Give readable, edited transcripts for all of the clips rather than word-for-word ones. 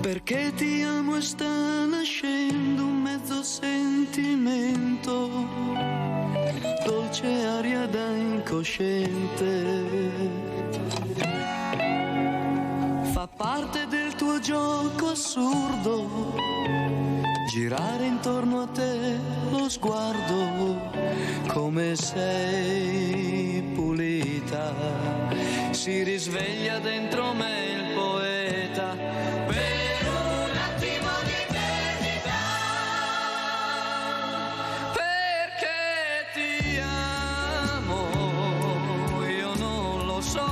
Perché ti amo e sta nascendo un mezzo sentimento, dolce aria da incosciente. Fa parte del tuo gioco assurdo, girare intorno a te lo sguardo, come sei pulita, si risveglia dentro me il poeta. Per un attimo di eternità, perché ti amo, io non lo so,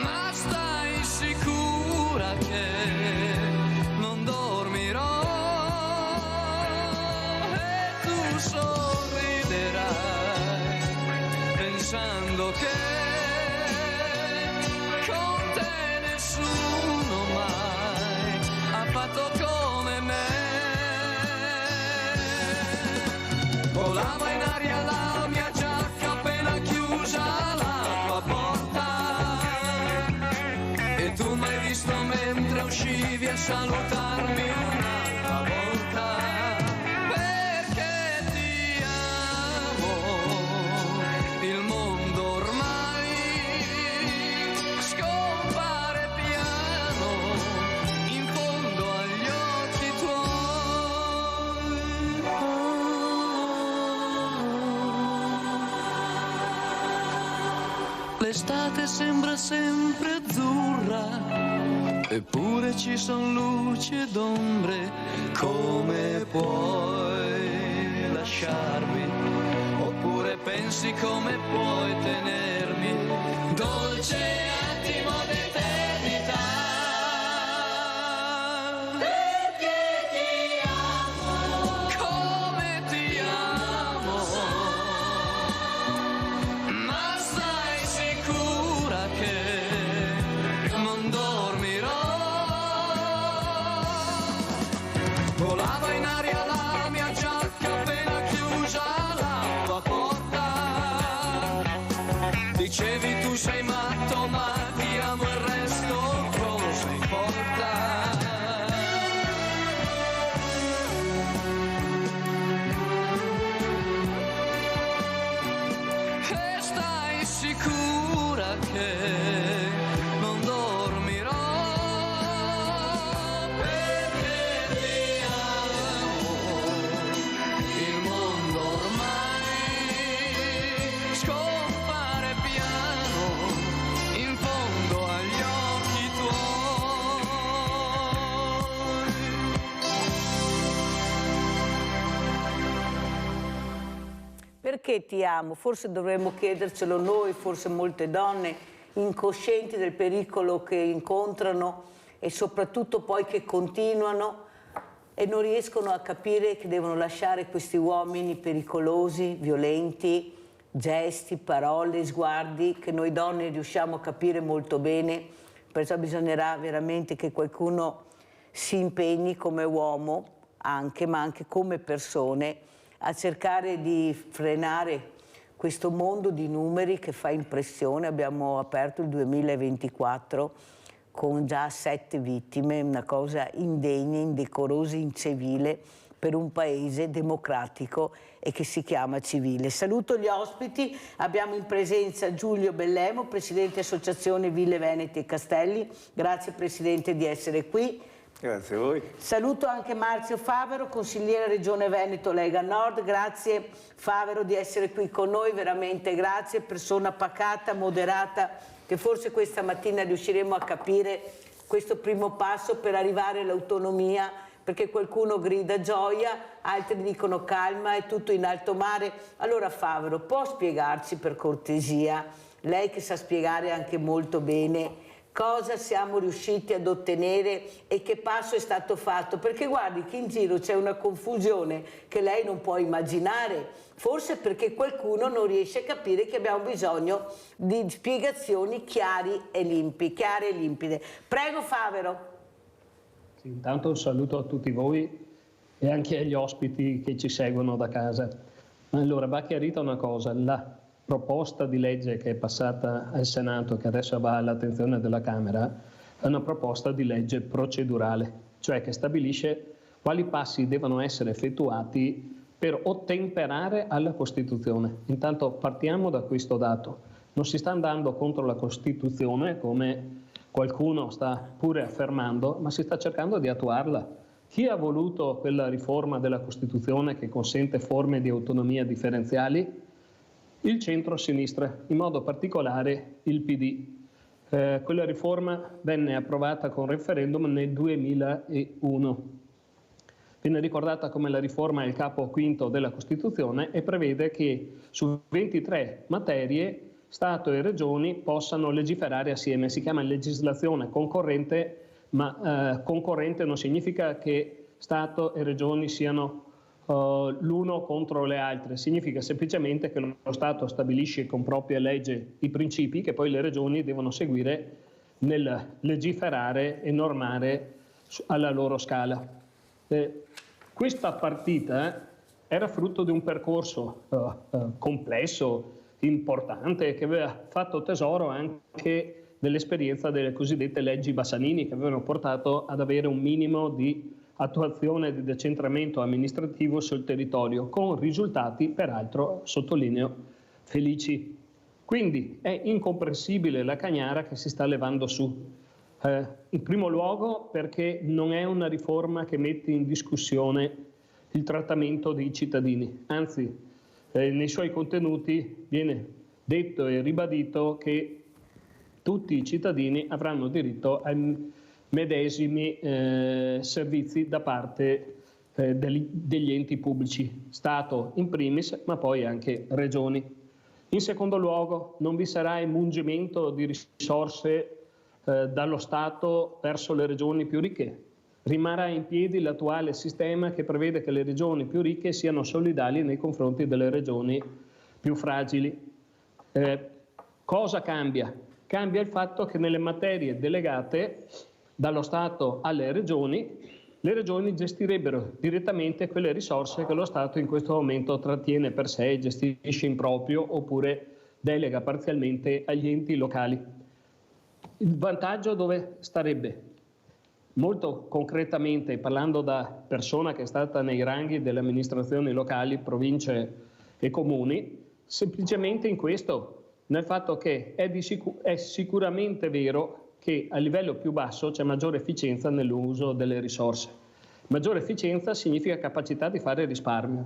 ma stai sicura che non dormirò e tu sorriderai pensando che volava in aria la mia giacca appena chiusa la tua porta e tu m'hai visto mentre uscivi a salutarmi un'altra volta. Perché ti amo, il mondo ormai scompare piano in fondo agli occhi tuoi. L'estate sembra sempre azzurra, eppure ci son luci ed ombre. Come puoi lasciarmi? Oppure pensi come puoi tenermi? Dolce attimo d'eternità. Perché ti amo, come ti amo, ma stai sicura che non dormirò? Volava in aria la mia giacca appena chiusa la tua porta. Dicevi tu sei matto ma ti amo, il resto cosa importa? E stai sicura che non dormirò? Perché ti amo, il mondo ormai scompare piano in fondo agli occhi tuoi. Perché ti amo? Forse dovremmo chiedercelo noi, forse molte donne incoscienti del pericolo che incontrano e soprattutto poi che continuano e non riescono a capire che devono lasciare questi uomini pericolosi, violenti, gesti, parole, sguardi che noi donne riusciamo a capire molto bene, perciò bisognerà veramente che qualcuno si impegni come uomo anche, ma anche come persone, a cercare di frenare questo mondo di numeri che fa impressione. Abbiamo aperto il 2024 con già 7 vittime, una cosa indegna, indecorosa, incivile per un paese democratico e che si chiama civile. Saluto gli ospiti, abbiamo in presenza Giulio Bellemo, Presidente Associazione Ville Veneti e Castelli. Grazie Presidente di essere qui. Grazie a voi. Saluto anche Marzio Favero, consigliere Regione Veneto Lega Nord. Grazie Favero di essere qui con noi, veramente grazie, persona pacata, moderata, che forse questa mattina riusciremo a capire questo primo passo per arrivare all'autonomia, perché qualcuno grida gioia, altri dicono calma, è tutto in alto mare. Allora Favero, può spiegarci per cortesia, lei che sa spiegare anche molto bene, cosa siamo riusciti ad ottenere e che passo è stato fatto? Perché guardi che in giro c'è una confusione che lei non può immaginare, forse perché qualcuno non riesce a capire che abbiamo bisogno di spiegazioni chiare e limpide. Prego Favero. Sì, intanto un saluto a tutti voi e anche agli ospiti che ci seguono da casa. Allora, va chiarita una cosa, la proposta di legge che è passata al Senato, che adesso va all'attenzione della Camera, una proposta di legge procedurale, cioè che stabilisce quali passi devono essere effettuati per ottemperare alla Costituzione. Intanto partiamo da questo dato. Non si sta andando contro la Costituzione, come qualcuno sta pure affermando, ma si sta cercando di attuarla. Chi ha voluto quella riforma della Costituzione che consente forme di autonomia differenziali? Il centro-sinistra, in modo particolare il PD. Quella riforma venne approvata con referendum nel 2001. Viene ricordata come la riforma è il capo quinto della Costituzione e prevede che su 23 materie Stato e Regioni possano legiferare assieme. Si chiama legislazione concorrente, ma concorrente non significa che Stato e Regioni siano l'uno contro le altre, significa semplicemente che lo Stato stabilisce con propria legge i principi che poi le Regioni devono seguire nel legiferare e normare alla loro scala. Questa partita era frutto di un percorso complesso, importante, che aveva fatto tesoro anche dell'esperienza delle cosiddette leggi Bassanini, che avevano portato ad avere un minimo di attuazione di decentramento amministrativo sul territorio, con risultati, peraltro, sottolineo, felici. Quindi è incomprensibile la cagnara che si sta levando su. In primo luogo perché non è una riforma che mette in discussione il trattamento dei cittadini, anzi nei suoi contenuti viene detto e ribadito che tutti i cittadini avranno diritto ai medesimi servizi da parte degli enti pubblici, Stato in primis, ma poi anche Regioni. In secondo luogo, non vi sarà emungimento di risorse dallo Stato verso le regioni più ricche. Rimarrà in piedi l'attuale sistema che prevede che le regioni più ricche siano solidali nei confronti delle regioni più fragili. Cosa cambia? Cambia il fatto che nelle materie delegate dallo Stato alle regioni, le regioni gestirebbero direttamente quelle risorse che lo Stato in questo momento trattiene per sé, gestisce in proprio oppure delega parzialmente agli enti locali. Il vantaggio dove starebbe? Molto concretamente, parlando da persona che è stata nei ranghi delle amministrazioni locali, province e comuni, semplicemente in questo, nel fatto che è sicuramente vero che a livello più basso c'è maggiore efficienza nell'uso delle risorse. Maggiore efficienza significa capacità di fare risparmio.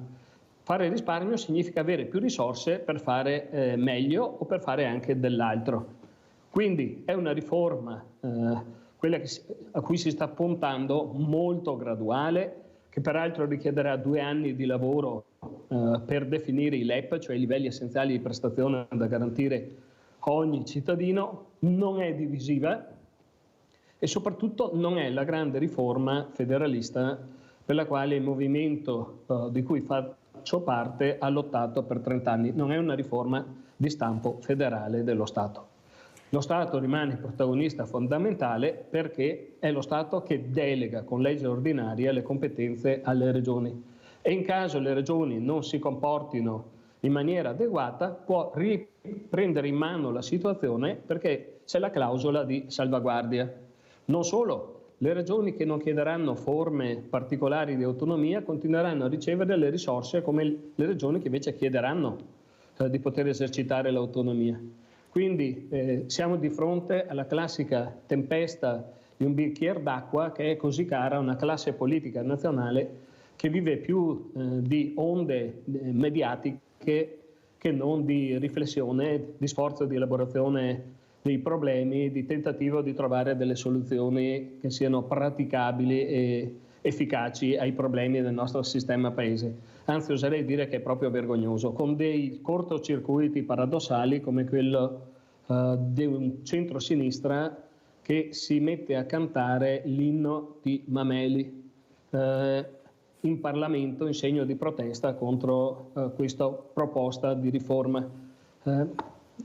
Fare risparmio significa avere più risorse per fare meglio o per fare anche dell'altro. Quindi è una riforma, quella a cui si sta puntando, molto graduale, che peraltro richiederà 2 anni di lavoro per definire i LEP, cioè i livelli essenziali di prestazione da garantire a ogni cittadino, non è divisiva e soprattutto non è la grande riforma federalista per la quale il movimento di cui faccio parte ha lottato per 30 anni. Non è una riforma di stampo federale dello Stato. Lo Stato rimane protagonista fondamentale perché è lo Stato che delega con legge ordinaria le competenze alle regioni e in caso le regioni non si comportino in maniera adeguata può riprendere in mano la situazione perché c'è la clausola di salvaguardia. Non solo, le regioni che non chiederanno forme particolari di autonomia continueranno a ricevere le risorse come le regioni che invece chiederanno di poter esercitare l'autonomia. Quindi siamo di fronte alla classica tempesta di un bicchiere d'acqua che è così cara a una classe politica nazionale che vive più di onde mediatiche che non di riflessione, di sforzo di elaborazione dei problemi, di tentativo di trovare delle soluzioni che siano praticabili e efficaci ai problemi del nostro sistema paese. Anzi, oserei dire che è proprio vergognoso, con dei cortocircuiti paradossali come quello di un centro-sinistra che si mette a cantare l'inno di Mameli in Parlamento in segno di protesta contro questa proposta di riforma.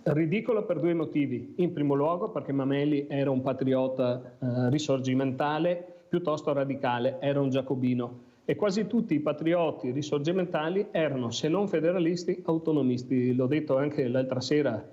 Ridicolo per 2 motivi. In primo luogo perché Mameli era un patriota risorgimentale piuttosto radicale, era un giacobino e quasi tutti i patrioti risorgimentali erano, se non federalisti, autonomisti. L'ho detto anche l'altra sera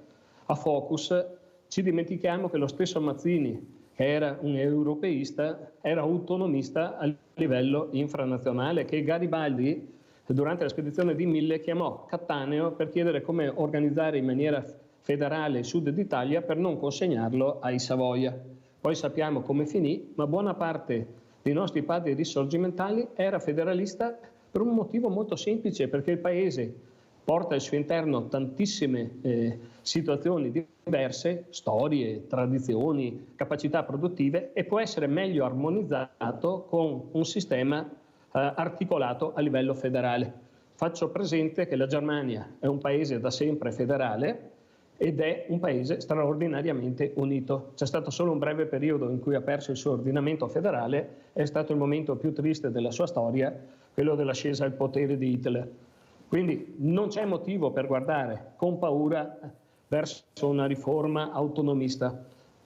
a Focus, ci dimentichiamo che lo stesso Mazzini che era un europeista, era autonomista a livello infranazionale, che Garibaldi durante la spedizione di Mille chiamò Cattaneo per chiedere come organizzare in maniera federale il sud d'Italia per non consegnarlo ai Savoia. Poi sappiamo come finì, ma buona parte dei nostri padri risorgimentali era federalista per un motivo molto semplice, perché il paese porta al suo interno tantissime situazioni diverse, storie, tradizioni, capacità produttive, e può essere meglio armonizzato con un sistema articolato a livello federale. Faccio presente che la Germania è un paese da sempre federale ed è un paese straordinariamente unito. C'è stato solo un breve periodo in cui ha perso il suo ordinamento federale, è stato il momento più triste della sua storia, quello dell'ascesa al potere di Hitler. Quindi non c'è motivo per guardare con paura verso una riforma autonomista,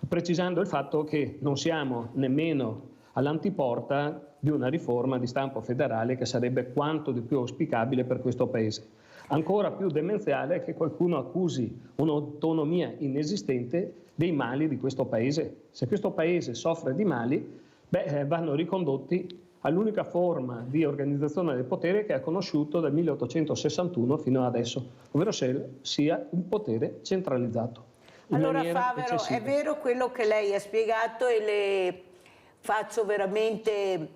precisando il fatto che non siamo nemmeno all'antiporta di una riforma di stampo federale che sarebbe quanto di più auspicabile per questo Paese. Ancora più demenziale è che qualcuno accusi un'autonomia inesistente dei mali di questo Paese. Se questo Paese soffre di mali, vanno ricondotti all'unica forma di organizzazione del potere che ha conosciuto dal 1861 fino ad adesso, ovvero sia un potere centralizzato. Allora Favero, eccessiva. È vero quello che lei ha spiegato e le faccio veramente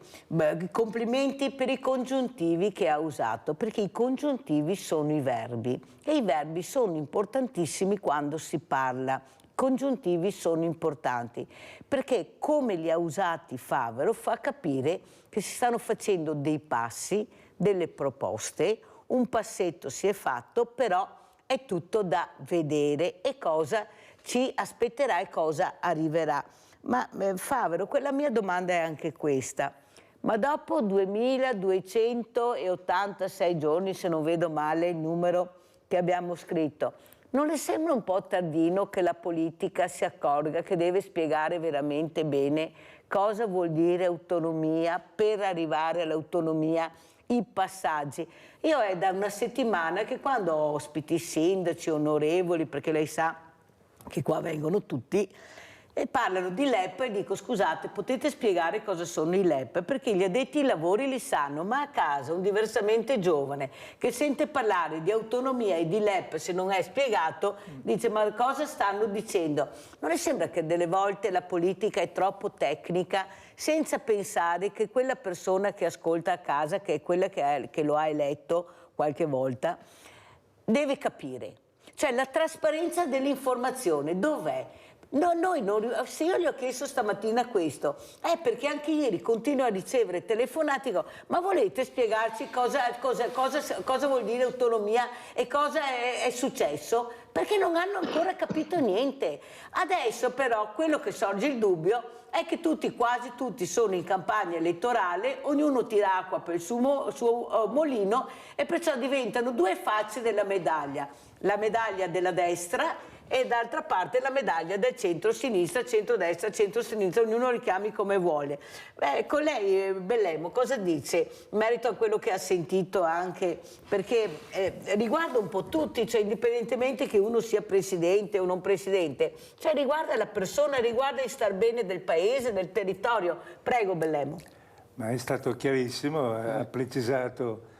complimenti per i congiuntivi che ha usato, perché i congiuntivi sono i verbi e i verbi sono importantissimi quando si parla. Congiuntivi sono importanti perché come li ha usati Favero fa capire che si stanno facendo dei passi, delle proposte, un passetto si è fatto, però è tutto da vedere e cosa ci aspetterà e cosa arriverà. Ma Favero, la mia domanda è anche questa, ma dopo 2286 giorni, se non vedo male il numero che abbiamo scritto, non le sembra un po' tardino che la politica si accorga che deve spiegare veramente bene cosa vuol dire autonomia per arrivare all'autonomia, i passaggi? Io è da una settimana che quando ospiti sindaci, onorevoli, perché lei sa che qua vengono tutti, e parlano di LEP e dico scusate potete spiegare cosa sono i LEP, perché gli addetti ai lavori li sanno, ma a casa un diversamente giovane che sente parlare di autonomia e di LEP se non è spiegato dice ma cosa stanno dicendo? Non le sembra che delle volte la politica è troppo tecnica senza pensare che quella persona che ascolta a casa, che è quella che lo ha eletto qualche volta, deve capire? Cioè la trasparenza dell'informazione dov'è? No, se io gli ho chiesto stamattina questo, è perché anche ieri continuo a ricevere telefonate, dico, ma volete spiegarci cosa vuol dire autonomia e cosa è successo? Perché non hanno ancora capito niente. Adesso però quello che sorge il dubbio è che quasi tutti sono in campagna elettorale, ognuno tira acqua per il suo molino e perciò diventano due facce della medaglia. La medaglia della destra e d'altra parte la medaglia del centro-sinistra, centro-destra, centro-sinistra, ognuno li chiami come vuole. Con lei, Bellemo, cosa dice in merito a quello che ha sentito anche, perché riguarda un po' tutti, cioè indipendentemente che uno sia presidente o non presidente, cioè riguarda la persona, riguarda il star bene del paese, del territorio. Prego, Bellemo. Ma è stato chiarissimo, ha precisato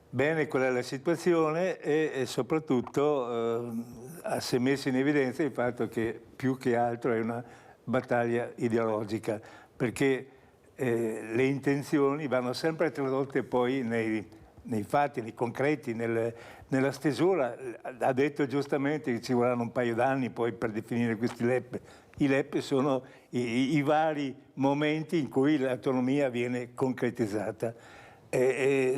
bene qual è la situazione e soprattutto si è messo in evidenza il fatto che più che altro è una battaglia ideologica, perché le intenzioni vanno sempre tradotte poi nei fatti, nei concreti, nella stesura. Ha detto giustamente che ci vorranno un paio d'anni poi per definire questi LEP. I LEP sono i vari momenti in cui l'autonomia viene concretizzata.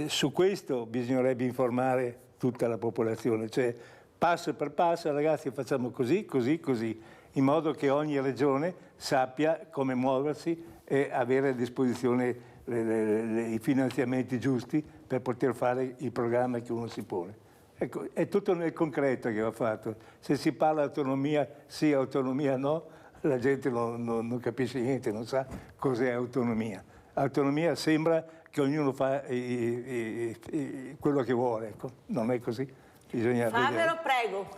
Su questo bisognerebbe informare tutta la popolazione, cioè passo per passo, ragazzi, facciamo così, così, così, in modo che ogni regione sappia come muoversi e avere a disposizione i finanziamenti giusti per poter fare il programma che uno si pone. Ecco, è tutto nel concreto che va fatto. Se si parla autonomia sì, autonomia no, la gente non capisce niente, non sa cos'è autonomia. Autonomia sembra che ognuno fa quello che vuole, ecco. Non è così. Bisogna Favero, prego.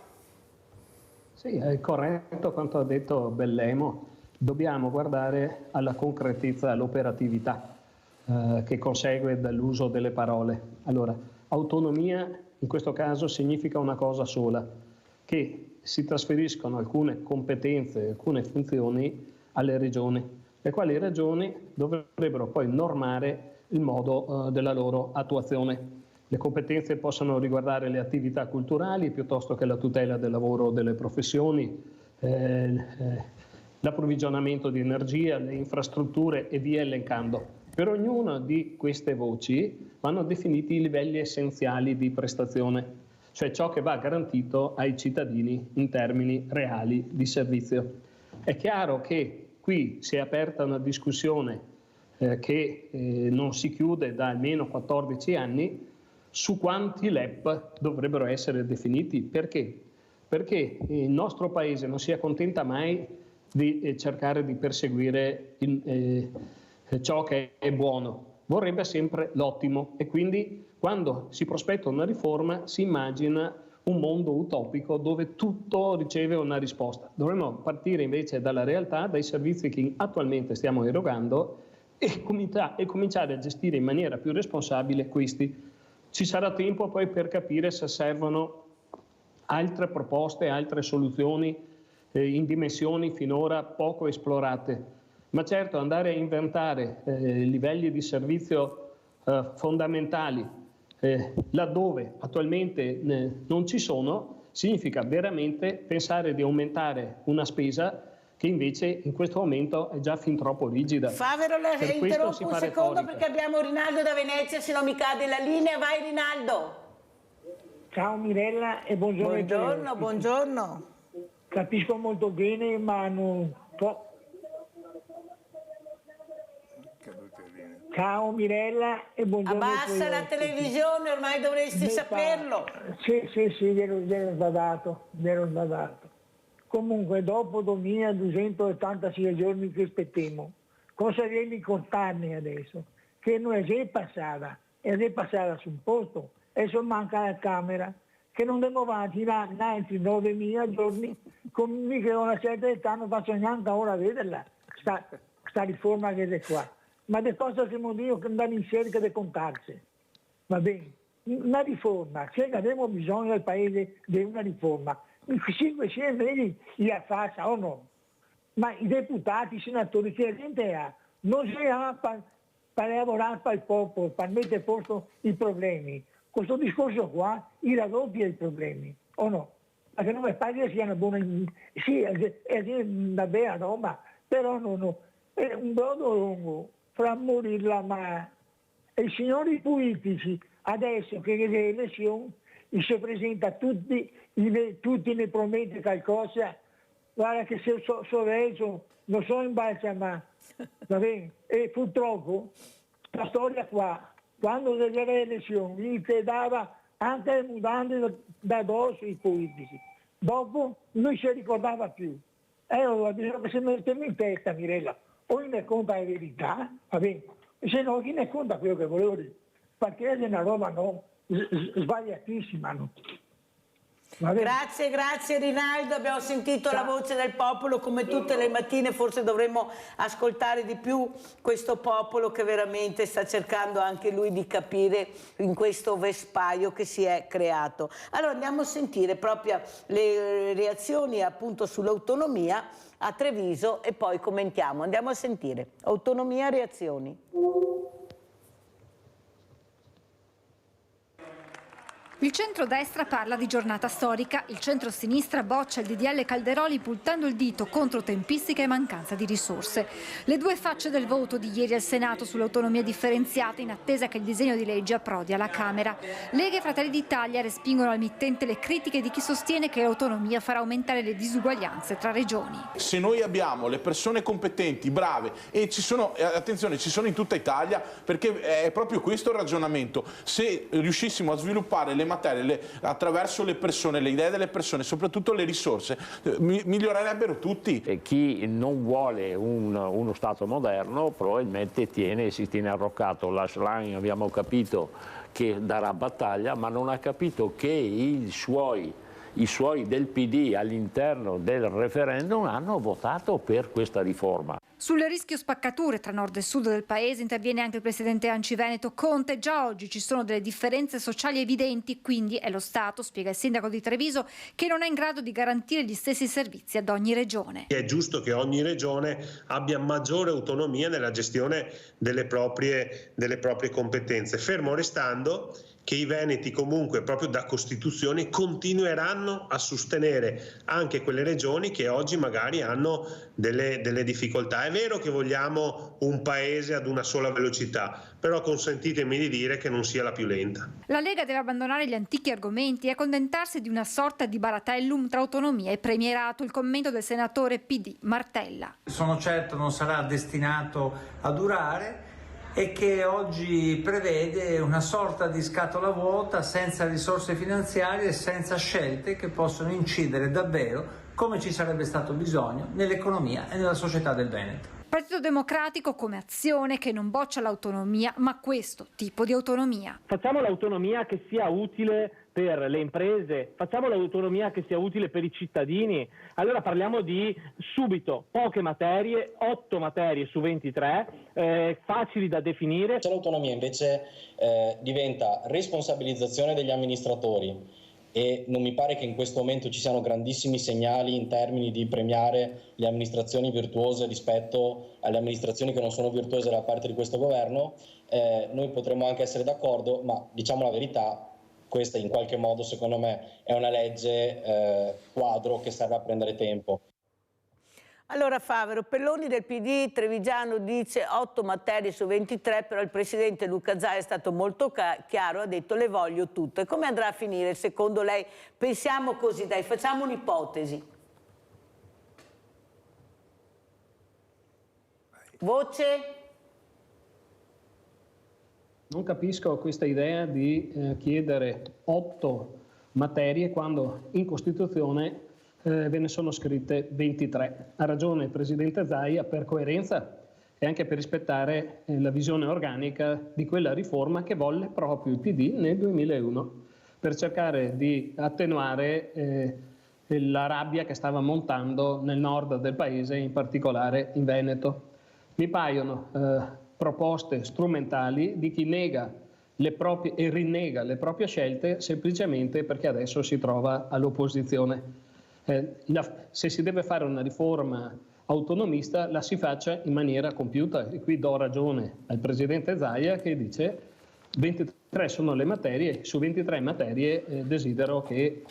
Sì, è corretto quanto ha detto Bellemo. dobbiamo guardare alla concretezza, all'operatività che consegue dall'uso delle parole. Allora, autonomia in questo caso significa una cosa sola, che si trasferiscono alcune competenze, alcune funzioni alle regioni, le quali regioni dovrebbero poi normare il modo della loro attuazione. Le competenze possono riguardare le attività culturali piuttosto che la tutela del lavoro delle professioni, l'approvvigionamento di energia, le infrastrutture e via elencando. Per ognuna di queste voci vanno definiti i livelli essenziali di prestazione, cioè ciò che va garantito ai cittadini in termini reali di servizio. È chiaro che qui si è aperta una discussione che non si chiude da almeno 14 anni su quanti LEP dovrebbero essere definiti. Perché? Perché il nostro Paese non si accontenta mai di cercare di perseguire ciò che è buono, vorrebbe sempre l'ottimo, e quindi quando si prospetta una riforma si immagina un mondo utopico dove tutto riceve una risposta. Dovremmo partire invece dalla realtà, dai servizi che attualmente stiamo erogando e cominciare a gestire in maniera più responsabile questi. Ci sarà tempo poi per capire se servono altre proposte, altre soluzioni in dimensioni finora poco esplorate. Ma certo, andare a inventare livelli di servizio fondamentali laddove attualmente non ci sono, significa veramente pensare di aumentare una spesa che invece in questo momento è già fin troppo rigida. Favero, le interrompo un secondo perché abbiamo Rinaldo da Venezia, se no mi cade la linea. Vai Rinaldo. Ciao Mirella e buongiorno. Buongiorno, buongiorno. Capisco molto bene, ma non può. Ciao Mirella e buongiorno. Abbassa la televisione, ormai dovresti saperlo. Sì, glielo sbadato. Comunque dopo 2286 giorni che aspettiamo, cosa devi contarne adesso? Che non è già passata sul posto, adesso manca la Camera, che non devo avanti altri 9000 giorni, con mica una certa età non faccio neanche ora a vederla, sta riforma che è qua. Ma le cose che non dico che andare in cerca di contarsi. Va bene? Una riforma, se abbiamo bisogno del Paese di una riforma, i 5 vedi la faccia o no? Ma i deputati, i senatori, che la gente ha, non si ha per lavorare per il popolo, per mettere a posto i problemi. Questo discorso qua, i raddoppia i problemi, o no? Perché non mi pare che sia una buona... Sì, è una bella roba, però no, è un brodo lungo. Fra morire la mano. E i signori politici, adesso che le elezioni, si presenta tutti ne promette qualcosa, guarda che se sorreggio, non so in balza, ma va bene. E purtroppo, la storia qua, quando c'era le elezioni, gli dava anche le mutande da dosso i politici. Dopo non si ricordava più. Allora bisogna che si metteva in testa, Mirella. O ne conta la verità, va bene, se no chi ne conta quello che volevo dire, perché è una roba sbagliatissima. No? Grazie Rinaldo, abbiamo sentito la voce del popolo come tutte le mattine, forse dovremmo ascoltare di più questo popolo che veramente sta cercando anche lui di capire in questo vespaio che si è creato. Allora andiamo a sentire proprio le reazioni appunto sull'autonomia a Treviso e poi commentiamo. Andiamo a sentire. Autonomia, reazioni. Il centrodestra parla di giornata storica, il centrosinistra boccia il DDL Calderoli puntando il dito contro tempistica e mancanza di risorse. Le due facce del voto di ieri al Senato sull'autonomia differenziata in attesa che il disegno di legge approdi alla Camera. Lega e Fratelli d'Italia respingono al mittente le critiche di chi sostiene che l'autonomia farà aumentare le disuguaglianze tra regioni. Se noi abbiamo le persone competenti, brave, e ci sono, attenzione, ci sono in tutta Italia, perché è proprio questo il ragionamento, se riuscissimo a sviluppare le materie attraverso le persone, le idee delle persone, soprattutto le risorse, migliorerebbero tutti. E chi non vuole uno Stato moderno probabilmente si tiene arroccato. La Schlein abbiamo capito che darà battaglia, ma non ha capito che i suoi i suoi del PD all'interno del referendum hanno votato per questa riforma. Sul rischio spaccature tra nord e sud del paese interviene anche il presidente ANCI Veneto Conte. Già oggi ci sono delle differenze sociali evidenti, quindi è lo Stato, spiega il sindaco di Treviso, che non è in grado di garantire gli stessi servizi ad ogni regione. È giusto che ogni regione abbia maggiore autonomia nella gestione delle proprie competenze, fermo restando che i veneti comunque proprio da Costituzione continueranno a sostenere anche quelle regioni che oggi magari hanno delle difficoltà. È vero che vogliamo un paese ad una sola velocità, però consentitemi di dire che non sia la più lenta. La Lega deve abbandonare gli antichi argomenti e accontentarsi di una sorta di baratellum tra autonomia e premierato, il commento del senatore PD Martella. Sono certo non sarà destinato a durare e che oggi prevede una sorta di scatola vuota senza risorse finanziarie e senza scelte che possono incidere davvero, come ci sarebbe stato bisogno, nell'economia e nella società del Veneto. Partito Democratico come azione che non boccia l'autonomia, ma questo tipo di autonomia. Facciamo l'autonomia che sia utile per le imprese, facciamo l'autonomia che sia utile per i cittadini. Allora parliamo di subito poche materie, 8 materie su 23, facili da definire. Se l'autonomia invece diventa responsabilizzazione degli amministratori, e non mi pare che in questo momento ci siano grandissimi segnali in termini di premiare le amministrazioni virtuose rispetto alle amministrazioni che non sono virtuose da parte di questo governo, noi potremmo anche essere d'accordo, ma diciamo la verità, questa in qualche modo secondo me è una legge quadro che serve a prendere tempo. Allora Favero, Pelloni del PD trevigiano dice 8 materie su 23, però il presidente Luca Zaia è stato molto chiaro, ha detto le voglio tutte. Come andrà a finire secondo lei? Pensiamo così, dai, facciamo un'ipotesi. Voce? Non capisco questa idea di chiedere 8 materie quando in Costituzione ve ne sono scritte 23. Ha ragione il Presidente Zaia, per coerenza e anche per rispettare la visione organica di quella riforma che volle proprio il PD nel 2001, per cercare di attenuare la rabbia che stava montando nel nord del paese, in particolare in Veneto. Mi paiono proposte strumentali di chi nega le proprie e rinnega le proprie scelte semplicemente perché adesso si trova all'opposizione. Se si deve fare una riforma autonomista la si faccia in maniera compiuta, e qui do ragione al Presidente Zaia che dice 23 sono le materie, su 23 materie desidero che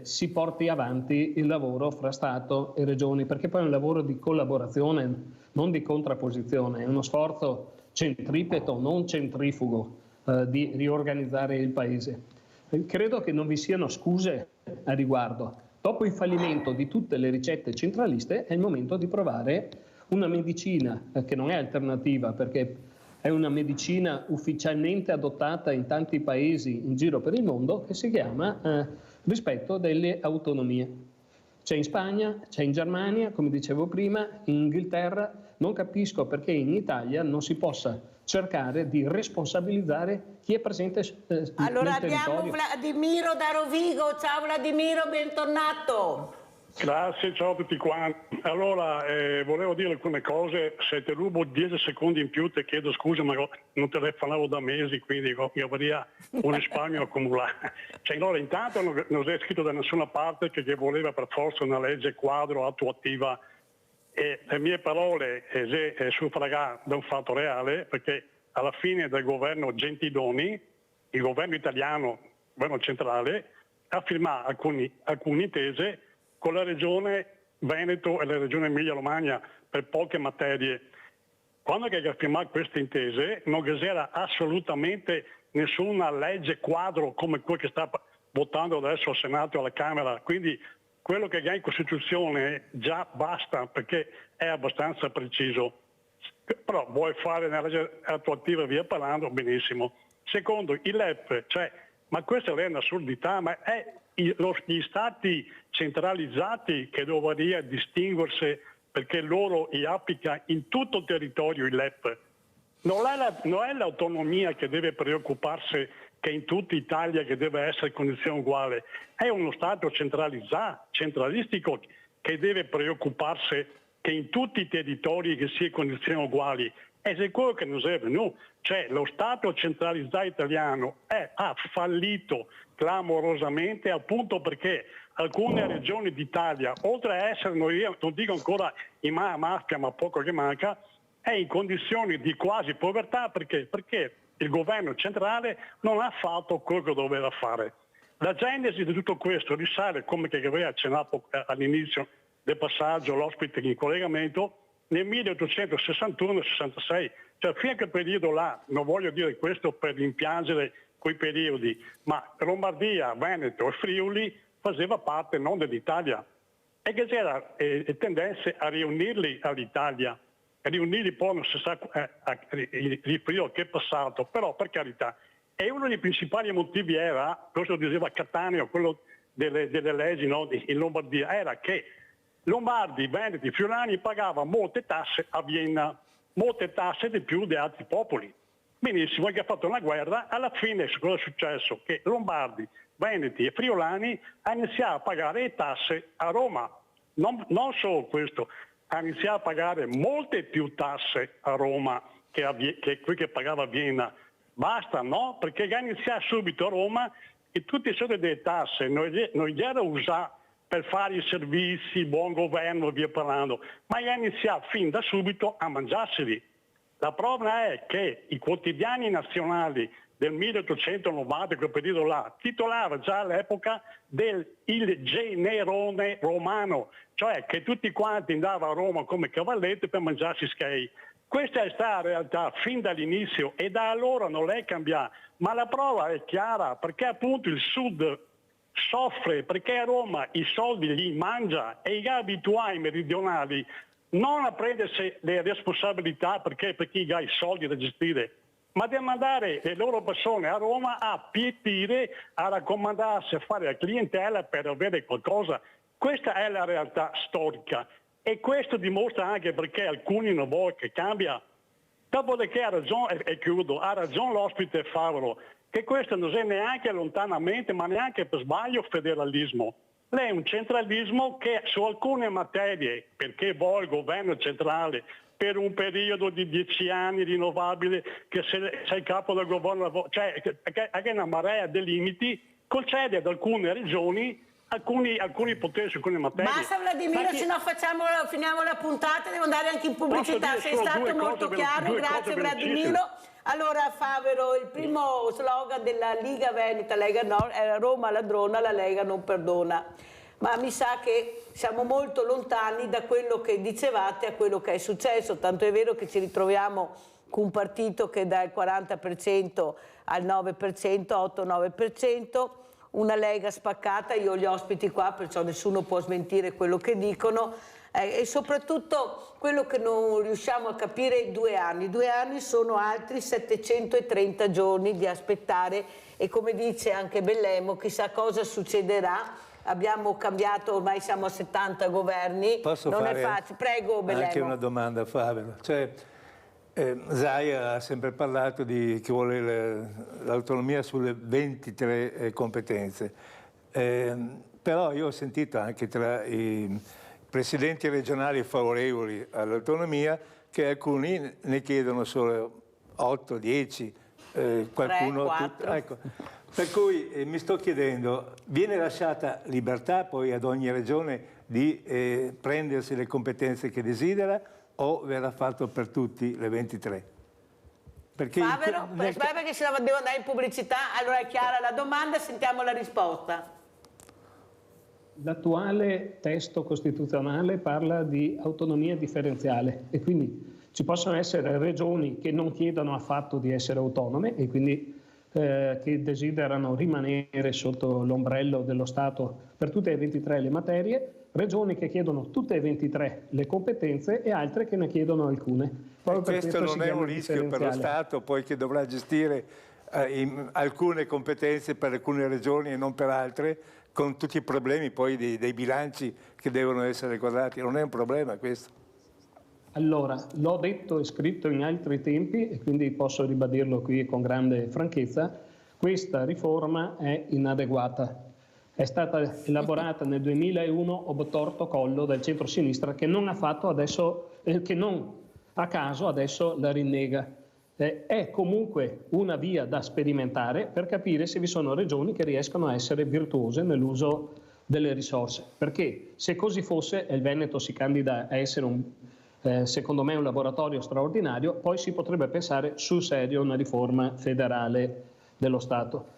si porti avanti il lavoro fra Stato e Regioni, perché poi è un lavoro di collaborazione, non di contrapposizione, è uno sforzo centripeto, non centrifugo, di riorganizzare il Paese. Credo che non vi siano scuse a riguardo. Dopo il fallimento di tutte le ricette centraliste è il momento di provare una medicina che non è alternativa, perché è una medicina ufficialmente adottata in tanti paesi in giro per il mondo, che si chiama rispetto delle autonomie. C'è in Spagna, c'è in Germania, come dicevo prima, in Inghilterra. Non capisco perché in Italia non si possa cercare di responsabilizzare chi è presente allora nel territorio. Abbiamo Vladimiro da Rovigo. Ciao Vladimiro, bentornato. Grazie, ciao a tutti quanti. Allora, volevo dire alcune cose. Se ti rubo 10 secondi in più ti chiedo scusa, ma non telefonavo da mesi, quindi io avrei un risparmio accumulato. Cioè, allora, intanto non è scritto da nessuna parte che voleva per forza una legge quadro attuativa. E le mie parole suffragà da un fatto reale, perché alla fine del governo Gentiloni, il governo italiano, il governo centrale, ha firmato alcune intese con la regione Veneto e la regione Emilia-Romagna per poche materie. Quando ha firmato queste intese non c'era assolutamente nessuna legge quadro come quella che sta votando adesso al Senato e alla Camera, quindi quello che ha in Costituzione già basta perché è abbastanza preciso, però vuoi fare una legge attuativa via parlando, benissimo. Secondo, il LEP, ma questa è un'assurdità, ma è gli stati centralizzati che dovrebbero distinguersi perché loro applica in tutto il territorio il LEP. Non è l'autonomia che deve preoccuparsi che in tutta Italia che deve essere condizione uguale, è uno Stato centralistico che deve preoccuparsi che in tutti i territori che sia condizioni uguali. E se quello che non serve, no. Cioè lo Stato centralizzato italiano ha fallito clamorosamente, appunto perché alcune regioni d'Italia, oltre a essere, non dico ancora in mafia, ma poco che manca, è in condizioni di quasi povertà perché il governo centrale non ha fatto quello che doveva fare. La genesi di tutto questo risale, come che aveva accennato all'inizio del passaggio l'ospite in collegamento, nel 1861-66, cioè fino a quel periodo là, non voglio dire questo per rimpiangere quei periodi, ma Lombardia, Veneto e Friuli faceva parte non dell'Italia e che c'era tendenze a riunirli all'Italia, a riunirli poi non si sa il periodo che è passato, però per carità. E uno dei principali motivi era, questo diceva Cattaneo, quello delle leggi, no, in Lombardia, era che Lombardi, Veneti, Friulani pagavano molte tasse a Vienna, molte tasse di più di altri popoli. Benissimo, che ha fatto una guerra, alla fine cosa è successo? Che Lombardi, Veneti e Friulani hanno iniziato a pagare le tasse a Roma. Non solo questo, hanno iniziato a pagare molte più tasse a Roma che qui che pagava a Vienna. Basta, no? Perché hanno iniziato subito a Roma e tutti i soldi delle tasse non gli era usato per fare i servizi, buon governo, via parlando, ma gli ha iniziato fin da subito a mangiarseli. La prova è che i quotidiani nazionali del 1890, quel periodo là, titolava già all'epoca il generone romano, cioè che tutti quanti andavano a Roma come cavalletti per mangiarsi schei. Questa è stata la realtà fin dall'inizio e da allora non è cambiata, ma la prova è chiara perché appunto il Sud soffre perché a Roma i soldi li mangia e gli abituati meridionali non a prendersi le responsabilità perché gli ha i soldi da gestire, ma di mandare le loro persone a Roma a pietire, a raccomandarsi, a fare la clientela per avere qualcosa. Questa è la realtà storica e questo dimostra anche perché alcuni non vogliono che cambia. Dopodiché ha ragione, e chiudo, ha ragione l'ospite Favaro, che questo non è neanche lontanamente, ma neanche per sbaglio federalismo. Lei è un centralismo che su alcune materie, perché vuole il governo centrale per un periodo di 10 anni rinnovabile, che sei capo del governo, cioè che è una marea di limiti, concede ad alcune regioni alcuni poteri su alcune materie. Basta Vladimiro, se no finiamo la puntata, devo andare anche in pubblicità. Sei stato molto chiaro, grazie Vladimiro. Allora Favero, il primo slogan della Liga Veneta, Lega Nord, era Roma ladrona, la Lega non perdona. Ma mi sa che siamo molto lontani da quello che dicevate a quello che è successo, tanto è vero che ci ritroviamo con un partito che dal 40% al 9%, 8-9%, una Lega spaccata, io ho gli ospiti qua, perciò nessuno può smentire quello che dicono, e soprattutto quello che non riusciamo a capire è 2 anni. 2 anni sono altri 730 giorni di aspettare e come dice anche Bellemo, chissà cosa succederà. Abbiamo cambiato, ormai siamo a 70 governi, Posso non fare è facile. Prego Bellemo. Anche una domanda a Favero. Cioè, Zaia ha sempre parlato che vuole l'autonomia sulle 23 competenze, però io ho sentito anche tra i presidenti regionali favorevoli all'autonomia che alcuni ne chiedono solo 8, 10, qualcuno... 3, 4. Ecco. Per cui mi sto chiedendo, viene lasciata libertà poi ad ogni regione di prendersi le competenze che desidera o verrà fatto per tutti le 23? Perché Favero, perché se no devo andare in pubblicità, allora è chiara la domanda, sentiamo la risposta. L'attuale testo costituzionale parla di autonomia differenziale e quindi ci possono essere regioni che non chiedono affatto di essere autonome e quindi che desiderano rimanere sotto l'ombrello dello Stato per tutte e 23 le materie, regioni che chiedono tutte e 23 le competenze e altre che ne chiedono alcune. Questo non è un rischio per lo Stato poi che dovrà gestire alcune competenze per alcune regioni e non per altre, con tutti i problemi poi dei bilanci che devono essere guardati? Non è un problema questo? Allora, l'ho detto e scritto in altri tempi e quindi posso ribadirlo qui con grande franchezza, questa riforma è inadeguata. È stata elaborata nel 2001 obtorto collo del centro-sinistra che non ha fatto adesso, che non a caso adesso la rinnega. È comunque una via da sperimentare per capire se vi sono regioni che riescono a essere virtuose nell'uso delle risorse, perché se così fosse e il Veneto si candida a essere secondo me un laboratorio straordinario, poi si potrebbe pensare sul serio a una riforma federale dello Stato.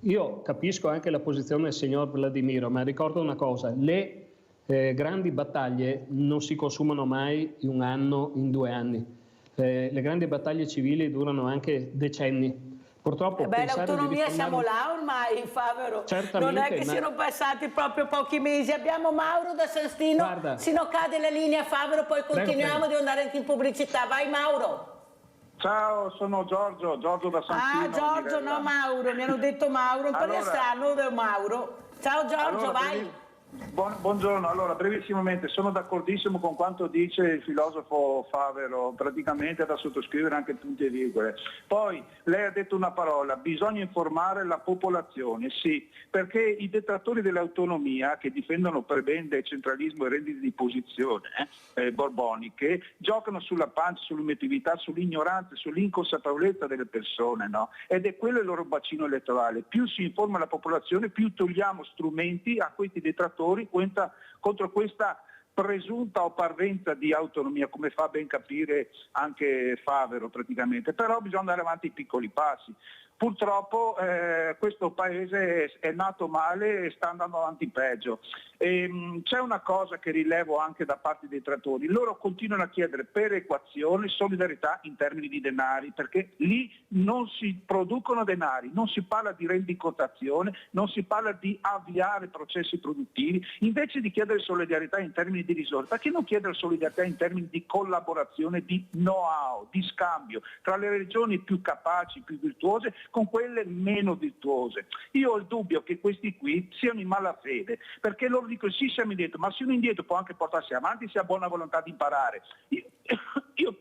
Io capisco anche la posizione del signor Vladimiro, ma ricordo una cosa: le grandi battaglie non si consumano mai in un anno, in 2 anni. Le grandi battaglie civili durano anche decenni. Purtroppo l'autonomia siamo là ormai, Favero. Non è che siano passati proprio pochi mesi. Abbiamo Mauro da San Stino. Guarda, se no cade la linea, Favero, poi continuiamo, devo andare anche in pubblicità. Vai Mauro. Ciao, sono Giorgio da San Stino. Giorgio, no Mauro, mi hanno detto Mauro, un po' di strano Mauro. Ciao Giorgio, vai. Buongiorno, allora brevissimamente sono d'accordissimo con quanto dice il filosofo Favero, praticamente da sottoscrivere anche punti e virgole. Poi lei ha detto una parola: bisogna informare la popolazione, sì, perché i detrattori dell'autonomia che difendono prebende, centralismo e rendite di posizione borboniche giocano sulla pancia, sull'emotività, sull'ignoranza, sull'inconsapevolezza delle persone, no? Ed è quello il loro bacino elettorale. Più si informa la popolazione, più togliamo strumenti a questi detrattori contro questa presunta o parvenza di autonomia, come fa ben capire anche Favero praticamente. Però bisogna andare avanti in piccoli passi. Purtroppo questo paese è nato male e sta andando avanti peggio. C'è una cosa che rilevo anche da parte dei trattori: loro continuano a chiedere perequazione, solidarietà in termini di denari, perché lì non si producono denari, non si parla di rendicontazione, non si parla di avviare processi produttivi. Invece di chiedere solidarietà in termini di risorse, perché non chiedere solidarietà in termini di collaborazione, di know-how, di scambio tra le regioni più capaci, più virtuose, con quelle meno virtuose? Io ho il dubbio che questi qui siano in malafede, perché loro dicono sì, siamo indietro, ma se uno indietro può anche portarsi avanti se ha buona volontà di imparare. Io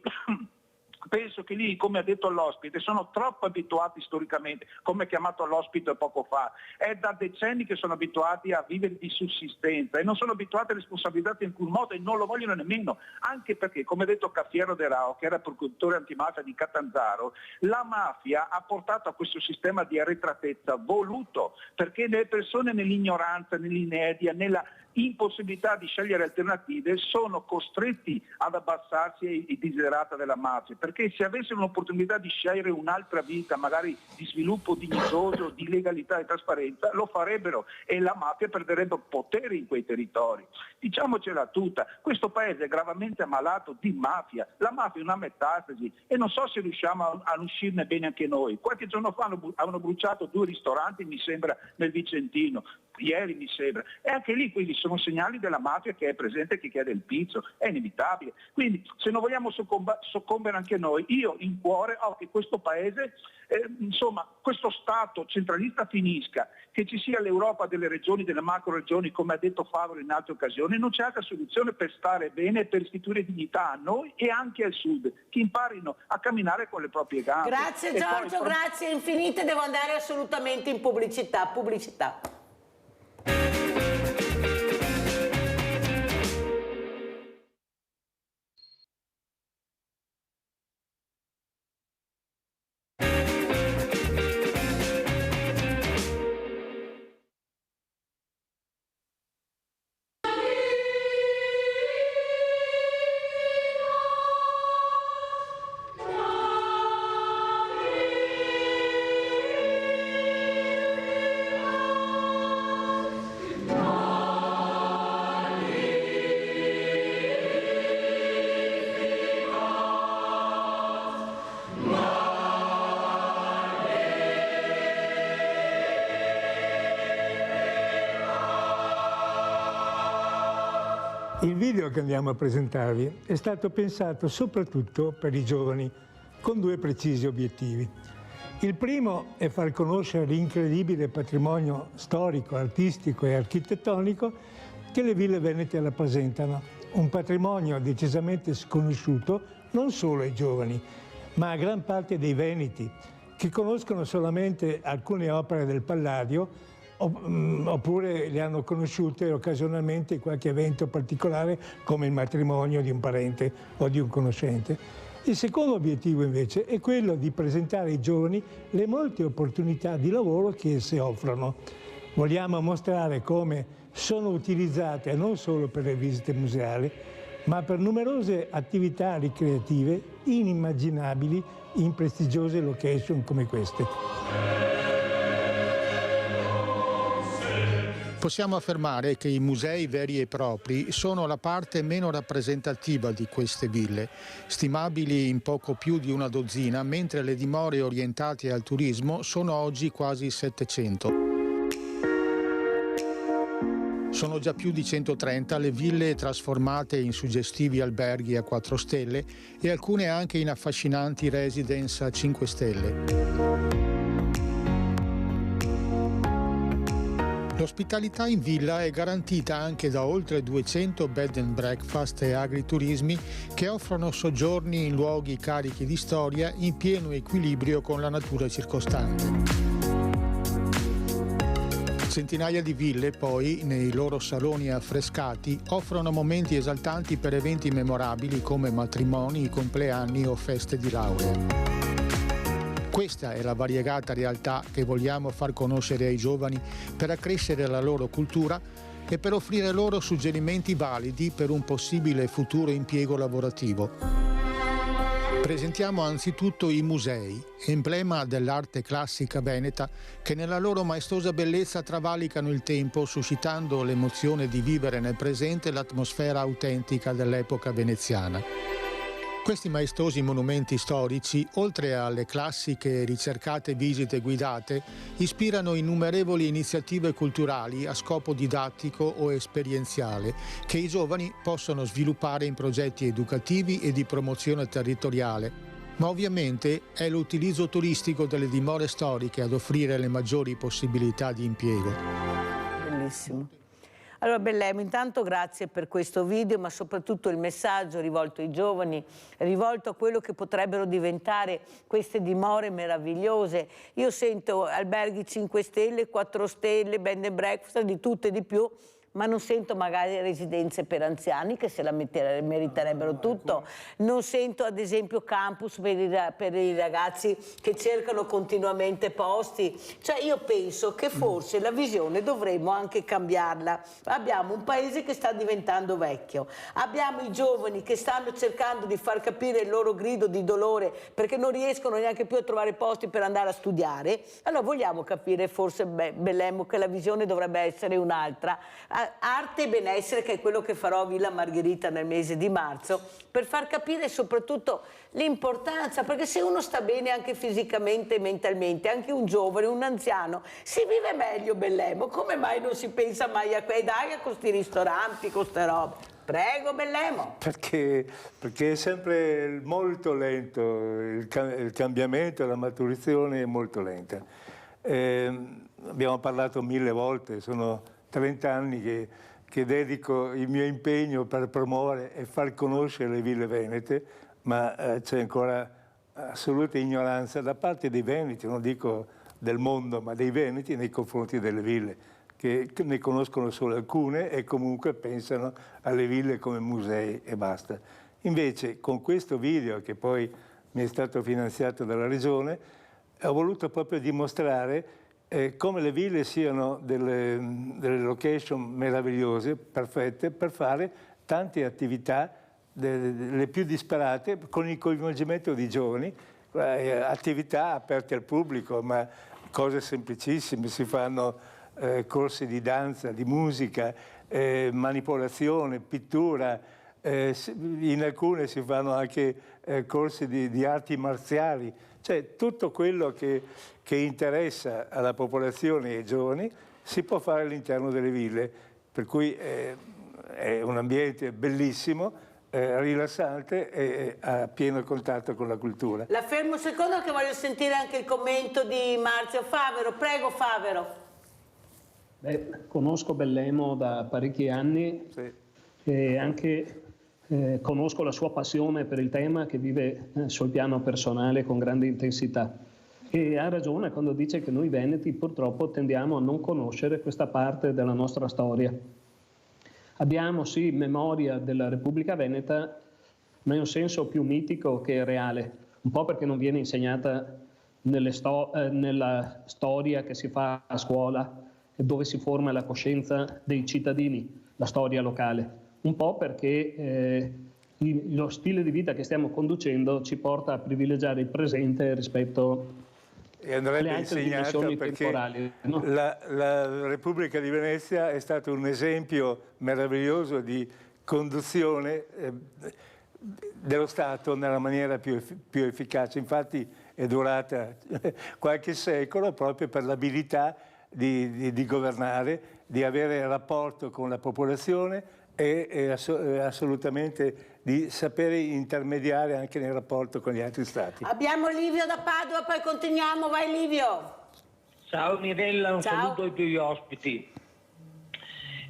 penso che lì, come ha detto l'ospite, sono troppo abituati storicamente, come ha chiamato l'ospite poco fa. È da decenni che sono abituati a vivere di sussistenza e non sono abituati a responsabilizzarsi in alcun modo e non lo vogliono nemmeno, anche perché, come ha detto Caffiero De Rao, che era procuratore antimafia di Catanzaro, la mafia ha portato a questo sistema di arretratezza voluto, perché le persone nell'ignoranza, nell'inedia, nella impossibilità di scegliere alternative sono costretti ad abbassarsi ai desiderata della mafia, perché se avessero un'opportunità di scegliere un'altra vita, magari di sviluppo dignitoso, di legalità e trasparenza, lo farebbero e la mafia perderebbe potere in quei territori. Diciamocela tutta, questo paese è gravemente ammalato di mafia, la mafia è una metastasi e non so se riusciamo a uscirne bene anche noi. Qualche giorno fa hanno bruciato 2 ristoranti, mi sembra, nel Vicentino, ieri mi sembra, e anche lì quindi sono segnali della mafia che è presente, che chiede il pizzo, è inevitabile. Quindi se non vogliamo soccombere anche noi, io in cuore ho che questo paese, insomma, questo Stato centralista finisca, che ci sia l'Europa delle regioni, delle macro regioni, come ha detto Favero in altre occasioni. Non c'è altra soluzione per stare bene e per restituire dignità a noi e anche al Sud, che imparino a camminare con le proprie gambe. Grazie Giorgio, grazie infinite, devo andare assolutamente in pubblicità. Il video che andiamo a presentarvi è stato pensato soprattutto per i giovani, con 2 precisi obiettivi. Il primo è far conoscere l'incredibile patrimonio storico, artistico e architettonico che le ville venete rappresentano, un patrimonio decisamente sconosciuto non solo ai giovani, ma a gran parte dei veneti, che conoscono solamente alcune opere del Palladio oppure le hanno conosciute occasionalmente in qualche evento particolare come il matrimonio di un parente o di un conoscente. Il secondo obiettivo invece è quello di presentare ai giovani le molte opportunità di lavoro che esse offrono. Vogliamo mostrare come sono utilizzate non solo per le visite museali, ma per numerose attività ricreative inimmaginabili in prestigiose location come queste. Possiamo affermare che i musei veri e propri sono la parte meno rappresentativa di queste ville, stimabili in poco più di una dozzina, mentre le dimore orientate al turismo sono oggi quasi 700. Sono già più di 130 le ville trasformate in suggestivi alberghi a 4 stelle e alcune anche in affascinanti residence a 5 stelle. L'ospitalità in villa è garantita anche da oltre 200 bed and breakfast e agriturismi che offrono soggiorni in luoghi carichi di storia in pieno equilibrio con la natura circostante. Centinaia di ville, poi, nei loro saloni affrescati, offrono momenti esaltanti per eventi memorabili come matrimoni, compleanni o feste di laurea. Questa è la variegata realtà che vogliamo far conoscere ai giovani per accrescere la loro cultura e per offrire loro suggerimenti validi per un possibile futuro impiego lavorativo. Presentiamo anzitutto i musei, emblema dell'arte classica veneta, che nella loro maestosa bellezza travalicano il tempo, suscitando l'emozione di vivere nel presente l'atmosfera autentica dell'epoca veneziana. Questi maestosi monumenti storici, oltre alle classiche e ricercate visite guidate, ispirano innumerevoli iniziative culturali a scopo didattico o esperienziale che i giovani possono sviluppare in progetti educativi e di promozione territoriale. Ma ovviamente è l'utilizzo turistico delle dimore storiche ad offrire le maggiori possibilità di impiego. Bellissimo. Allora Bellemo, intanto grazie per questo video, ma soprattutto il messaggio rivolto ai giovani, rivolto a quello che potrebbero diventare queste dimore meravigliose. Io sento alberghi 5 stelle, 4 stelle, bed and breakfast, di tutto e di più, ma non sento magari residenze per anziani che se la meriterebbero tutto. Non sento ad esempio campus per i ragazzi che cercano continuamente posti. Cioè io penso che forse la visione dovremmo anche cambiarla. Abbiamo un paese che sta diventando vecchio, abbiamo i giovani che stanno cercando di far capire il loro grido di dolore perché non riescono neanche più a trovare posti per andare a studiare. Allora vogliamo capire forse, Bellemo, che la visione dovrebbe essere un'altra. Arte e benessere, che è quello che farò a Villa Margherita nel mese di marzo, per far capire soprattutto l'importanza, perché se uno sta bene anche fisicamente e mentalmente, anche un giovane, un anziano, si vive meglio, Bellemo. Come mai non si pensa mai a questi ristoranti, con ste robe? Prego, Bellemo. Perché è sempre molto lento, il cambiamento, la maturazione è molto lenta. Abbiamo parlato 1000 volte, sono 30 anni che dedico il mio impegno per promuovere e far conoscere le ville venete, ma c'è ancora assoluta ignoranza da parte dei veneti, non dico del mondo, ma dei veneti nei confronti delle ville, che ne conoscono solo alcune e comunque pensano alle ville come musei e basta. Invece con questo video, che poi mi è stato finanziato dalla Regione, ho voluto proprio dimostrare come le ville siano delle location meravigliose, perfette, per fare tante attività, le più disparate, con il coinvolgimento di giovani, attività aperte al pubblico, ma cose semplicissime, si fanno corsi di danza, di musica, manipolazione, pittura, in alcune si fanno anche corsi di arti marziali, cioè tutto quello che interessa alla popolazione e ai giovani si può fare all'interno delle ville, per cui è un ambiente bellissimo, rilassante e a pieno contatto con la cultura. La fermo un secondo che voglio sentire anche il commento di Marzio Favero. Prego Favero. Conosco Bellemo da parecchi anni, sì, e anche conosco la sua passione per il tema, che vive sul piano personale con grande intensità. E ha ragione quando dice che noi veneti purtroppo tendiamo a non conoscere questa parte della nostra storia. Abbiamo sì memoria della Repubblica Veneta, ma in un senso più mitico che reale, un po' perché non viene insegnata nella storia che si fa a scuola e dove si forma la coscienza dei cittadini, la storia locale, un po' perché lo stile di vita che stiamo conducendo ci porta a privilegiare il presente rispetto e andrebbe alle altre insegnata dimensioni perché temporali, no? la Repubblica di Venezia è stato un esempio meraviglioso di conduzione dello Stato nella maniera più efficace. Infatti è durata qualche secolo proprio per l'abilità di governare, di avere rapporto con la popolazione e assolutamente di sapere intermediare anche nel rapporto con gli altri stati. Abbiamo Livio da Padova, poi continuiamo. Vai Livio. Ciao Mirella, un Ciao. saluto ai tuoi ospiti.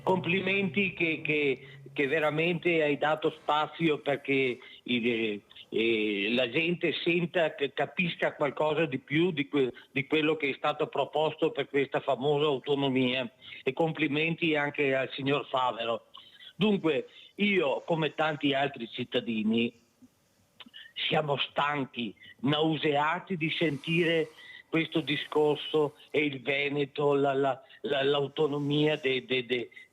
Complimenti che veramente hai dato spazio perché la gente senta, che capisca qualcosa di più di quello che è stato proposto per questa famosa autonomia, e complimenti anche al signor Favero. Dunque, io come tanti altri cittadini siamo stanchi, nauseati di sentire questo discorso e il Veneto, l'autonomia dei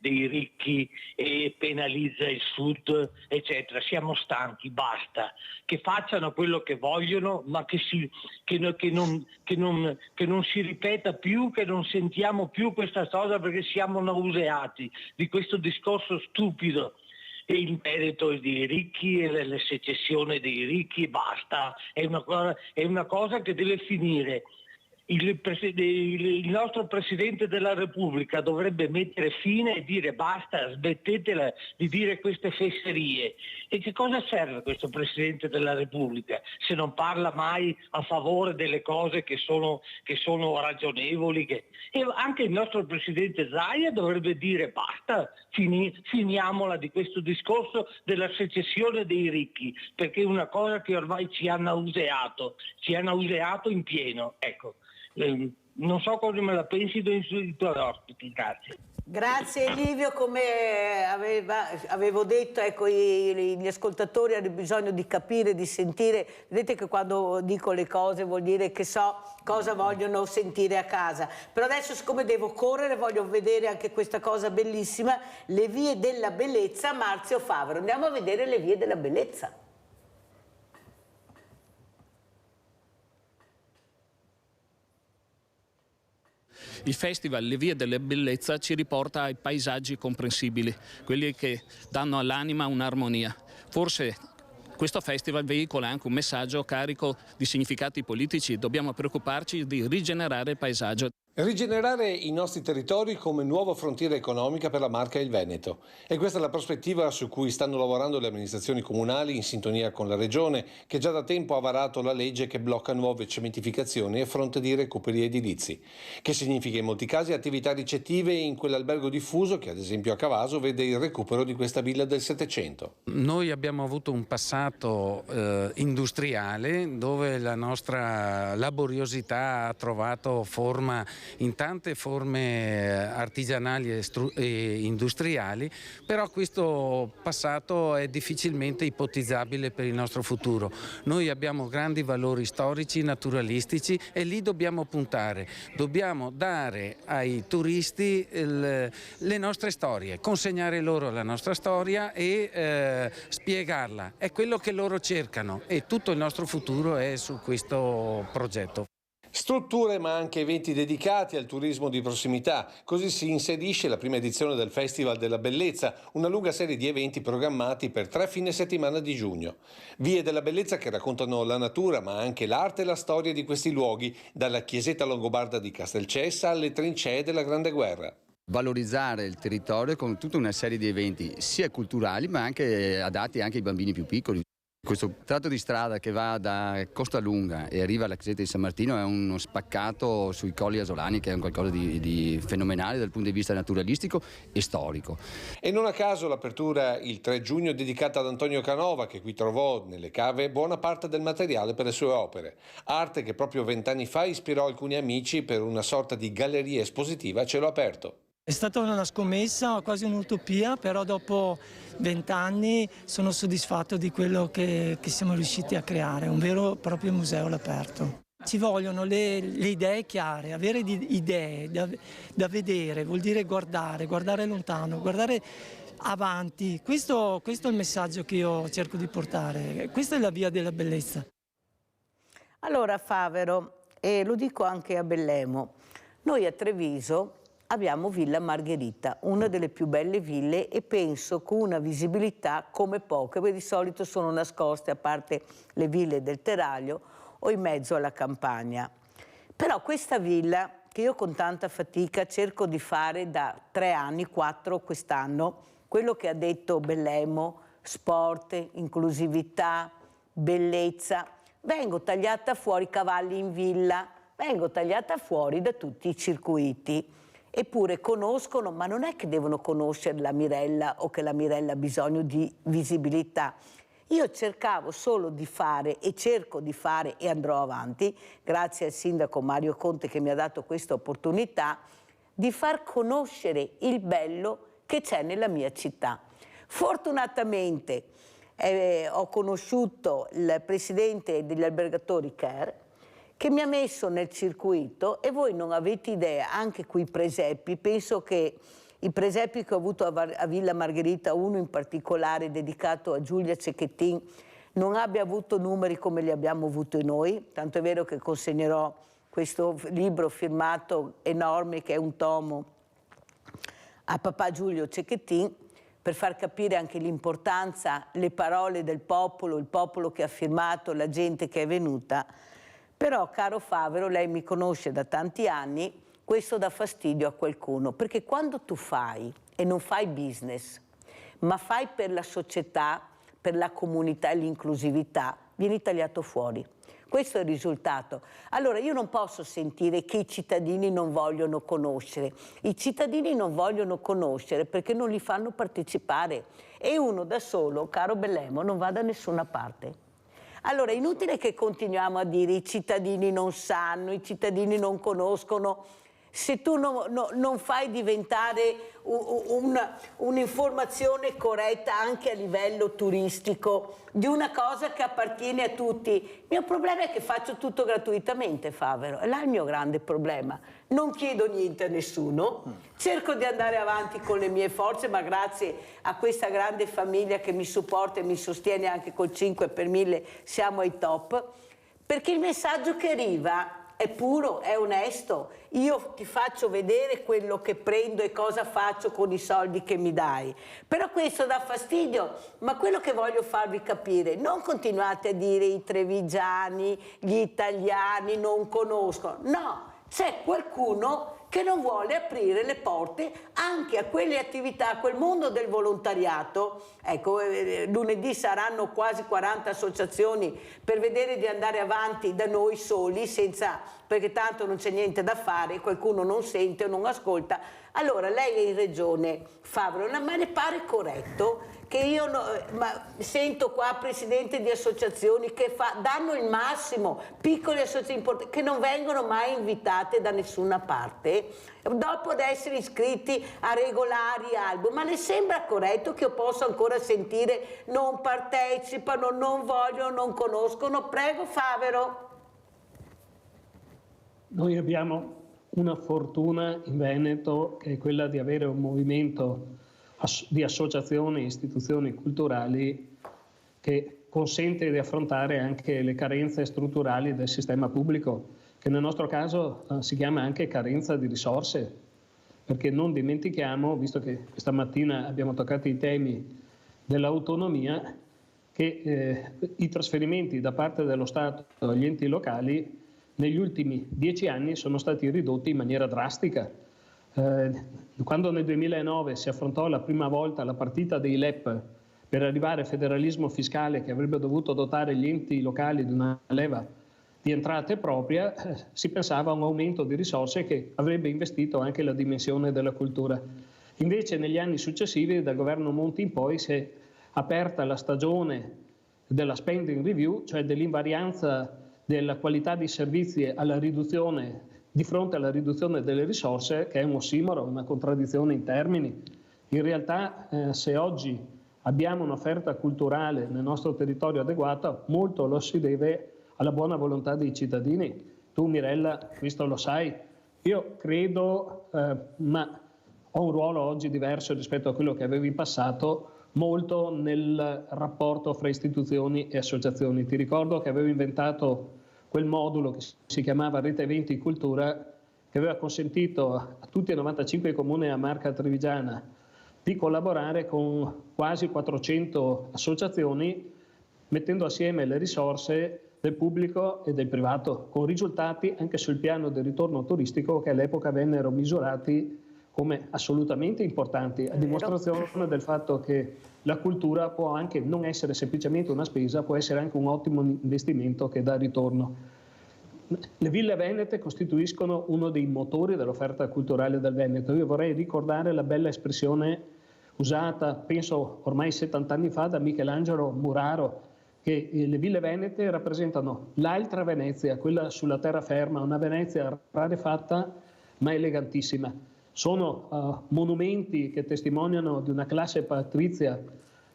ricchi e penalizza il sud, eccetera. Siamo stanchi, basta. Che facciano quello che vogliono, ma che non si ripeta più, che non sentiamo più questa cosa, perché siamo nauseati di questo discorso stupido. E il merito dei ricchi e la secessione dei ricchi, basta. È una cosa che deve finire. Il nostro Presidente della Repubblica dovrebbe mettere fine e dire basta, smettetela di dire queste fesserie. E che cosa serve questo Presidente della Repubblica se non parla mai a favore delle cose che sono ragionevoli? E anche il nostro Presidente Zaia dovrebbe dire basta, finiamola di questo discorso della secessione dei ricchi, perché è una cosa che ormai ci ha nauseato in pieno. Ecco. Non so cosa me la pensi dei tuoi ospiti, grazie. Grazie Livio, come avevo detto, ecco, gli ascoltatori hanno bisogno di capire, di sentire. Vedete che quando dico le cose vuol dire che so cosa vogliono sentire a casa. Però adesso, siccome devo correre, voglio vedere anche questa cosa bellissima, le vie della bellezza, Marzio Favero. Andiamo a vedere le vie della bellezza. Il festival Le Vie della Bellezza ci riporta ai paesaggi comprensibili, quelli che danno all'anima un'armonia. Forse questo festival veicola anche un messaggio carico di significati politici. Dobbiamo preoccuparci di rigenerare il paesaggio. Rigenerare i nostri territori come nuova frontiera economica per la Marca e il Veneto. E questa è la prospettiva su cui stanno lavorando le amministrazioni comunali in sintonia con la Regione, che già da tempo ha varato la legge che blocca nuove cementificazioni a fronte di recuperi edilizi. Che significa in molti casi attività ricettive in quell'albergo diffuso che ad esempio a Cavaso vede il recupero di questa villa del Settecento. Noi abbiamo avuto un passato industriale dove la nostra laboriosità ha trovato forma in tante forme artigianali e industriali, però questo passato è difficilmente ipotizzabile per il nostro futuro. Noi abbiamo grandi valori storici, naturalistici e lì dobbiamo puntare, dobbiamo dare ai turisti le nostre storie, consegnare loro la nostra storia e spiegarla. È quello che loro cercano e tutto il nostro futuro è su questo progetto. Strutture ma anche eventi dedicati al turismo di prossimità, così si inserisce la prima edizione del Festival della Bellezza, una lunga serie di eventi programmati per 3 fine settimana di giugno. Vie della bellezza che raccontano la natura ma anche l'arte e la storia di questi luoghi, dalla chiesetta longobarda di Castelcessa alle trincee della Grande Guerra. Valorizzare il territorio con tutta una serie di eventi sia culturali ma anche adatti anche ai bambini più piccoli. Questo tratto di strada che va da Costalunga e arriva alla casetta di San Martino è uno spaccato sui Colli Asolani che è un qualcosa di fenomenale dal punto di vista naturalistico e storico. E non a caso l'apertura il 3 giugno è dedicata ad Antonio Canova, che qui trovò nelle cave buona parte del materiale per le sue opere. Arte che proprio 20 anni fa ispirò alcuni amici per una sorta di galleria espositiva a cielo aperto. È stata una scommessa, quasi un'utopia, però dopo 20 anni sono soddisfatto di quello che siamo riusciti a creare, un vero e proprio museo all'aperto. Ci vogliono le idee chiare, avere idee da vedere, vuol dire guardare lontano, guardare avanti. Questo è il messaggio che io cerco di portare, questa è la via della bellezza. Allora Favero, e lo dico anche a Bellemo, noi a Treviso abbiamo Villa Margherita, una delle più belle ville e penso con una visibilità come poche, perché di solito sono nascoste a parte le ville del Teraglio o in mezzo alla campagna. Però questa villa che io con tanta fatica cerco di fare da 3 anni, 4 quest'anno, quello che ha detto Bellemo, sport, inclusività, bellezza, vengo tagliata fuori cavalli in villa, vengo tagliata fuori da tutti i circuiti. Eppure conoscono, ma non è che devono conoscere la Mirella o che la Mirella ha bisogno di visibilità. Io cercavo solo di fare e cerco di fare e andrò avanti, grazie al sindaco Mario Conte che mi ha dato questa opportunità, di far conoscere il bello che c'è nella mia città. Fortunatamente ho conosciuto il presidente degli albergatori Care, che mi ha messo nel circuito e voi non avete idea, anche quei presepi, penso che i presepi che ho avuto a Villa Margherita, uno in particolare dedicato a Giulia Cecchettin, non abbia avuto numeri come li abbiamo avuti noi, tanto è vero che consegnerò questo libro firmato enorme che è un tomo a papà Giulio Cecchettin, per far capire anche l'importanza, le parole del popolo, il popolo che ha firmato, la gente che è venuta. Però, caro Favero, lei mi conosce da tanti anni, questo dà fastidio a qualcuno, perché quando tu fai, e non fai business, ma fai per la società, per la comunità e l'inclusività, vieni tagliato fuori. Questo è il risultato. Allora io non posso sentire che i cittadini non vogliono conoscere. I cittadini non vogliono conoscere perché non li fanno partecipare. E uno da solo, caro Bellemo, non va da nessuna parte. Allora è inutile che continuiamo a dire i cittadini non sanno, i cittadini non conoscono. Se tu non fai diventare un'informazione corretta anche a livello turistico di una cosa che appartiene a tutti. Il mio problema è che faccio tutto gratuitamente, Favero, è là il mio grande problema. Non chiedo niente a nessuno, cerco di andare avanti con le mie forze, ma grazie a questa grande famiglia che mi supporta e mi sostiene anche col 5 per 1000 siamo ai top, perché il messaggio che arriva è puro, è onesto. Io ti faccio vedere quello che prendo e cosa faccio con i soldi che mi dai. Però questo dà fastidio, ma quello che voglio farvi capire, non continuate a dire i trevigiani, gli italiani non conoscono. No, c'è qualcuno che non vuole aprire le porte anche a quelle attività, a quel mondo del volontariato. Ecco, lunedì saranno quasi 40 associazioni per vedere di andare avanti da noi soli, senza, perché tanto non c'è niente da fare, qualcuno non sente o non ascolta. Allora lei è in regione, Favero, ma le pare corretto che io sento qua presidenti di associazioni che danno il massimo, piccole associazioni importanti, che non vengono mai invitate da nessuna parte, dopo ad essere iscritti a regolari album. Ma le sembra corretto che io possa ancora sentire non partecipano, non vogliono, non conoscono? Prego, Favero. Noi abbiamo una fortuna in Veneto che è quella di avere un movimento di associazioni e istituzioni culturali che consente di affrontare anche le carenze strutturali del sistema pubblico, che nel nostro caso si chiama anche carenza di risorse, perché non dimentichiamo, visto che questa mattina abbiamo toccato i temi dell'autonomia, che i trasferimenti da parte dello Stato agli enti locali negli ultimi 10 anni sono stati ridotti in maniera drastica. Quando nel 2009 si affrontò la prima volta la partita dei LEP per arrivare al federalismo fiscale che avrebbe dovuto dotare gli enti locali di una leva di entrate propria, si pensava a un aumento di risorse che avrebbe investito anche la dimensione della cultura. Invece negli anni successivi, dal governo Monti in poi, si è aperta la stagione della spending review, cioè dell'invarianza della qualità dei servizi alla riduzione, di fronte alla riduzione delle risorse, che è un ossimoro, una contraddizione in termini. In realtà se oggi abbiamo un'offerta culturale nel nostro territorio adeguata, molto lo si deve alla buona volontà dei cittadini. Tu, Mirella, questo lo sai. Io credo, ma ho un ruolo oggi diverso rispetto a quello che avevo in passato, molto nel rapporto fra istituzioni e associazioni. Ti ricordo che avevo inventato quel modulo che si chiamava Rete Eventi Cultura, che aveva consentito a tutti i 95 comuni a Marca Trevigiana di collaborare con quasi 400 associazioni, mettendo assieme le risorse del pubblico e del privato, con risultati anche sul piano del ritorno turistico che all'epoca vennero misurati come assolutamente importanti, a dimostrazione del fatto che la cultura può anche non essere semplicemente una spesa, può essere anche un ottimo investimento che dà ritorno. Le ville venete costituiscono uno dei motori dell'offerta culturale del Veneto. Io vorrei ricordare la bella espressione usata, penso ormai 70 anni fa, da Michelangelo Muraro, che le ville venete rappresentano l'altra Venezia, quella sulla terraferma, una Venezia rarefatta ma elegantissima. Sono monumenti che testimoniano di una classe patrizia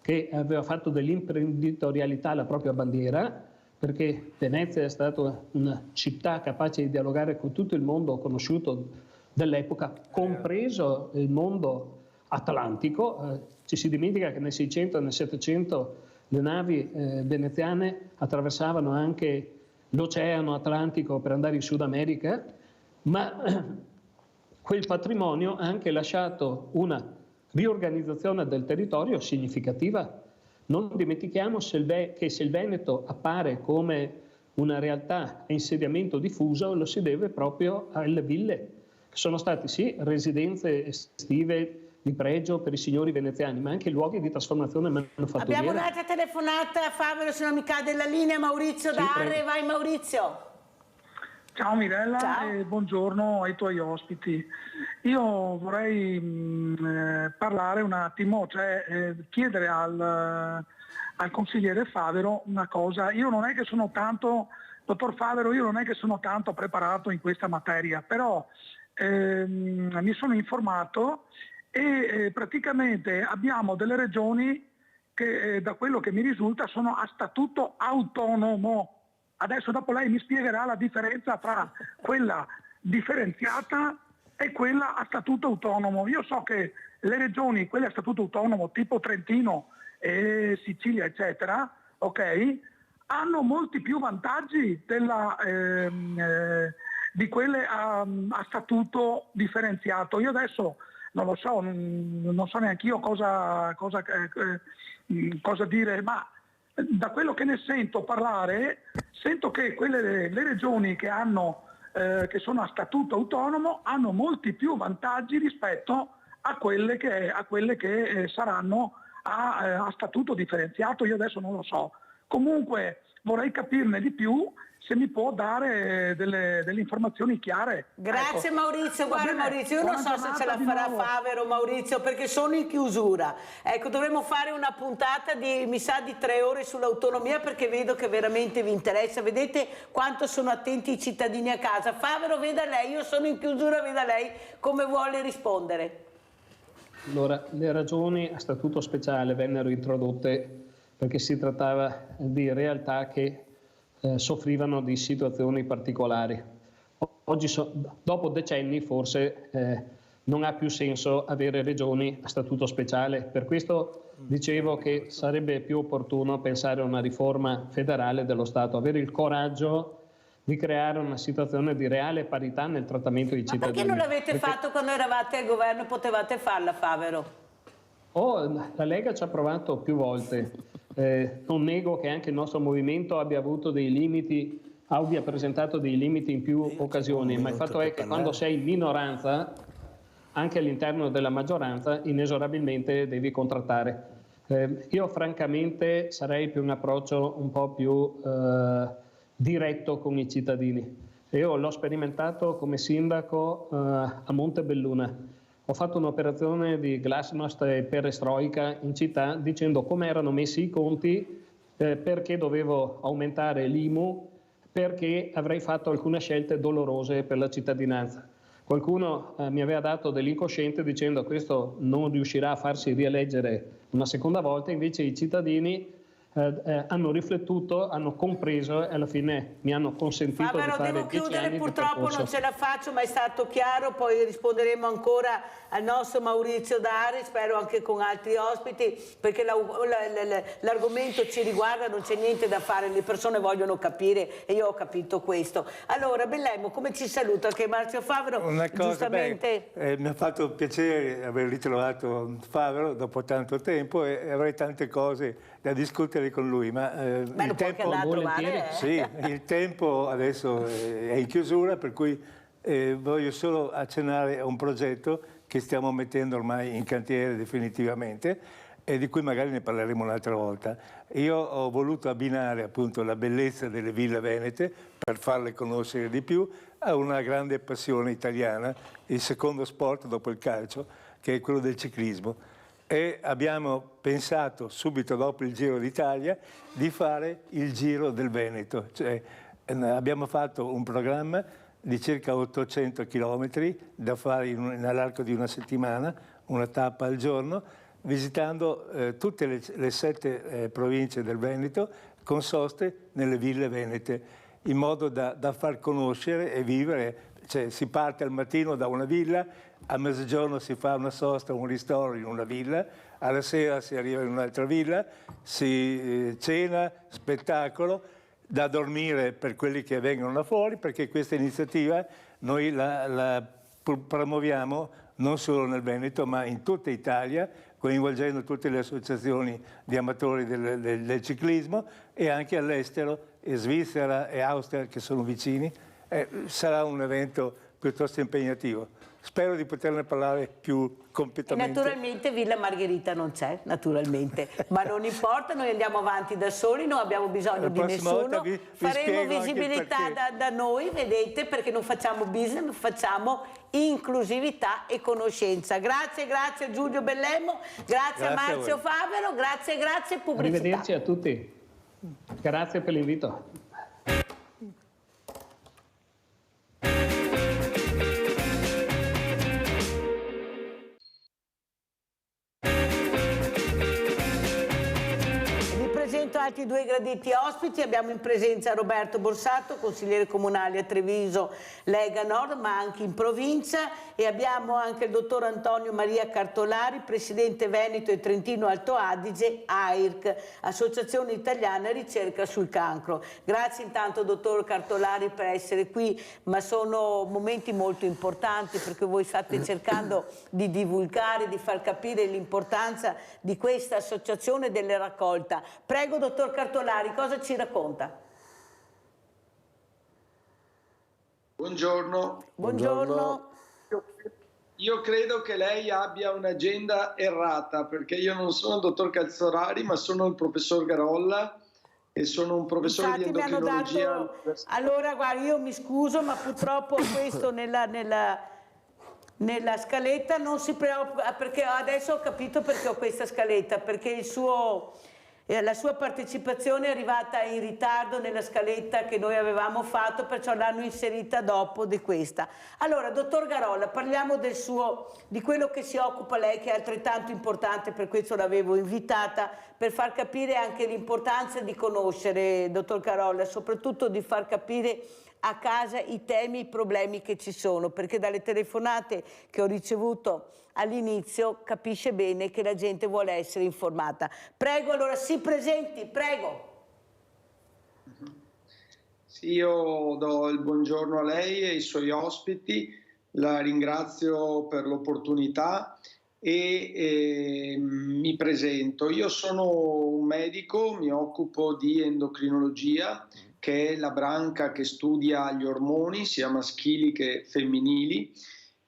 che aveva fatto dell'imprenditorialità la propria bandiera, perché Venezia è stata una città capace di dialogare con tutto il mondo conosciuto dell'epoca, compreso il mondo atlantico. Ci si dimentica che nel 600 e nel 700 le navi veneziane attraversavano anche l'Oceano Atlantico per andare in Sud America, ma quel patrimonio ha anche lasciato una riorganizzazione del territorio significativa. Non dimentichiamo che se il Veneto appare come una realtà a insediamento diffuso, lo si deve proprio alle ville, che sono stati sì residenze estive di pregio per i signori veneziani, ma anche luoghi di trasformazione manifatturiera. Abbiamo un'altra telefonata, Fabio, se non mi cade la linea, Maurizio da Arre, vai Maurizio. Ciao Mirella. Ciao. E buongiorno ai tuoi ospiti. Io vorrei parlare un attimo, cioè chiedere al consigliere Favero una cosa. Io non è che sono tanto, dottor Favero, io non è che sono tanto preparato in questa materia, però mi sono informato e praticamente abbiamo delle regioni che da quello che mi risulta sono a statuto autonomo. Adesso dopo lei mi spiegherà la differenza tra quella differenziata e quella a statuto autonomo. Io so che le regioni, quelle a statuto autonomo, tipo Trentino e Sicilia, eccetera, ok, hanno molti più vantaggi di quelle a statuto differenziato. Io adesso non lo so, non so neanche io cosa dire, ma da quello che ne sento parlare, sento che le regioni che sono a statuto autonomo hanno molti più vantaggi rispetto a quelle che saranno a statuto differenziato. Io adesso non lo so. Comunque vorrei capirne di più, se mi può dare delle informazioni chiare. Grazie, ecco. Maurizio, guarda Maurizio, io non so se ce la farà Favero, Maurizio, perché sono in chiusura. Ecco, dovremmo fare una puntata mi sa di 3 ore sull'autonomia, perché vedo che veramente vi interessa. Vedete quanto sono attenti i cittadini a casa. Favero, veda lei, io sono in chiusura, veda lei come vuole rispondere. Allora, le ragioni a statuto speciale vennero introdotte perché si trattava di realtà che soffrivano di situazioni particolari. Oggi, dopo decenni, forse non ha più senso avere regioni a statuto speciale. Per questo dicevo che sarebbe più opportuno pensare a una riforma federale dello Stato, avere il coraggio di creare una situazione di reale parità nel trattamento dei cittadini. Perché non l'avete fatto quando eravate al governo e potevate farla, Favero? La Lega ci ha provato più volte. Non nego che anche il nostro movimento abbia avuto dei limiti, abbia presentato dei limiti in più occasioni, ma il fatto è che quando sei in minoranza, anche all'interno della maggioranza, inesorabilmente devi contrattare. Io francamente sarei per un approccio un po' più diretto con i cittadini. Io l'ho sperimentato come sindaco a Montebelluna. Ho fatto un'operazione di glasnost e perestroica in città dicendo come erano messi i conti, perché dovevo aumentare l'IMU, perché avrei fatto alcune scelte dolorose per la cittadinanza. Qualcuno mi aveva dato dell'incosciente dicendo che questo non riuscirà a farsi rieleggere una seconda volta, invece i cittadini hanno riflettuto, hanno compreso e alla fine mi hanno consentito di fare 10 devo chiudere, anni purtroppo di percorso. non ce la faccio, ma è stato chiaro, poi risponderemo ancora al nostro Maurizio Dari, spero anche con altri ospiti, perché l'argomento ci riguarda, non c'è niente da fare, le persone vogliono capire e io ho capito questo. Allora, Bellemmo, come ci saluta? Che Marzio Favero, una cosa, giustamente... mi ha fatto piacere aver ritrovato Favero dopo tanto tempo e avrei tante cose da discutere con lui, ma il tempo, sì, il tempo adesso è in chiusura, per cui voglio solo accennare a un progetto che stiamo mettendo ormai in cantiere definitivamente e di cui magari ne parleremo un'altra volta. Io ho voluto abbinare appunto la bellezza delle ville venete per farle conoscere di più a una grande passione italiana, il secondo sport dopo il calcio, che è quello del ciclismo. E abbiamo pensato subito dopo il Giro d'Italia di fare il Giro del Veneto, cioè abbiamo fatto un programma di circa 800 chilometri da fare nell'arco di una settimana, una tappa al giorno, visitando tutte le 7 province del Veneto con soste nelle ville venete, in modo da far conoscere e vivere. Cioè, si parte al mattino da una villa, a mezzogiorno si fa una sosta, un ristoro in una villa, alla sera si arriva in un'altra villa, si cena, spettacolo, da dormire per quelli che vengono da fuori, perché questa iniziativa noi la promuoviamo non solo nel Veneto ma in tutta Italia, coinvolgendo tutte le associazioni di amatori del ciclismo e anche all'estero, Svizzera e Austria che sono vicini. Sarà un evento piuttosto impegnativo. Spero di poterne parlare più completamente. E naturalmente Villa Margherita non c'è, naturalmente, ma non importa, noi andiamo avanti da soli, non abbiamo bisogno di nessuno, faremo visibilità da noi, vedete, perché non facciamo business, facciamo inclusività e conoscenza. Grazie a Giulio Bellemmo, grazie a Marzio Favero, grazie pubblicità. Arrivederci a tutti, grazie per l'invito. Altri 2 graditi ospiti, abbiamo in presenza Roberto Borsato, consigliere comunale a Treviso, Lega Nord, ma anche in provincia, e abbiamo anche il dottor Antonio Maria Cartolari, presidente Veneto e Trentino Alto Adige, AIRC, Associazione Italiana Ricerca sul Cancro. Grazie intanto dottor Cartolari per essere qui, ma sono momenti molto importanti perché voi state cercando di divulgare, di far capire l'importanza di questa associazione delle raccolta. Prego dottor Cartolari, cosa ci racconta? Buongiorno. Buongiorno. Io credo che lei abbia un'agenda errata, perché io non sono il dottor Cartolari, ma sono il professor Garolla e sono un professore di endocrinologia. Allora, guarda, io mi scuso, ma purtroppo questo nella scaletta non si preoccupa, perché adesso ho capito perché ho questa scaletta, perché la sua partecipazione è arrivata in ritardo nella scaletta che noi avevamo fatto, perciò l'hanno inserita dopo di questa. Allora, dottor Garolla, parliamo di quello che si occupa lei, che è altrettanto importante, per questo l'avevo invitata, per far capire anche l'importanza di conoscere, dottor Garolla, soprattutto di far capire a casa i temi, i problemi che ci sono, perché dalle telefonate che ho ricevuto all'inizio capisce bene che la gente vuole essere informata. Prego, allora si presenti, prego. Sì, io do il buongiorno a lei e ai suoi ospiti, la ringrazio per l'opportunità e mi presento. Io sono un medico, mi occupo di endocrinologia, che è la branca che studia gli ormoni, sia maschili che femminili,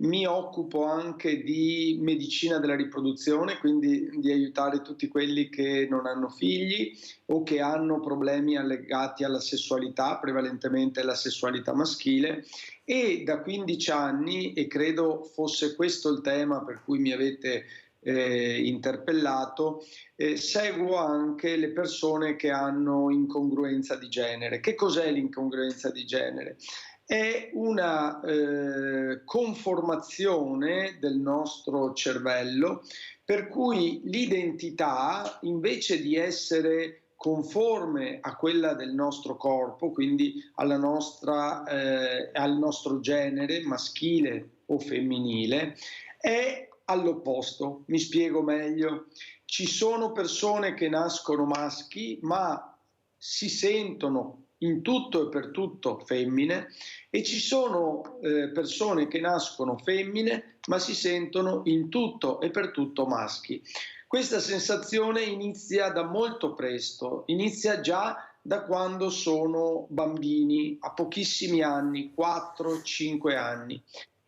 mi occupo anche di medicina della riproduzione, quindi di aiutare tutti quelli che non hanno figli o che hanno problemi legati alla sessualità, prevalentemente la sessualità maschile, e da 15 anni, e credo fosse questo il tema per cui mi avete interpellato, seguo anche le persone che hanno incongruenza di genere. Che cos'è l'incongruenza di genere? È una conformazione del nostro cervello per cui l'identità, invece di essere conforme a quella del nostro corpo, quindi al nostro genere maschile o femminile, è all'opposto. Mi spiego meglio. Ci sono persone che nascono maschi ma si sentono in tutto e per tutto femmine, e ci sono persone che nascono femmine ma si sentono in tutto e per tutto maschi. Questa sensazione inizia da molto presto, inizia già da quando sono bambini, a pochissimi anni, 4-5 anni.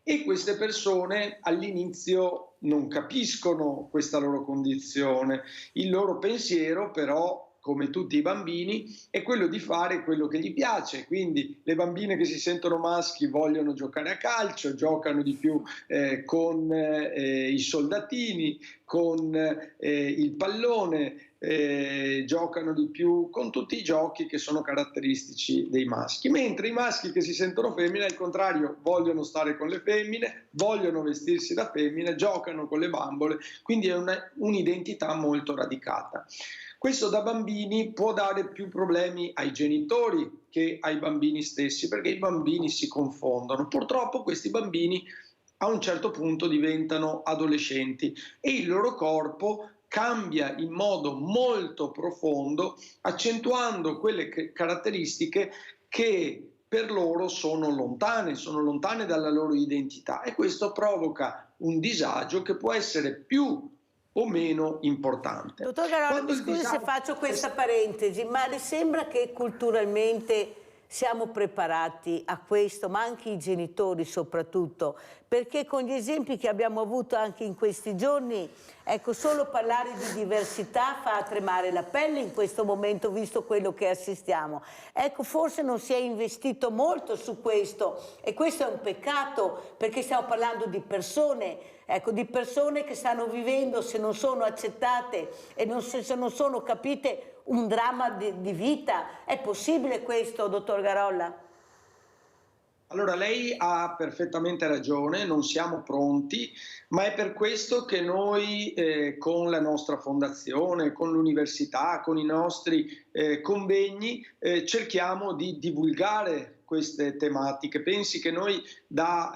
E queste persone all'inizio non capiscono questa loro condizione. Il loro pensiero però, come tutti i bambini, è quello di fare quello che gli piace. Quindi le bambine che si sentono maschi vogliono giocare a calcio, giocano di più con i soldatini, con il pallone, giocano di più con tutti i giochi che sono caratteristici dei maschi, mentre i maschi che si sentono femmine al contrario vogliono stare con le femmine, vogliono vestirsi da femmine, giocano con le bambole, quindi è un'identità molto radicata. Questo da bambini può dare più problemi ai genitori che ai bambini stessi, perché i bambini si confondono. Purtroppo questi bambini a un certo punto diventano adolescenti e il loro corpo cambia in modo molto profondo, accentuando quelle caratteristiche che per loro sono lontane dalla loro identità, e questo provoca un disagio che può essere più o meno importante. Dottor Garola, mi scusi se faccio questa parentesi, ma le sembra che culturalmente siamo preparati a questo, ma anche i genitori soprattutto, perché con gli esempi che abbiamo avuto anche in questi giorni, ecco, solo parlare di diversità fa tremare la pelle in questo momento, visto quello che assistiamo. Ecco, forse non si è investito molto su questo, e questo è un peccato, perché stiamo parlando di persone, ecco, di persone che stanno vivendo, se non sono accettate e se non sono capite, un dramma di vita. È possibile questo, dottor Garolla? Allora, lei ha perfettamente ragione, non siamo pronti, ma è per questo che noi con la nostra fondazione, con l'università, con i nostri convegni cerchiamo di divulgare queste tematiche. Pensi che noi da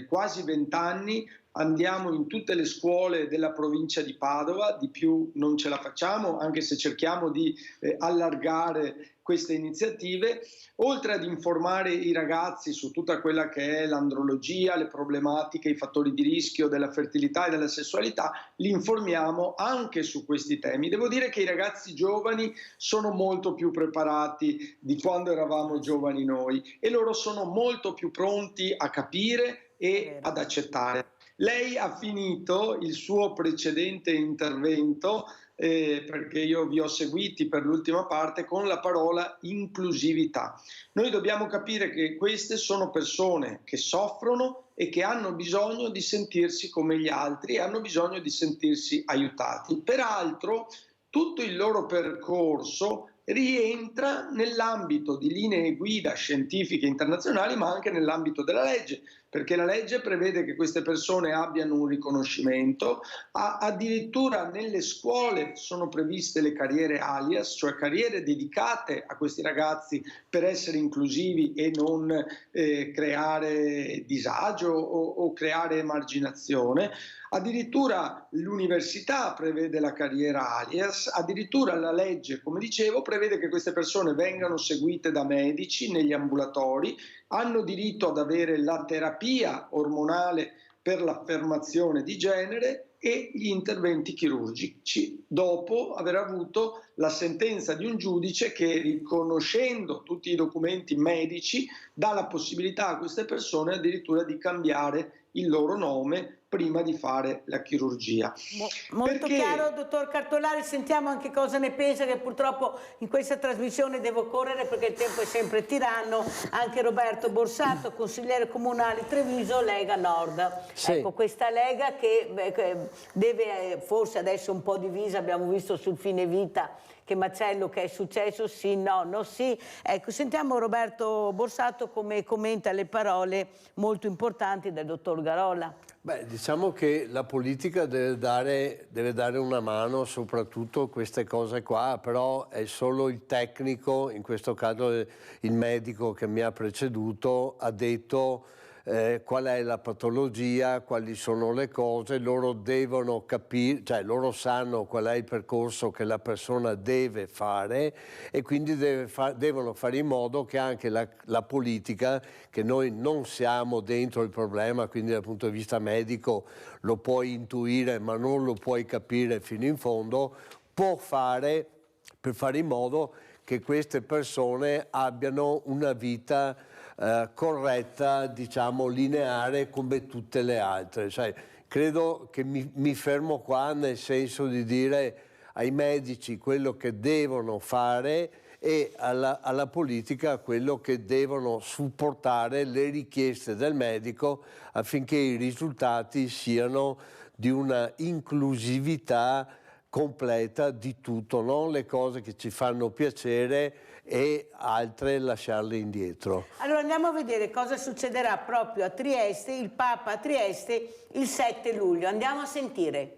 quasi 20 anni andiamo in tutte le scuole della provincia di Padova, di più non ce la facciamo, anche se cerchiamo di allargare queste iniziative. Oltre ad informare i ragazzi su tutta quella che è l'andrologia, le problematiche, i fattori di rischio della fertilità e della sessualità, li informiamo anche su questi temi. Devo dire che i ragazzi giovani sono molto più preparati di quando eravamo giovani noi, e loro sono molto più pronti a capire e ad accettare. Lei ha finito il suo precedente intervento, perché io vi ho seguiti per l'ultima parte, con la parola inclusività. Noi dobbiamo capire che queste sono persone che soffrono e che hanno bisogno di sentirsi come gli altri e hanno bisogno di sentirsi aiutati. Peraltro, tutto il loro percorso rientra nell'ambito di linee guida scientifiche internazionali, ma anche nell'ambito della legge, perché la legge prevede che queste persone abbiano un riconoscimento, addirittura nelle scuole sono previste le carriere alias, cioè carriere dedicate a questi ragazzi per essere inclusivi e non creare disagio o creare emarginazione. Addirittura l'università prevede la carriera alias, addirittura la legge, come dicevo, prevede che queste persone vengano seguite da medici negli ambulatori, hanno diritto ad avere la terapia ormonale per l'affermazione di genere e gli interventi chirurgici, dopo aver avuto la sentenza di un giudice che, riconoscendo tutti i documenti medici, dà la possibilità a queste persone addirittura di cambiare il loro nome prima di fare la chirurgia. Molto chiaro, dottor Cartolari, sentiamo anche cosa ne pensa, che purtroppo in questa trasmissione devo correre perché il tempo è sempre tiranno. Anche Roberto Borsato, consigliere comunale Treviso, Lega Nord. Sì. Ecco, questa Lega che deve forse adesso un po' divisa, abbiamo visto sul fine vita che macello che è successo, sì, no, no, sì. Ecco, sentiamo Roberto Borsato come commenta le parole molto importanti del dottor Garolla. Beh, diciamo che la politica deve dare una mano soprattutto a queste cose qua, però è solo il tecnico, in questo caso il medico che mi ha preceduto, ha detto qual è la patologia, quali sono le cose, loro devono capire, cioè loro sanno qual è il percorso che la persona deve fare e quindi devono fare in modo che anche la politica, che noi non siamo dentro il problema, quindi dal punto di vista medico lo puoi intuire ma non lo puoi capire fino in fondo, può fare per fare in modo che queste persone abbiano una vita corretta, diciamo lineare come tutte le altre. Cioè, credo che mi fermo qua nel senso di dire ai medici quello che devono fare e alla politica quello che devono supportare le richieste del medico affinché i risultati siano di una inclusività completa di tutto, non le cose che ci fanno piacere e altre lasciarle indietro. Allora andiamo a vedere cosa succederà proprio a Trieste, il Papa a Trieste il 7 luglio. Andiamo a sentire.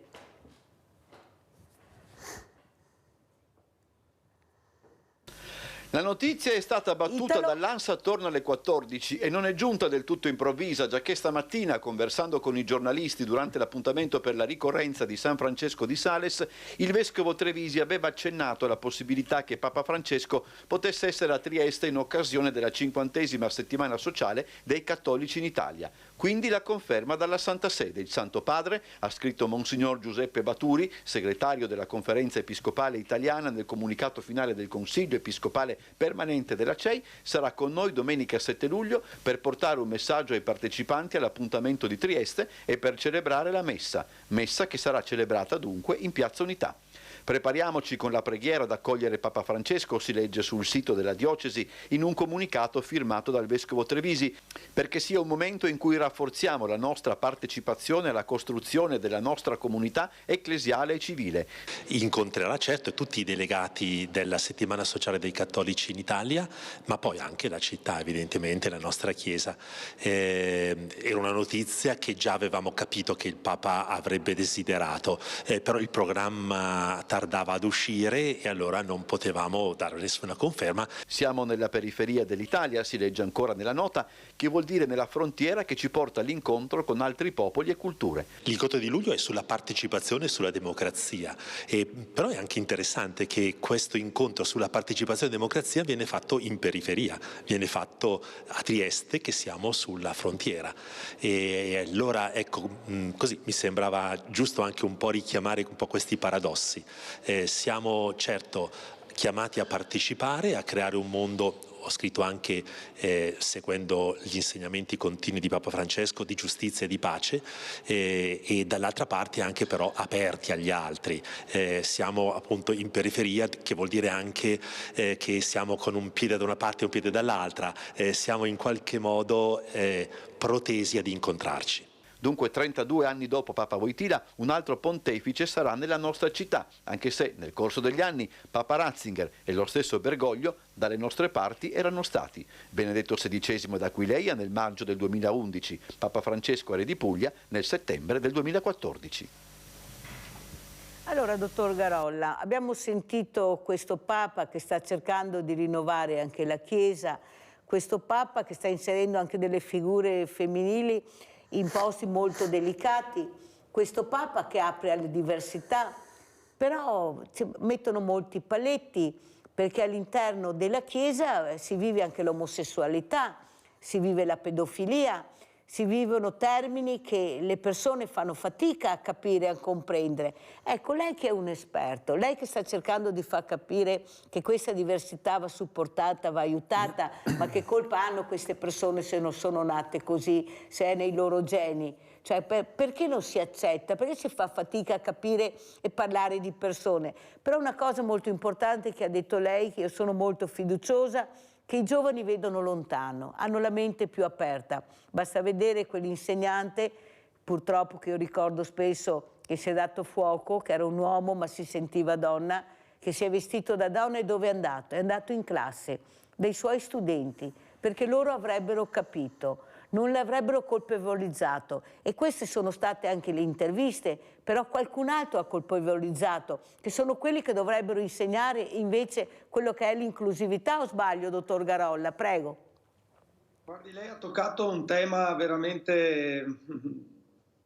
La notizia è stata battuta dall'ANSA attorno alle 14 e non è giunta del tutto improvvisa, giacché stamattina, conversando con i giornalisti durante l'appuntamento per la ricorrenza di San Francesco di Sales, il vescovo Trevisi aveva accennato alla possibilità che Papa Francesco potesse essere a Trieste in occasione della 50ª settimana sociale dei cattolici in Italia. Quindi la conferma dalla Santa Sede. Il Santo Padre, ha scritto Monsignor Giuseppe Baturi, segretario della Conferenza Episcopale Italiana, nel comunicato finale del Consiglio Episcopale Permanente della CEI, sarà con noi domenica 7 luglio per portare un messaggio ai partecipanti all'appuntamento di Trieste e per celebrare la messa che sarà celebrata dunque in Piazza Unità. Prepariamoci con la preghiera ad accogliere Papa Francesco, si legge sul sito della diocesi in un comunicato firmato dal vescovo Trevisi, perché sia un momento in cui rafforziamo la nostra partecipazione alla costruzione della nostra comunità ecclesiale e civile. Incontrerà certo tutti i delegati della settimana sociale dei cattolici in Italia, ma poi anche la città, evidentemente la nostra Chiesa. Era una notizia che già avevamo capito che il Papa avrebbe desiderato, però il programma tardava ad uscire e allora non potevamo dare nessuna conferma. Siamo nella periferia dell'Italia, si legge ancora nella nota, che vuol dire nella frontiera che ci porta all'incontro con altri popoli e culture. L'incontro di luglio è sulla partecipazione e sulla democrazia, però è anche interessante che questo incontro sulla partecipazione e democrazia viene fatto in periferia, viene fatto a Trieste, che siamo sulla frontiera. E allora ecco, così mi sembrava giusto anche un po' richiamare un po' questi paradossi. Siamo certo chiamati a partecipare, a creare un mondo, ho scritto anche seguendo gli insegnamenti continui di Papa Francesco, di giustizia e di pace, e dall'altra parte anche però aperti agli altri. Siamo appunto in periferia, che vuol dire anche che siamo con un piede da una parte e un piede dall'altra, siamo in qualche modo protesi ad incontrarci. Dunque 32 anni dopo Papa Wojtyla un altro pontefice sarà nella nostra città, anche se nel corso degli anni Papa Ratzinger e lo stesso Bergoglio dalle nostre parti erano stati. Benedetto XVI ad Aquileia nel maggio del 2011, Papa Francesco a Re di Puglia nel settembre del 2014. Allora, dottor Garolla, abbiamo sentito questo Papa che sta cercando di rinnovare anche la Chiesa, questo Papa che sta inserendo anche delle figure femminili in posti molto delicati, questo Papa che apre alle diversità, però mettono molti paletti perché all'interno della Chiesa si vive anche l'omosessualità, si vive la pedofilia, si vivono termini che le persone fanno fatica a capire, a comprendere. Ecco, lei che è un esperto, lei che sta cercando di far capire che questa diversità va supportata, va aiutata, ma che colpa hanno queste persone se non sono nate così, se è nei loro geni? Cioè, perché non si accetta? Perché si fa fatica a capire e parlare di persone? Però una cosa molto importante che ha detto lei, che io sono molto fiduciosa, che i giovani vedono lontano, hanno la mente più aperta. Basta vedere quell'insegnante, purtroppo che io ricordo spesso, che si è dato fuoco, che era un uomo ma si sentiva donna, che si è vestito da donna e dove è andato? È andato in classe, dai suoi studenti, perché loro avrebbero capito, non l'avrebbero colpevolizzato. E queste sono state anche le interviste, però qualcun altro ha colpevolizzato, che sono quelli che dovrebbero insegnare invece quello che è l'inclusività, o sbaglio, dottor Garolla? Prego. Guardi, lei ha toccato un tema veramente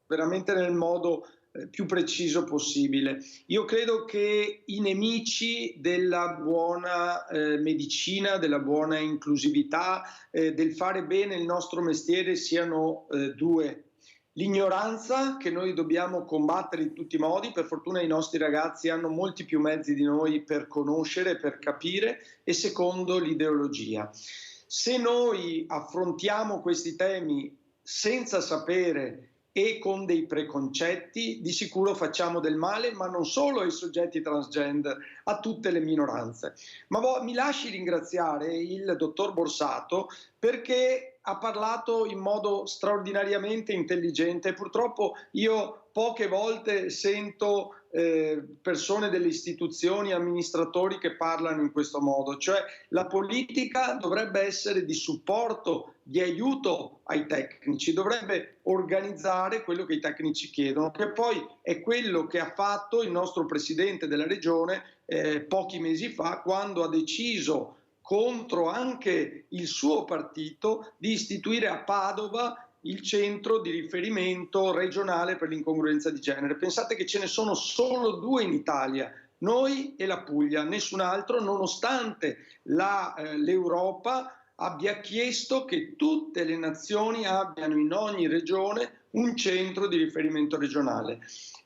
nel modo più preciso possibile. Io credo che i nemici della buona medicina, della buona inclusività, del fare bene il nostro mestiere siano due. L'ignoranza, che noi dobbiamo combattere in tutti i modi, per fortuna i nostri ragazzi hanno molti più mezzi di noi per conoscere, per capire, e secondo l'ideologia. Se noi affrontiamo questi temi senza sapere e con dei preconcetti, di sicuro facciamo del male, ma non solo ai soggetti transgender, a tutte le minoranze. Ma mi lasci ringraziare il dottor Borsato, perché ha parlato in modo straordinariamente intelligente. Purtroppo io poche volte sento persone delle istituzioni, amministratori che parlano in questo modo, cioè la politica dovrebbe essere di supporto, di aiuto ai tecnici, dovrebbe organizzare quello che i tecnici chiedono, che poi è quello che ha fatto il nostro presidente della regione pochi mesi fa, quando ha deciso, contro anche il suo partito, di istituire a Padova il centro di riferimento regionale per l'incongruenza di genere. Pensate che ce ne sono solo 2 in Italia, noi e la Puglia, nessun altro, nonostante l'Europa abbia chiesto che tutte le nazioni abbiano in ogni regione un centro di riferimento regionale.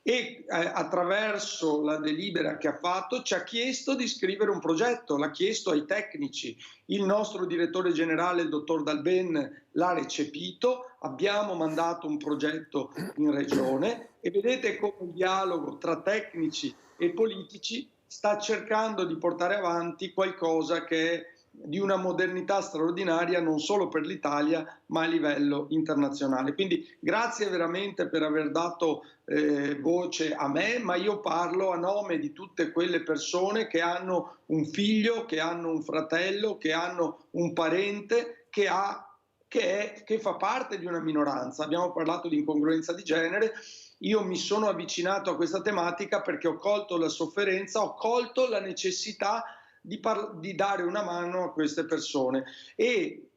E attraverso la delibera che ha fatto ci ha chiesto di scrivere un progetto, l'ha chiesto ai tecnici, il nostro direttore generale, il dottor Dalben, l'ha recepito, abbiamo mandato un progetto in regione e vedete come il dialogo tra tecnici e politici sta cercando di portare avanti qualcosa che è di una modernità straordinaria non solo per l'Italia ma a livello internazionale. Quindi grazie veramente per aver dato voce a me, ma io parlo a nome di tutte quelle persone che hanno un figlio, che hanno un fratello, che hanno un parente che fa parte di una minoranza. Abbiamo parlato di incongruenza di genere. Io mi sono avvicinato a questa tematica perché ho colto la sofferenza, ho colto la necessità di dare una mano a queste persone. E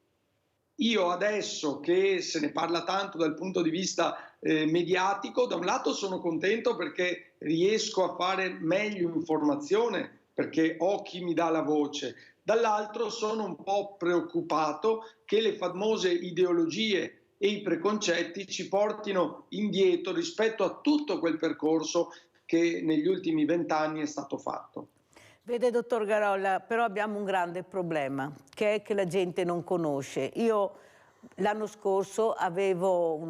io adesso che se ne parla tanto dal punto di vista mediatico, da un lato sono contento perché riesco a fare meglio informazione, perché ho chi mi dà la voce, dall'altro sono un po' preoccupato che le famose ideologie e i preconcetti ci portino indietro rispetto a tutto quel percorso che negli ultimi 20 anni è stato fatto. Vede, dottor Garolla, però abbiamo un grande problema, che è che la gente non conosce. Io l'anno scorso avevo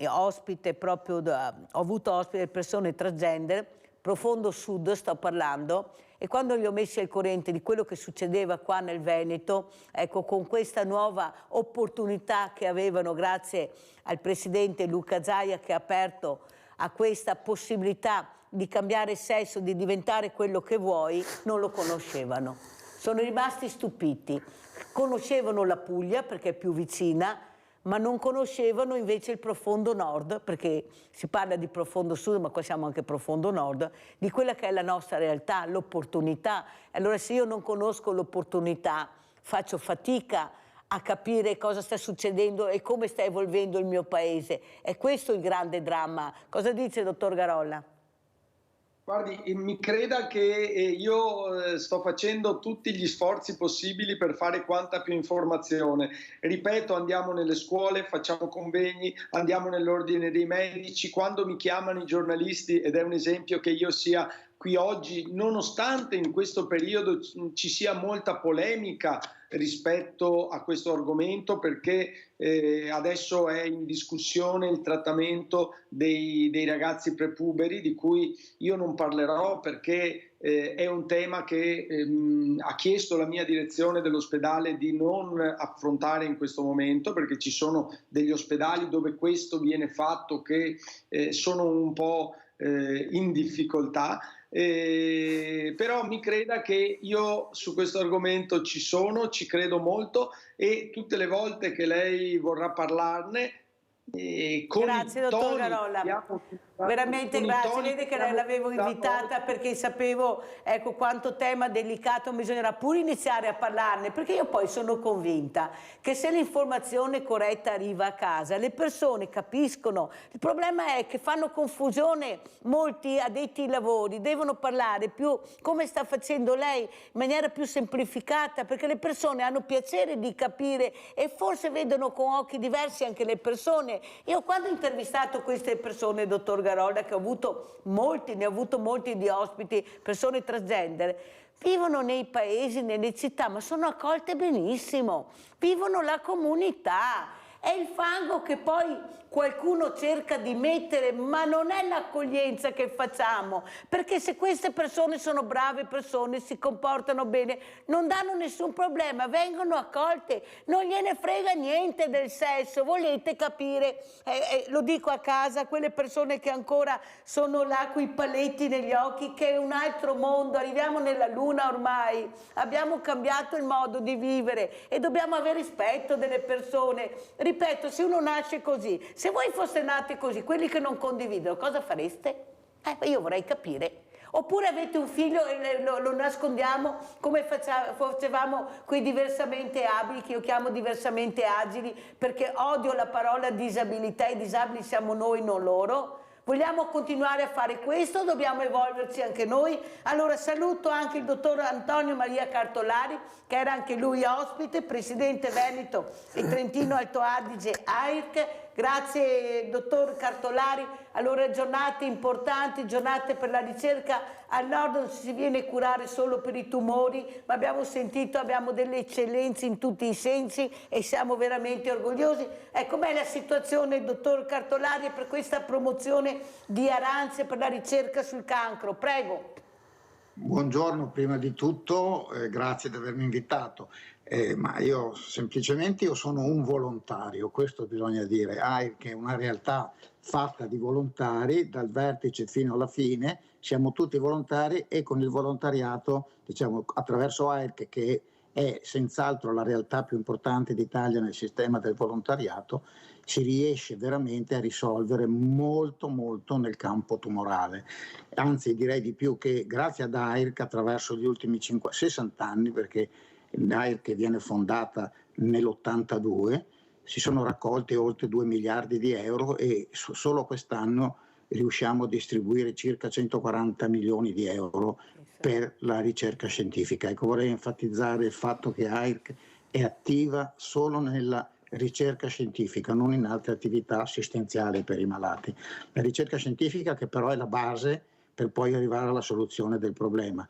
ospite proprio, ho avuto ospite persone transgender, profondo sud sto parlando, e quando li ho messi al corrente di quello che succedeva qua nel Veneto, ecco, con questa nuova opportunità che avevano grazie al presidente Luca Zaia, che ha aperto a questa possibilità di cambiare sesso, di diventare quello che vuoi, non lo conoscevano. Sono rimasti stupiti. Conoscevano la Puglia perché è più vicina, ma non conoscevano invece il profondo nord, perché si parla di profondo sud, ma qua siamo anche profondo nord, di quella che è la nostra realtà, l'opportunità. Allora se io non conosco l'opportunità, faccio fatica a capire cosa sta succedendo e come sta evolvendo il mio paese. È questo il grande dramma. Cosa dice, dottor Garolla? Guardi, mi creda che io sto facendo tutti gli sforzi possibili per fare quanta più informazione. Ripeto, andiamo nelle scuole, facciamo convegni, andiamo nell'ordine dei medici. Quando mi chiamano i giornalisti, ed è un esempio che io sia qui oggi, nonostante in questo periodo ci sia molta polemica rispetto a questo argomento, perché adesso è in discussione il trattamento dei ragazzi prepuberi, di cui io non parlerò perché è un tema che ha chiesto la mia direzione dell'ospedale di non affrontare in questo momento, perché ci sono degli ospedali dove questo viene fatto che sono un po' in difficoltà. Però mi creda che io su questo argomento ci sono, ci credo molto, e tutte le volte che lei vorrà parlarne grazie dottor Garolla, veramente grazie, vede che l'avevo invitata perché sapevo quanto tema delicato, bisognerà pure iniziare a parlarne, perché io poi sono convinta che se l'informazione corretta arriva a casa le persone capiscono. Il problema è che fanno confusione molti addetti ai lavori, devono parlare più come sta facendo lei in maniera più semplificata, perché le persone hanno piacere di capire e forse vedono con occhi diversi anche le persone. Io quando ho intervistato queste persone, dottor Garolla, che ho avuto molti, ne ho avuto molti di ospiti, persone transgender, vivono nei paesi, nelle città, ma sono accolte benissimo, vivono la comunità. È il fango che poi qualcuno cerca di mettere, ma non è l'accoglienza che facciamo, perché se queste persone sono brave persone, si comportano bene, non danno nessun problema, vengono accolte, non gliene frega niente del sesso, volete capire, lo dico a casa, quelle persone che ancora sono là coi paletti negli occhi, che è un altro mondo, arriviamo nella luna ormai, abbiamo cambiato il modo di vivere e dobbiamo avere rispetto delle persone. Ripeto, se uno nasce così, se voi foste nati così, quelli che non condividono, cosa fareste? Io vorrei capire. Oppure avete un figlio e lo nascondiamo come facevamo quei diversamente abili, che io chiamo diversamente agili, perché odio la parola disabilità, i disabili siamo noi, non loro. Vogliamo continuare a fare questo? Dobbiamo evolverci anche noi? Allora saluto anche il dottor Antonio Maria Cartolari, che era anche lui ospite, presidente Veneto e Trentino Alto Adige AIRC. Grazie dottor Cartolari. Allora giornate importanti, giornate per la ricerca. Al nord non si viene a curare solo per i tumori, ma abbiamo sentito, abbiamo delle eccellenze in tutti i sensi e siamo veramente orgogliosi. Com'è la situazione, dottor Cartolari, per questa promozione di Aranze per la ricerca sul cancro? Prego. Buongiorno, prima di tutto, grazie di avermi invitato. Ma io semplicemente sono un volontario, questo bisogna dire. AIRC è una realtà fatta di volontari, dal vertice fino alla fine, siamo tutti volontari, e con il volontariato, diciamo, attraverso AIRC, che è senz'altro la realtà più importante d'Italia nel sistema del volontariato, si riesce veramente a risolvere molto nel campo tumorale. Anzi, direi di più, che grazie ad AIRC, attraverso gli ultimi 60 anni, perché l'AIRC viene fondata nell'82, si sono raccolti oltre 2 miliardi di euro e solo quest'anno riusciamo a distribuire circa 140 milioni di euro per la ricerca scientifica. Ecco, vorrei enfatizzare il fatto che AIRC è attiva solo nella ricerca scientifica, non in altre attività assistenziali per i malati. La ricerca scientifica, che però è la base per poi arrivare alla soluzione del problema.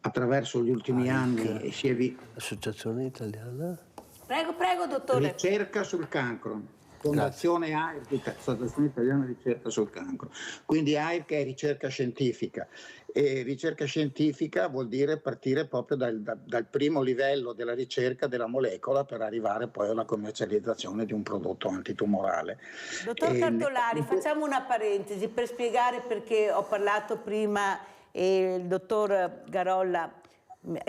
Attraverso gli ultimi anni si è Associazione Italiana? Prego, dottore. Ricerca sul cancro. Fondazione AIRC, Associazione Italiana di Ricerca sul Cancro. Quindi AIRC è ricerca scientifica, e ricerca scientifica vuol dire partire proprio dal primo livello della ricerca della molecola per arrivare poi alla commercializzazione di un prodotto antitumorale. Dottor Cartolari, facciamo una parentesi per spiegare perché ho parlato prima e il dottor Garolla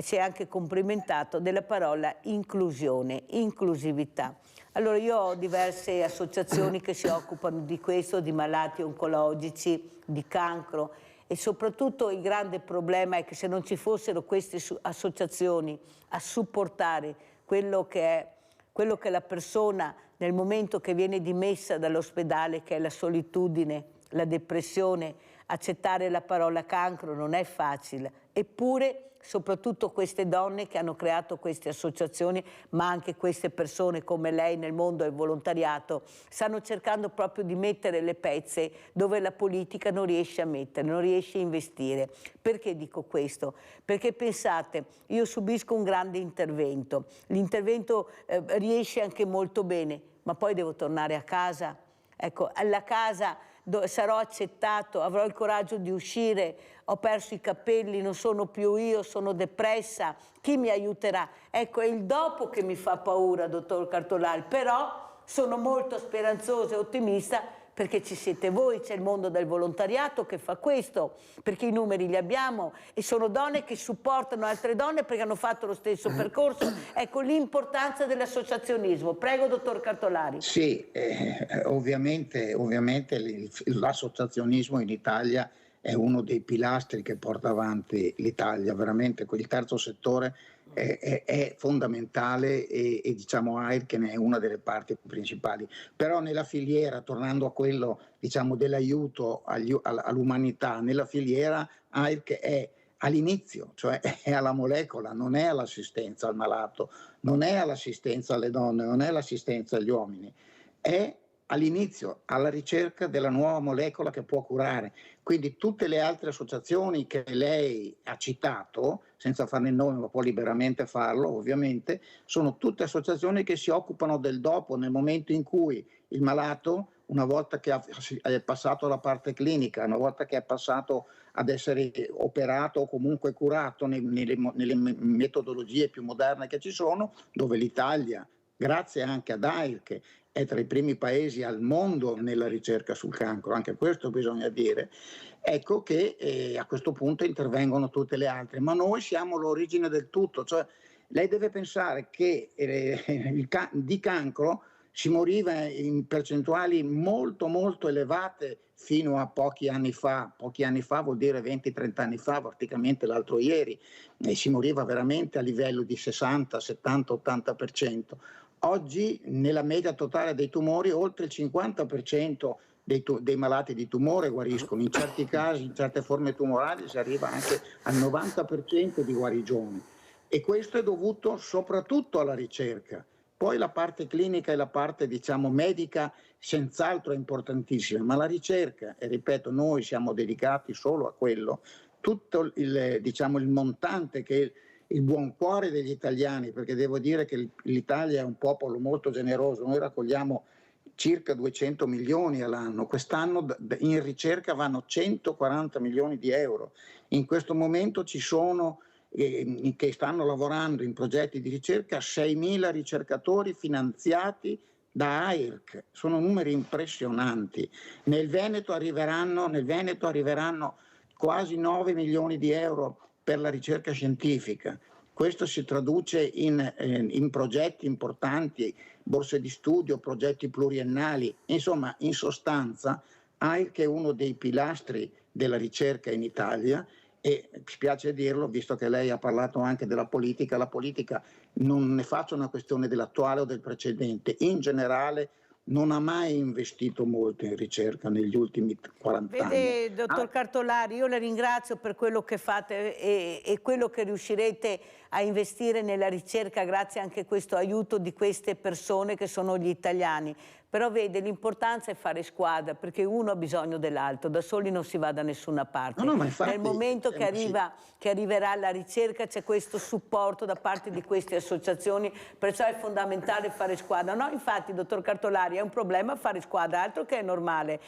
si è anche complimentato della parola inclusione, inclusività. Allora io ho diverse associazioni che si occupano di questo, di malati oncologici, di cancro, e soprattutto il grande problema è che se non ci fossero queste associazioni a supportare quello che la persona nel momento che viene dimessa dall'ospedale, che è la solitudine, la depressione, accettare la parola cancro non è facile, eppure soprattutto queste donne che hanno creato queste associazioni, ma anche queste persone come lei nel mondo del volontariato, stanno cercando proprio di mettere le pezze dove la politica non riesce a mettere, non riesce a investire. Perché dico questo? Perché pensate, io subisco un grande intervento, l'intervento riesce anche molto bene, ma poi devo tornare a casa. Ecco, alla casa sarò accettato, avrò il coraggio di uscire, ho perso i capelli, non sono più io, sono depressa, chi mi aiuterà? Ecco, è il dopo che mi fa paura, dottor Cartolari, però sono molto speranzosa e ottimista perché ci siete voi, c'è il mondo del volontariato che fa questo, perché i numeri li abbiamo e sono donne che supportano altre donne perché hanno fatto lo stesso percorso. Ecco l'importanza dell'associazionismo. Prego, dottor Cartolari. Sì, ovviamente l'associazionismo in Italia è uno dei pilastri che porta avanti l'Italia, veramente il terzo settore è fondamentale e diciamo AIRC è una delle parti principali, però nella filiera, tornando a quello diciamo dell'aiuto all'umanità, nella filiera AIRC è all'inizio, cioè è alla molecola, non è all'assistenza al malato, non è all'assistenza alle donne, non è all'assistenza agli uomini, è all'inizio, alla ricerca della nuova molecola che può curare. Quindi tutte le altre associazioni che lei ha citato, senza farne il nome ma può liberamente farlo ovviamente, sono tutte associazioni che si occupano del dopo, nel momento in cui il malato, una volta che è passato alla parte clinica, una volta che è passato ad essere operato o comunque curato nelle metodologie più moderne che ci sono, dove l'Italia, grazie anche ad AIRC, è tra i primi paesi al mondo nella ricerca sul cancro, anche questo bisogna dire, ecco che a questo punto intervengono tutte le altre, ma noi siamo l'origine del tutto, cioè lei deve pensare che di cancro si moriva in percentuali molto molto elevate fino a pochi anni fa vuol dire 20-30 anni fa, praticamente l'altro ieri, si moriva veramente a livello di 60, 70, 80%. Oggi nella media totale dei tumori oltre il 50% dei malati di tumore guariscono, in certi casi, in certe forme tumorali si arriva anche al 90% di guarigione e questo è dovuto soprattutto alla ricerca. Poi la parte clinica e la parte diciamo medica senz'altro è importantissima, ma la ricerca, e ripeto noi siamo dedicati solo a quello, tutto il montante che il buon cuore degli italiani, perché devo dire che l'Italia è un popolo molto generoso, noi raccogliamo circa 200 milioni all'anno, quest'anno in ricerca vanno 140 milioni di euro, in questo momento ci sono che stanno lavorando in progetti di ricerca 6.000 ricercatori finanziati da AIRC, sono numeri impressionanti, nel Veneto arriveranno quasi 9 milioni di euro per la ricerca scientifica. Questo si traduce in progetti importanti, borse di studio, progetti pluriennali. Insomma, in sostanza, AIRC è uno dei pilastri della ricerca in Italia e mi spiace dirlo, visto che lei ha parlato anche della politica, la politica non ne faccio una questione dell'attuale o del precedente, in generale non ha mai investito molto in ricerca negli ultimi 40 anni. Vede, dottor Cartolari, io la ringrazio per quello che fate e quello che riuscirete a investire nella ricerca grazie anche a questo aiuto di queste persone che sono gli italiani. Però vede, l'importanza è fare squadra, perché uno ha bisogno dell'altro, da soli non si va da nessuna parte. No, ma infatti, nel momento che arriverà la ricerca c'è questo supporto da parte di queste associazioni, perciò è fondamentale fare squadra. No, infatti, dottor Cartolari, è un problema fare squadra, altro che è normale.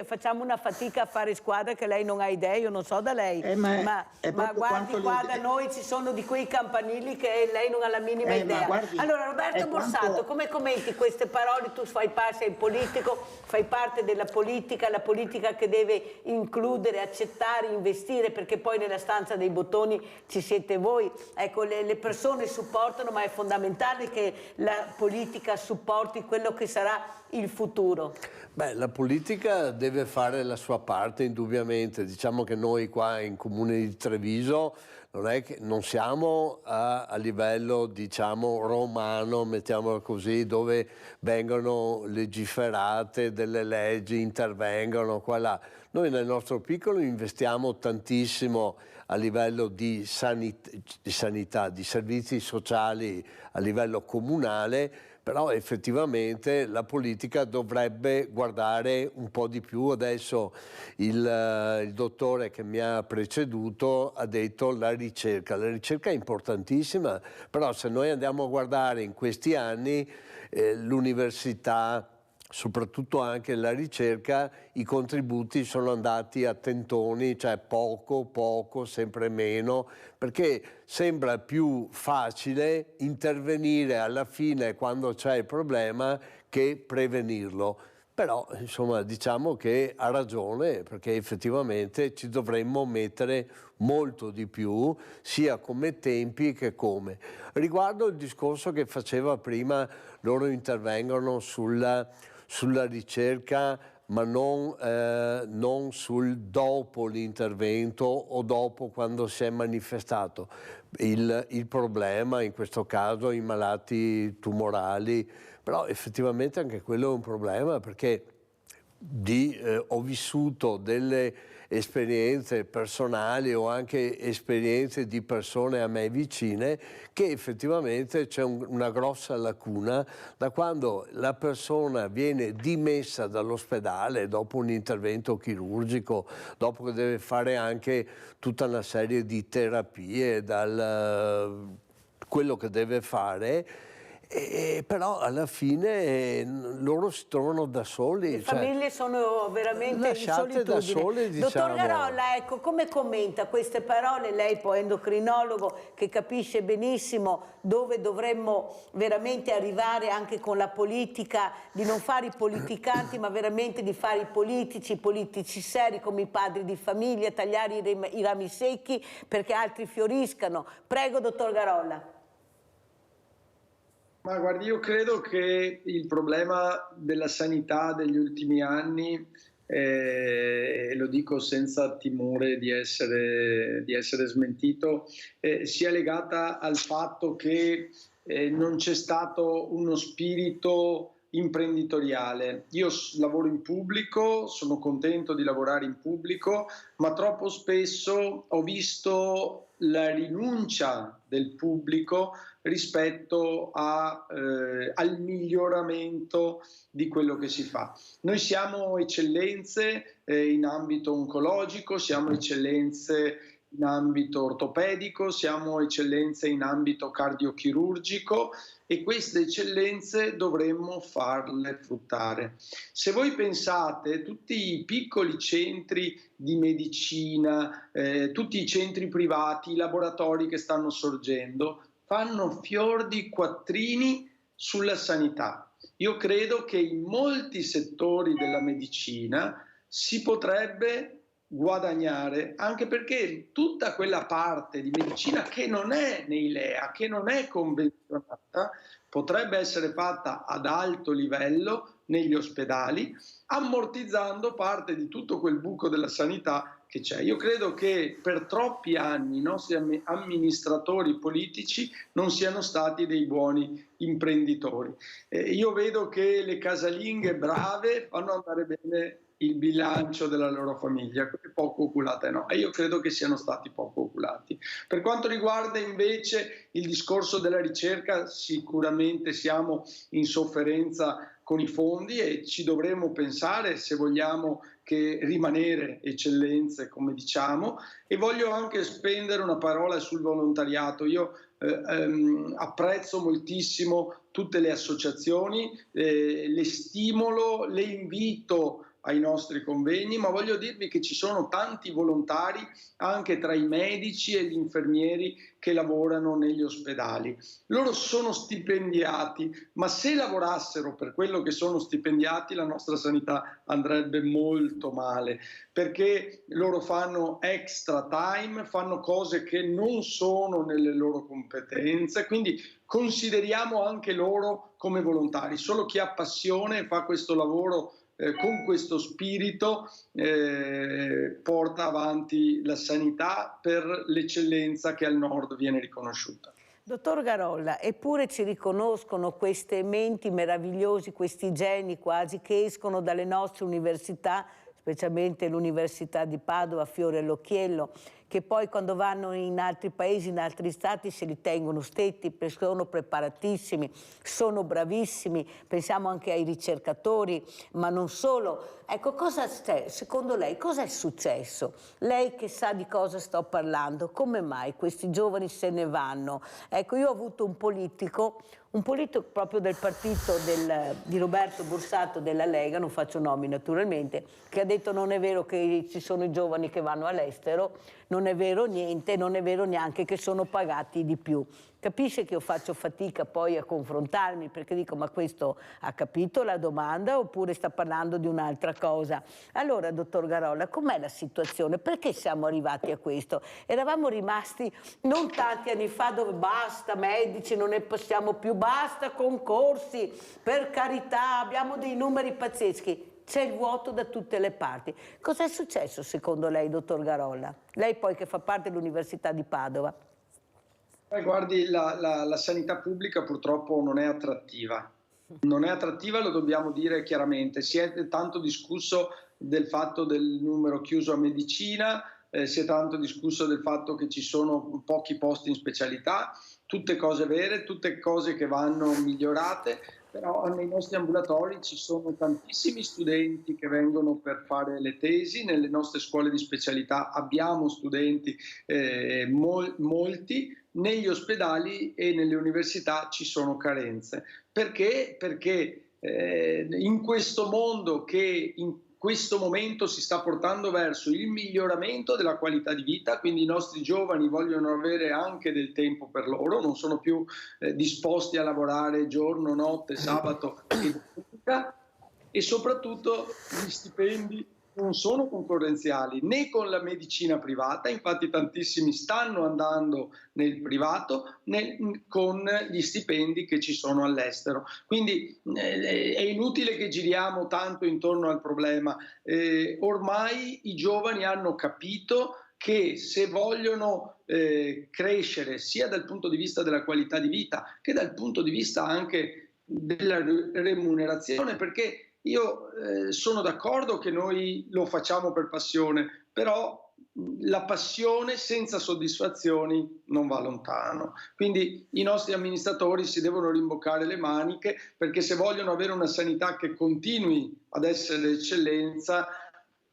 Facciamo una fatica a fare squadra che lei non ha idee, io non so da lei, ma guardi qua da noi ci sono di quei campanili che lei non ha la minima idea. Allora, Roberto Borsato, come commenti queste parole? Tu fai parte, sei politico, fai parte della politica, la politica che deve includere, accettare, investire, perché poi nella stanza dei bottoni ci siete voi. Ecco, le persone supportano, ma è fondamentale che la politica supporti quello che sarà il futuro. Beh, la politica deve fare la sua parte indubbiamente, diciamo che noi qua in Comune di Treviso non siamo a livello, diciamo, romano, mettiamolo così, dove vengono legiferate delle leggi, intervengono qua là. Noi nel nostro piccolo investiamo tantissimo a livello di sanità, di servizi sociali a livello comunale, però effettivamente la politica dovrebbe guardare un po' di più. Adesso il dottore che mi ha preceduto ha detto la ricerca è importantissima, però se noi andiamo a guardare in questi anni l'università, soprattutto anche la ricerca, i contributi sono andati a tentoni, cioè poco, sempre meno, perché sembra più facile intervenire alla fine quando c'è il problema che prevenirlo. Però insomma diciamo che ha ragione, perché effettivamente ci dovremmo mettere molto di più, sia come tempi che come. Riguardo il discorso che faceva prima, loro intervengono sulla ricerca, ma non sul dopo l'intervento o dopo quando si è manifestato. Il problema, in questo caso, i malati tumorali, però effettivamente anche quello è un problema, perché ho vissuto delle esperienze personali o anche esperienze di persone a me vicine che effettivamente c'è una grossa lacuna da quando la persona viene dimessa dall'ospedale dopo un intervento chirurgico, dopo che deve fare anche tutta una serie di terapie, quello che deve fare. Però alla fine loro si trovano da soli. Le famiglie sono veramente lasciate in solitudine. da sole, diciamo. Dottor Garolla, ecco, come commenta queste parole? Lei poi endocrinologo che capisce benissimo dove dovremmo veramente arrivare anche con la politica, di non fare i politicanti ma veramente di fare i politici seri come i padri di famiglia, tagliare i rami secchi perché altri fioriscano. Prego, dottor Garolla. Ma guardi, io credo che il problema della sanità degli ultimi anni, e lo dico senza timore di essere smentito, sia legata al fatto che non c'è stato uno spirito imprenditoriale. Io lavoro in pubblico, sono contento di lavorare in pubblico, ma troppo spesso ho visto la rinuncia del pubblico rispetto al miglioramento di quello che si fa. Noi siamo eccellenze in ambito oncologico, siamo eccellenze in ambito ortopedico, siamo eccellenze in ambito cardiochirurgico e queste eccellenze dovremmo farle fruttare. Se voi pensate, tutti i piccoli centri di medicina, tutti i centri privati, i laboratori che stanno sorgendo, fanno fior di quattrini sulla sanità. Io credo che in molti settori della medicina si potrebbe guadagnare, anche perché tutta quella parte di medicina che non è nei LEA, che non è convenzionata, potrebbe essere fatta ad alto livello negli ospedali, ammortizzando parte di tutto quel buco della sanità che c'è. Io credo che per troppi anni i nostri amministratori politici non siano stati dei buoni imprenditori. Io vedo che le casalinghe brave fanno andare bene il bilancio della loro famiglia, poco oculate no, e io credo che siano stati poco oculati. Per quanto riguarda invece il discorso della ricerca, sicuramente siamo in sofferenza con i fondi e ci dovremo pensare se vogliamo che rimanere eccellenze, come diciamo, e voglio anche spendere una parola sul volontariato. Io apprezzo moltissimo tutte le associazioni, le stimolo, le invito ai nostri convegni, ma voglio dirvi che ci sono tanti volontari anche tra i medici e gli infermieri che lavorano negli ospedali. Loro sono stipendiati, ma se lavorassero per quello che sono stipendiati la nostra sanità andrebbe molto male, perché loro fanno extra time, fanno cose che non sono nelle loro competenze, quindi consideriamo anche loro come volontari. Solo chi ha passione e fa questo lavoro con questo spirito porta avanti la sanità per l'eccellenza che al nord viene riconosciuta. Dottor Garolla, eppure ci riconoscono queste menti meravigliosi, questi geni quasi che escono dalle nostre università, specialmente l'Università di Padova, fiore all'occhiello, che poi quando vanno in altri paesi, in altri stati, se li tengono stretti, sono preparatissimi, sono bravissimi, pensiamo anche ai ricercatori, ma non solo. Ecco, secondo lei cosa è successo? Lei che sa di cosa sto parlando, come mai questi giovani se ne vanno? Ecco, io ho avuto un politico proprio del partito di Roberto Borsato della Lega, non faccio nomi naturalmente, che ha detto non è vero che ci sono i giovani che vanno all'estero, non è vero niente, non è vero neanche che sono pagati di più. Capisce che io faccio fatica poi a confrontarmi perché dico ma questo ha capito la domanda oppure sta parlando di un'altra cosa? Allora, dottor Garolla, com'è la situazione? Perché siamo arrivati a questo? Eravamo rimasti non tanti anni fa dove basta medici, non ne possiamo più, basta concorsi, per carità, abbiamo dei numeri pazzeschi. C'è il vuoto da tutte le parti. Cosa è successo secondo lei, dottor Garolla? Lei poi che fa parte dell'Università di Padova. Guardi, la sanità pubblica purtroppo non è attrattiva. Non è attrattiva, lo dobbiamo dire chiaramente. Si è tanto discusso del fatto del numero chiuso a medicina, si è tanto discusso del fatto che ci sono pochi posti in specialità, tutte cose vere, tutte cose che vanno migliorate, però nei nostri ambulatori ci sono tantissimi studenti che vengono per fare le tesi, nelle nostre scuole di specialità abbiamo studenti molti, negli ospedali e nelle università ci sono carenze. Perché? Perché in questo mondo che in questo momento si sta portando verso il miglioramento della qualità di vita, quindi i nostri giovani vogliono avere anche del tempo per loro, non sono più disposti a lavorare giorno, notte, sabato e domenica, e soprattutto gli stipendi non sono concorrenziali né con la medicina privata, infatti tantissimi stanno andando nel privato, né con gli stipendi che ci sono all'estero. Quindi è inutile che giriamo tanto intorno al problema. Ormai i giovani hanno capito che se vogliono crescere sia dal punto di vista della qualità di vita che dal punto di vista anche della remunerazione, perché io sono d'accordo che noi lo facciamo per passione, però la passione senza soddisfazioni non va lontano. Quindi i nostri amministratori si devono rimboccare le maniche, perché se vogliono avere una sanità che continui ad essere eccellenza,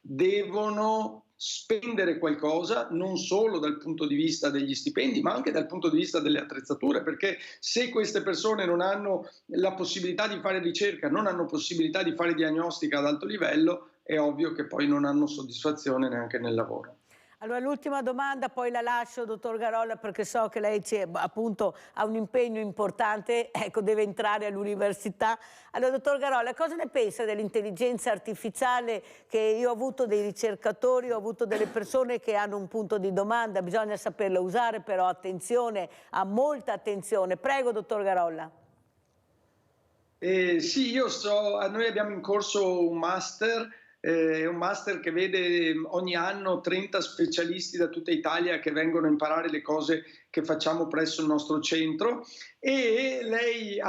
devono spendere qualcosa non solo dal punto di vista degli stipendi ma anche dal punto di vista delle attrezzature, perché se queste persone non hanno la possibilità di fare ricerca, non hanno possibilità di fare diagnostica ad alto livello, è ovvio che poi non hanno soddisfazione neanche nel lavoro. Allora l'ultima domanda, poi la lascio, dottor Garolla, perché so che lei appunto ha un impegno importante, ecco, deve entrare all'università. Allora, dottor Garolla, cosa ne pensa dell'intelligenza artificiale? Che io ho avuto dei ricercatori, ho avuto delle persone che hanno un punto di domanda, bisogna saperla usare, però attenzione, ha molta attenzione. Prego, dottor Garolla. Sì, noi abbiamo in corso un master che vede ogni anno 30 specialisti da tutta Italia che vengono a imparare le cose che facciamo presso il nostro centro, e lei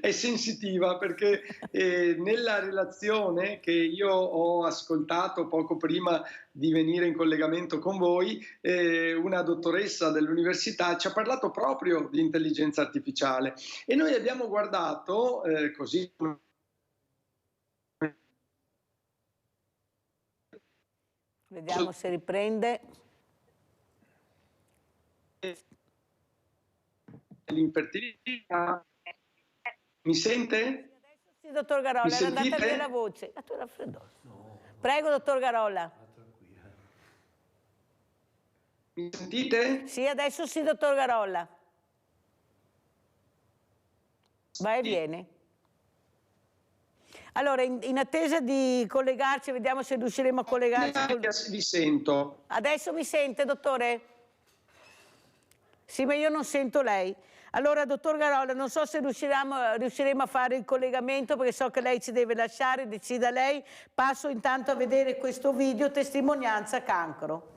è sensitiva perché nella relazione che io ho ascoltato poco prima di venire in collegamento con voi, una dottoressa dell'università ci ha parlato proprio di intelligenza artificiale e noi abbiamo guardato così. Vediamo se riprende. L'infertilità. Mi sente? Sì, dottor Garolla, è andata via la voce. Ah, tu raffreddore. No. Prego, dottor Garolla. Mi sentite? Sì, adesso sì, dottor Garolla. Va e viene. Allora, in attesa di collegarci, vediamo se riusciremo a collegarci. Vi sento. Adesso mi sente, dottore? Sì, ma io non sento lei. Allora, dottor Garolla, non so se riusciremo a fare il collegamento, perché so che lei ci deve lasciare, decida lei. Passo intanto a vedere questo video, testimonianza cancro.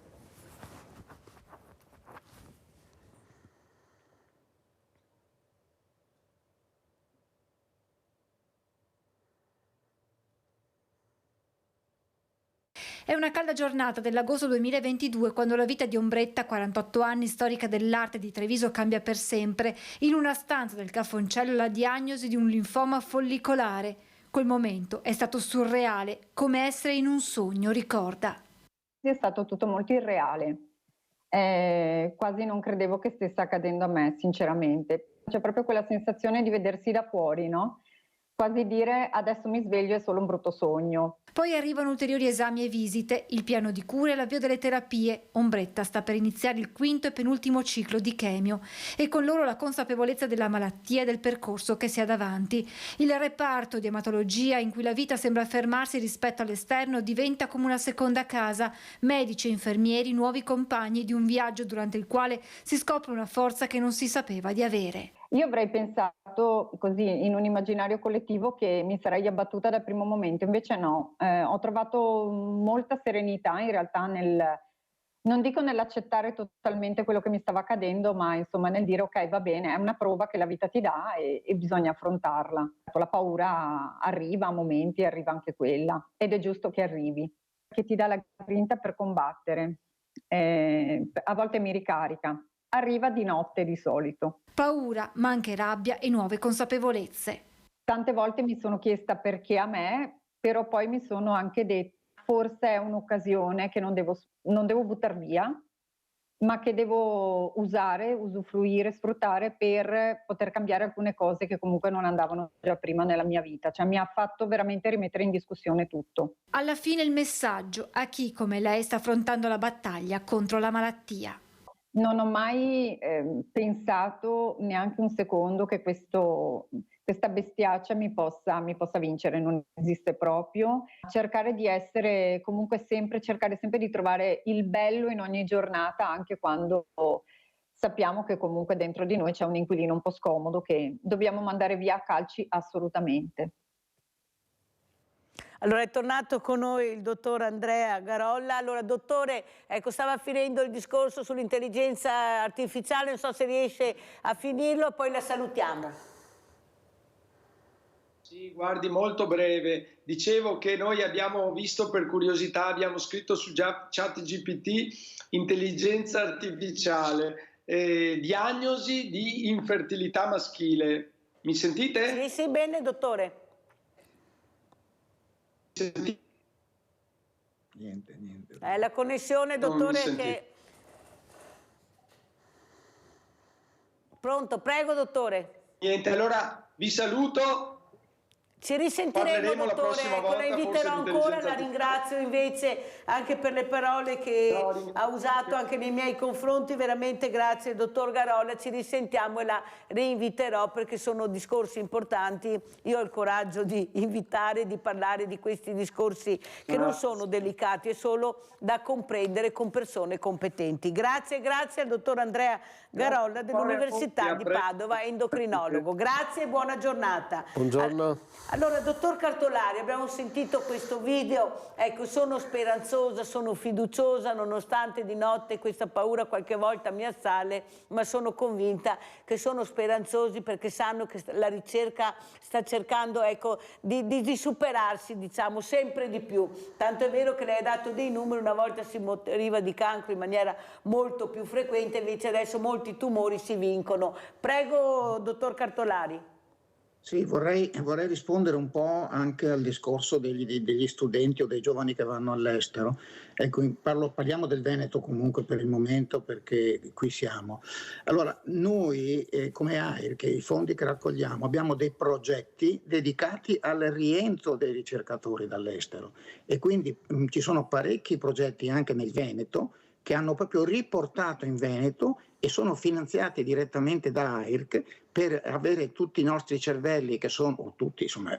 È una calda giornata dell'agosto 2022 quando la vita di Ombretta, 48 anni, storica dell'arte di Treviso, cambia per sempre. In una stanza del Caffoncello la diagnosi di un linfoma follicolare. Quel momento è stato surreale, come essere in un sogno, ricorda. È stato tutto molto irreale. Quasi non credevo che stesse accadendo a me, sinceramente. C'è proprio quella sensazione di vedersi da fuori, no? Quasi dire adesso mi sveglio, è solo un brutto sogno. Poi arrivano ulteriori esami e visite, il piano di cura e l'avvio delle terapie. Ombretta sta per iniziare il quinto e penultimo ciclo di chemio e con loro la consapevolezza della malattia e del percorso che si ha davanti. Il reparto di ematologia, in cui la vita sembra fermarsi rispetto all'esterno, diventa come una seconda casa. Medici e infermieri, nuovi compagni di un viaggio durante il quale si scopre una forza che non si sapeva di avere. Io avrei pensato così in un immaginario collettivo che mi sarei abbattuta dal primo momento, invece no, ho trovato molta serenità in realtà non dico nell'accettare totalmente quello che mi stava accadendo, ma insomma nel dire ok, va bene, è una prova che la vita ti dà e bisogna affrontarla. La paura arriva a momenti, arriva anche quella ed è giusto che arrivi, che ti dà la grinta per combattere, a volte mi ricarica. Arriva di notte di solito. Paura, ma anche rabbia e nuove consapevolezze. Tante volte mi sono chiesta perché a me, però poi mi sono anche detta forse è un'occasione che non devo buttar via, ma che devo usare, usufruire, sfruttare per poter cambiare alcune cose che comunque non andavano già prima nella mia vita. Cioè mi ha fatto veramente rimettere in discussione tutto. Alla fine il messaggio a chi come lei sta affrontando la battaglia contro la malattia. Non ho mai pensato neanche un secondo che questa bestiaccia mi possa vincere, non esiste proprio. Cercare di essere comunque cercare sempre di trovare il bello in ogni giornata, anche quando sappiamo che comunque dentro di noi c'è un inquilino un po' scomodo che dobbiamo mandare via a calci assolutamente. Allora è tornato con noi il dottor Andrea Garolla. Allora dottore, ecco, stava finendo il discorso sull'intelligenza artificiale, non so se riesce a finirlo, poi la salutiamo. Sì, guardi, molto breve. Dicevo che noi abbiamo visto per curiosità, abbiamo scritto su ChatGPT intelligenza artificiale, diagnosi di infertilità maschile. Mi sentite? Sì, bene dottore. Niente. La connessione, dottore, che... Pronto, prego, dottore. Niente, allora vi saluto. Ci risentiremo, dottore, la inviterò ancora, la ringrazio invece anche per le parole che ha usato anche nei miei confronti, veramente grazie dottor Garolla, ci risentiamo e la reinviterò perché sono discorsi importanti, io ho il coraggio di invitare, di parlare di questi discorsi che non sono delicati, è solo da comprendere con persone competenti. Grazie al dottor Andrea Garolla dell'Università di Padova, endocrinologo. Grazie e buona giornata. Buongiorno. Allora, dottor Cartolari, abbiamo sentito questo video, ecco, sono speranzosa, sono fiduciosa, nonostante di notte questa paura qualche volta mi assale, ma sono convinta che sono speranzosi perché sanno che la ricerca sta cercando, ecco, di superarsi, diciamo, sempre di più. Tanto è vero che lei ha dato dei numeri, una volta si moriva di cancro in maniera molto più frequente, invece adesso molti tumori si vincono. Prego, dottor Cartolari. Sì, vorrei rispondere un po' anche al discorso degli studenti o dei giovani che vanno all'estero. Ecco, parliamo del Veneto comunque per il momento perché qui siamo. Allora, noi come AIRC, i fondi che raccogliamo, abbiamo dei progetti dedicati al rientro dei ricercatori dall'estero e quindi ci sono parecchi progetti anche nel Veneto che hanno proprio riportato in Veneto e sono finanziati direttamente da AIRC per avere tutti i nostri cervelli che sono, o tutti insomma,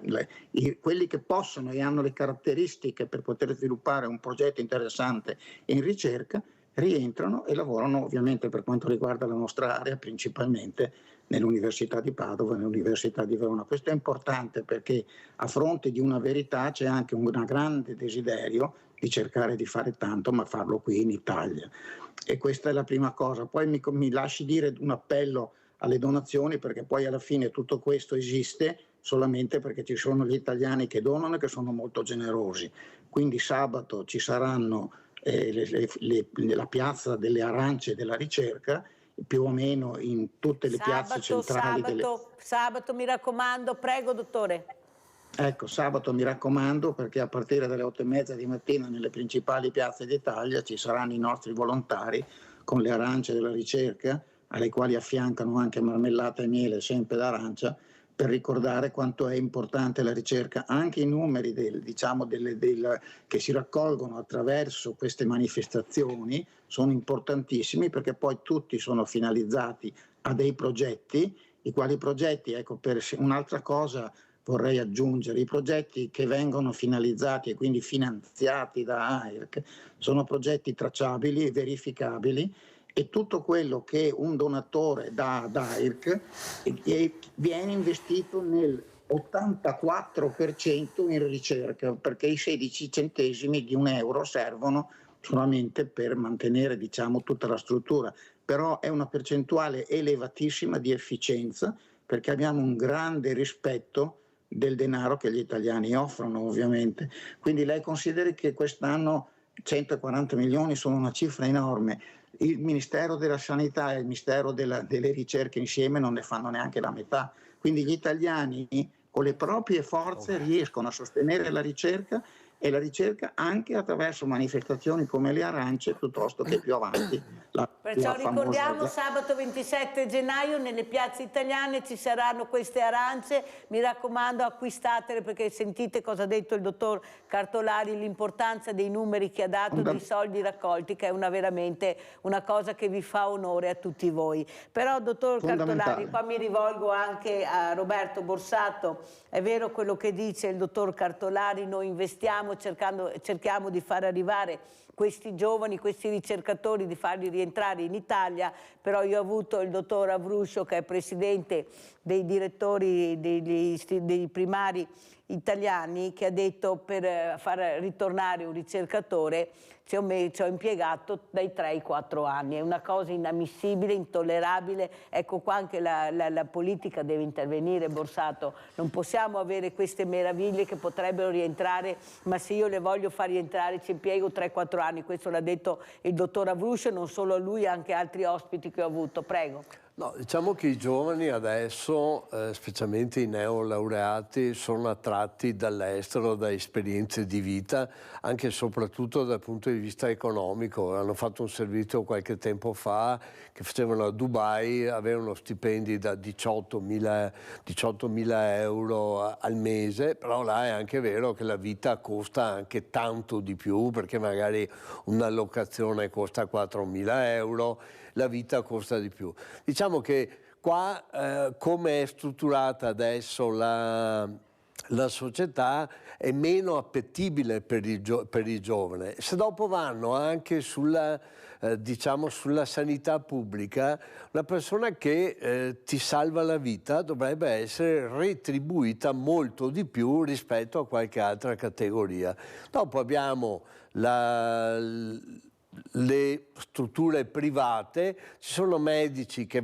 quelli che possono e hanno le caratteristiche per poter sviluppare un progetto interessante in ricerca, rientrano e lavorano ovviamente per quanto riguarda la nostra area principalmente nell'Università di Padova e nell'Università di Verona. Questo è importante perché a fronte di una verità c'è anche un grande desiderio di cercare di fare tanto, ma farlo qui in Italia. E questa è la prima cosa. Poi mi lasci dire un appello alle donazioni, perché poi alla fine tutto questo esiste solamente perché ci sono gli italiani che donano e che sono molto generosi. Quindi sabato ci saranno la piazza delle arance della ricerca, più o meno in tutte le piazze centrali. Sabato, mi raccomando, prego dottore. Ecco, sabato mi raccomando, perché a partire dalle 8:30 di mattina nelle principali piazze d'Italia ci saranno i nostri volontari con le arance della ricerca, alle quali affiancano anche marmellata e miele sempre d'arancia, per ricordare quanto è importante la ricerca. Anche i numeri che si raccolgono attraverso queste manifestazioni sono importantissimi, perché poi tutti sono finalizzati a dei progetti, i quali progetti, ecco, per un'altra cosa vorrei aggiungere, i progetti che vengono finalizzati e quindi finanziati da AIRC sono progetti tracciabili, verificabili, e tutto quello che un donatore dà ad AIRC viene investito nel 84% in ricerca, perché i 16 centesimi di un euro servono solamente per mantenere, diciamo, tutta la struttura, però è una percentuale elevatissima di efficienza, perché abbiamo un grande rispetto del denaro che gli italiani offrono, ovviamente. Quindi lei consideri che quest'anno 140 milioni sono una cifra enorme. Il Ministero della Sanità e il Ministero delle Ricerche insieme non ne fanno neanche la metà. Quindi gli italiani con le proprie forze riescono a sostenere la ricerca, e la ricerca anche attraverso manifestazioni come le arance, piuttosto che più avanti. Perciò ricordiamo, sabato 27 gennaio nelle piazze italiane ci saranno queste arance, mi raccomando acquistatele, perché sentite cosa ha detto il dottor Cartolari, l'importanza dei numeri che ha dato, dei soldi raccolti, che è veramente una cosa che vi fa onore a tutti voi. Però dottor Cartolari, qua mi rivolgo anche a Roberto Borsato, è vero quello che dice il dottor Cartolari, noi investiamo, cerchiamo di far arrivare questi giovani, questi ricercatori, di farli rientrare in Italia, però io ho avuto il dottor Avruscio, che è presidente dei direttori dei primari italiani, che ha detto per far ritornare un ricercatore ci ho impiegato dai 3 ai 4 anni, è una cosa inammissibile, intollerabile. Ecco qua anche la politica deve intervenire, Borsato, non possiamo avere queste meraviglie che potrebbero rientrare, ma se io le voglio far rientrare ci impiego 3-4 anni, questo l'ha detto il dottor Avruscio, non solo a lui, anche altri ospiti che ho avuto, prego. No, diciamo che i giovani adesso, specialmente i neolaureati, sono attratti dall'estero, da esperienze di vita, anche e soprattutto dal punto di vista economico. Hanno fatto un servizio qualche tempo fa che facevano a Dubai, avevano stipendi da 18.000 euro al mese, però là è anche vero che la vita costa anche tanto di più, perché magari una locazione costa 4.000 euro, la vita costa di più. Diciamo che qua, come è strutturata adesso la società, è meno appetibile per il giovane. Se dopo vanno anche sulla sanità pubblica, una persona che ti salva la vita dovrebbe essere retribuita molto di più rispetto a qualche altra categoria. Dopo abbiamo le strutture private, ci sono medici che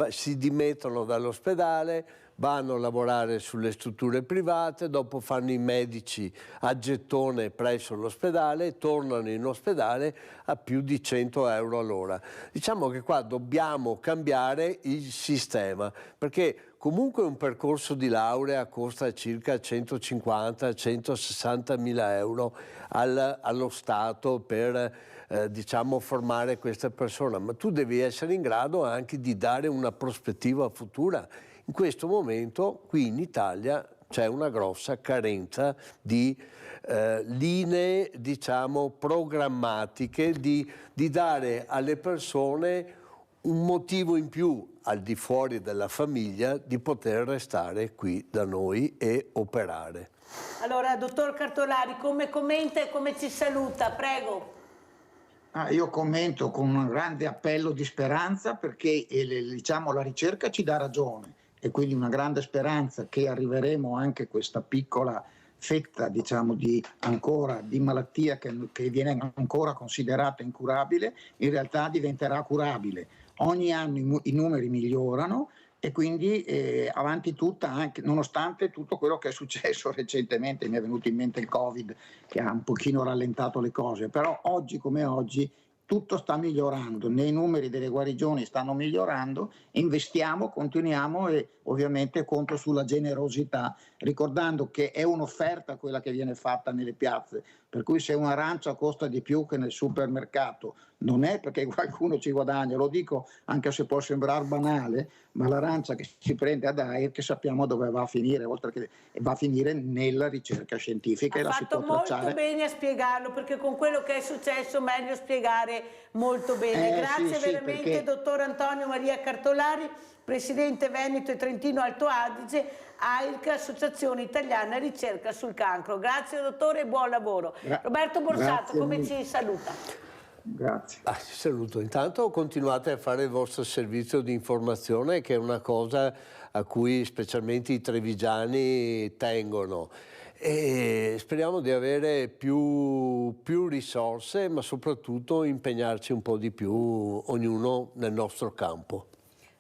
si dimettono dall'ospedale, vanno a lavorare sulle strutture private, dopo fanno i medici a gettone presso l'ospedale, tornano in ospedale a più di 100 euro all'ora. Diciamo che qua dobbiamo cambiare il sistema, perché comunque un percorso di laurea costa circa 150-160 mila euro allo Stato per formare queste persone, ma tu devi essere in grado anche di dare una prospettiva futura. In questo momento qui in Italia c'è una grossa carenza di linee, programmatiche, di dare alle persone un motivo in più al di fuori della famiglia di poter restare qui da noi e operare. Allora, dottor Cartolari, come commenta e come ci saluta? Prego. Io commento con un grande appello di speranza, perché diciamo, la ricerca ci dà ragione, e quindi una grande speranza che arriveremo anche a questa piccola fetta, diciamo, di malattia che viene ancora considerata incurabile, in realtà diventerà curabile. Ogni anno i numeri migliorano, e quindi avanti tutta, anche nonostante tutto quello che è successo recentemente. Mi è venuto in mente il Covid, che ha un pochino rallentato le cose, però oggi come oggi tutto sta migliorando, nei numeri delle guarigioni stanno migliorando, investiamo, continuiamo, e ovviamente conto sulla generosità, ricordando che è un'offerta quella che viene fatta nelle piazze, per cui se un'arancia costa di più che nel supermercato non è perché qualcuno ci guadagna, lo dico anche se può sembrare banale, ma l'arancia che si prende ad AIR, che sappiamo dove va a finire, oltre che va a finire nella ricerca scientifica. Ha fatto molto bene a spiegarlo, perché con quello che è successo meglio spiegare molto bene. Grazie veramente, perché... dottor Antonio Maria Cartolari, Presidente Veneto e Trentino Alto Adige, AIRC, Associazione Italiana Ricerca sul Cancro. Grazie dottore e buon lavoro. Roberto Borsato, come ci saluta? Grazie. Ci saluto. Intanto continuate a fare il vostro servizio di informazione, che è una cosa a cui specialmente i trevigiani tengono. E speriamo di avere più risorse, ma soprattutto impegnarci un po' di più ognuno nel nostro campo.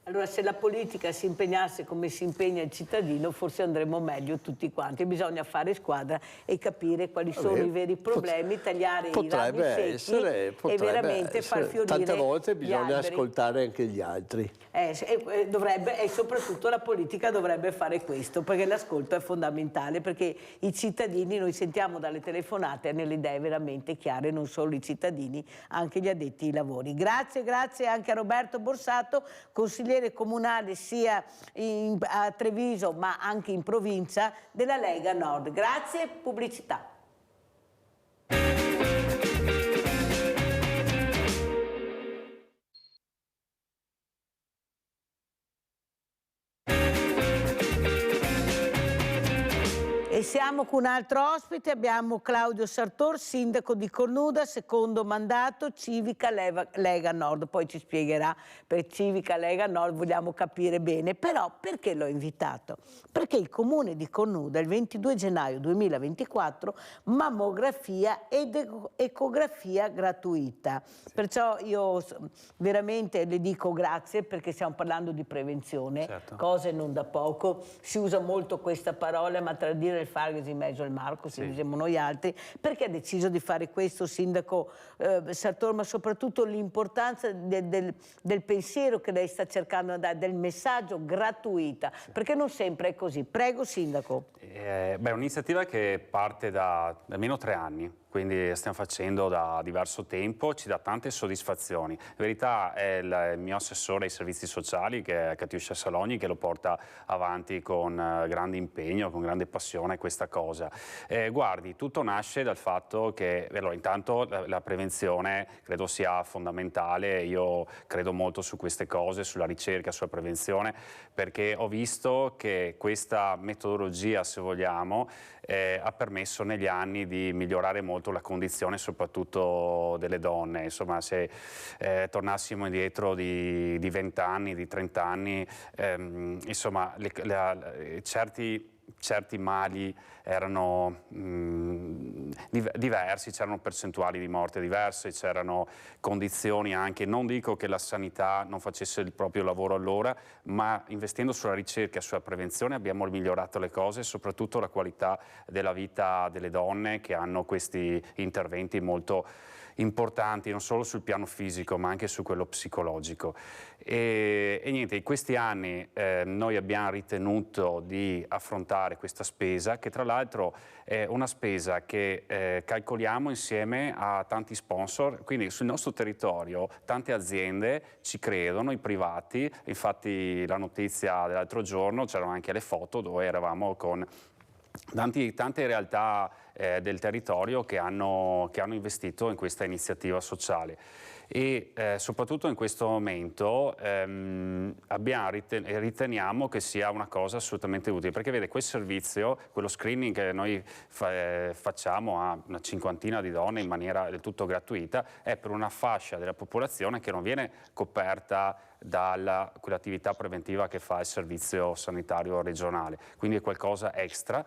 Allora, se la politica si impegnasse come si impegna il cittadino, forse andremo meglio tutti quanti. Bisogna fare squadra e capire quali sono i veri problemi, tagliare i rami secchi e veramente far fiorire. Tante volte bisogna ascoltare anche gli altri. E soprattutto la politica dovrebbe fare questo, perché l'ascolto è fondamentale, perché i cittadini, noi sentiamo dalle telefonate, hanno le idee veramente chiare, non solo i cittadini, anche gli addetti ai lavori. Grazie anche a Roberto Borsato, consigliere comunale sia a Treviso ma anche in provincia della Lega Nord. Grazie, pubblicità. E siamo con un altro ospite, abbiamo Claudio Sartor, sindaco di Cornuda, secondo mandato, Civica Lega Nord. Poi ci spiegherà per Civica Lega Nord, vogliamo capire bene. Però perché l'ho invitato? Perché il comune di Cornuda il 22 gennaio 2024 mammografia ed ecografia gratuita. Perciò io veramente le dico grazie, perché stiamo parlando di prevenzione, cose non da poco. Si usa molto questa parola, ma tra dire il Fargas in mezzo al Marco, se diciamo noi altri. Perché ha deciso di fare questo, sindaco Sartor, ma soprattutto l'importanza del pensiero che lei sta cercando di dare, del messaggio gratuita, perché non sempre è così. Prego, sindaco. È un'iniziativa che parte da almeno 3 anni. Quindi stiamo facendo da diverso tempo, ci dà tante soddisfazioni. In verità è il mio assessore ai servizi sociali, che è Catiuscia Salogni, che lo porta avanti con grande impegno, con grande passione questa cosa. Guardi, tutto nasce dal fatto che, allora, intanto la prevenzione credo sia fondamentale. Io credo molto su queste cose, sulla ricerca, sulla prevenzione, perché ho visto che questa metodologia, se vogliamo, ha permesso negli anni di migliorare molto la condizione soprattutto delle donne. Insomma, se tornassimo indietro di 20 anni, di 30 anni, insomma, certi mali erano diversi, c'erano percentuali di morte diverse, c'erano condizioni anche, non dico che la sanità non facesse il proprio lavoro allora, ma investendo sulla ricerca e sulla prevenzione abbiamo migliorato le cose, soprattutto la qualità della vita delle donne, che hanno questi interventi molto importanti, non solo sul piano fisico ma anche su quello psicologico. E niente, in questi anni noi abbiamo ritenuto di affrontare questa spesa, che tra l'altro è una spesa che calcoliamo insieme a tanti sponsor, quindi sul nostro territorio tante aziende ci credono, i privati. Infatti la notizia dell'altro giorno, c'erano anche le foto dove eravamo con tante realtà del territorio che hanno investito in questa iniziativa sociale. e soprattutto in questo momento riteniamo che sia una cosa assolutamente utile, perché vede, quel servizio, quello screening che noi facciamo a una cinquantina di donne in maniera del tutto gratuita, è per una fascia della popolazione che non viene coperta da quell'attività preventiva che fa il servizio sanitario regionale, quindi è qualcosa extra.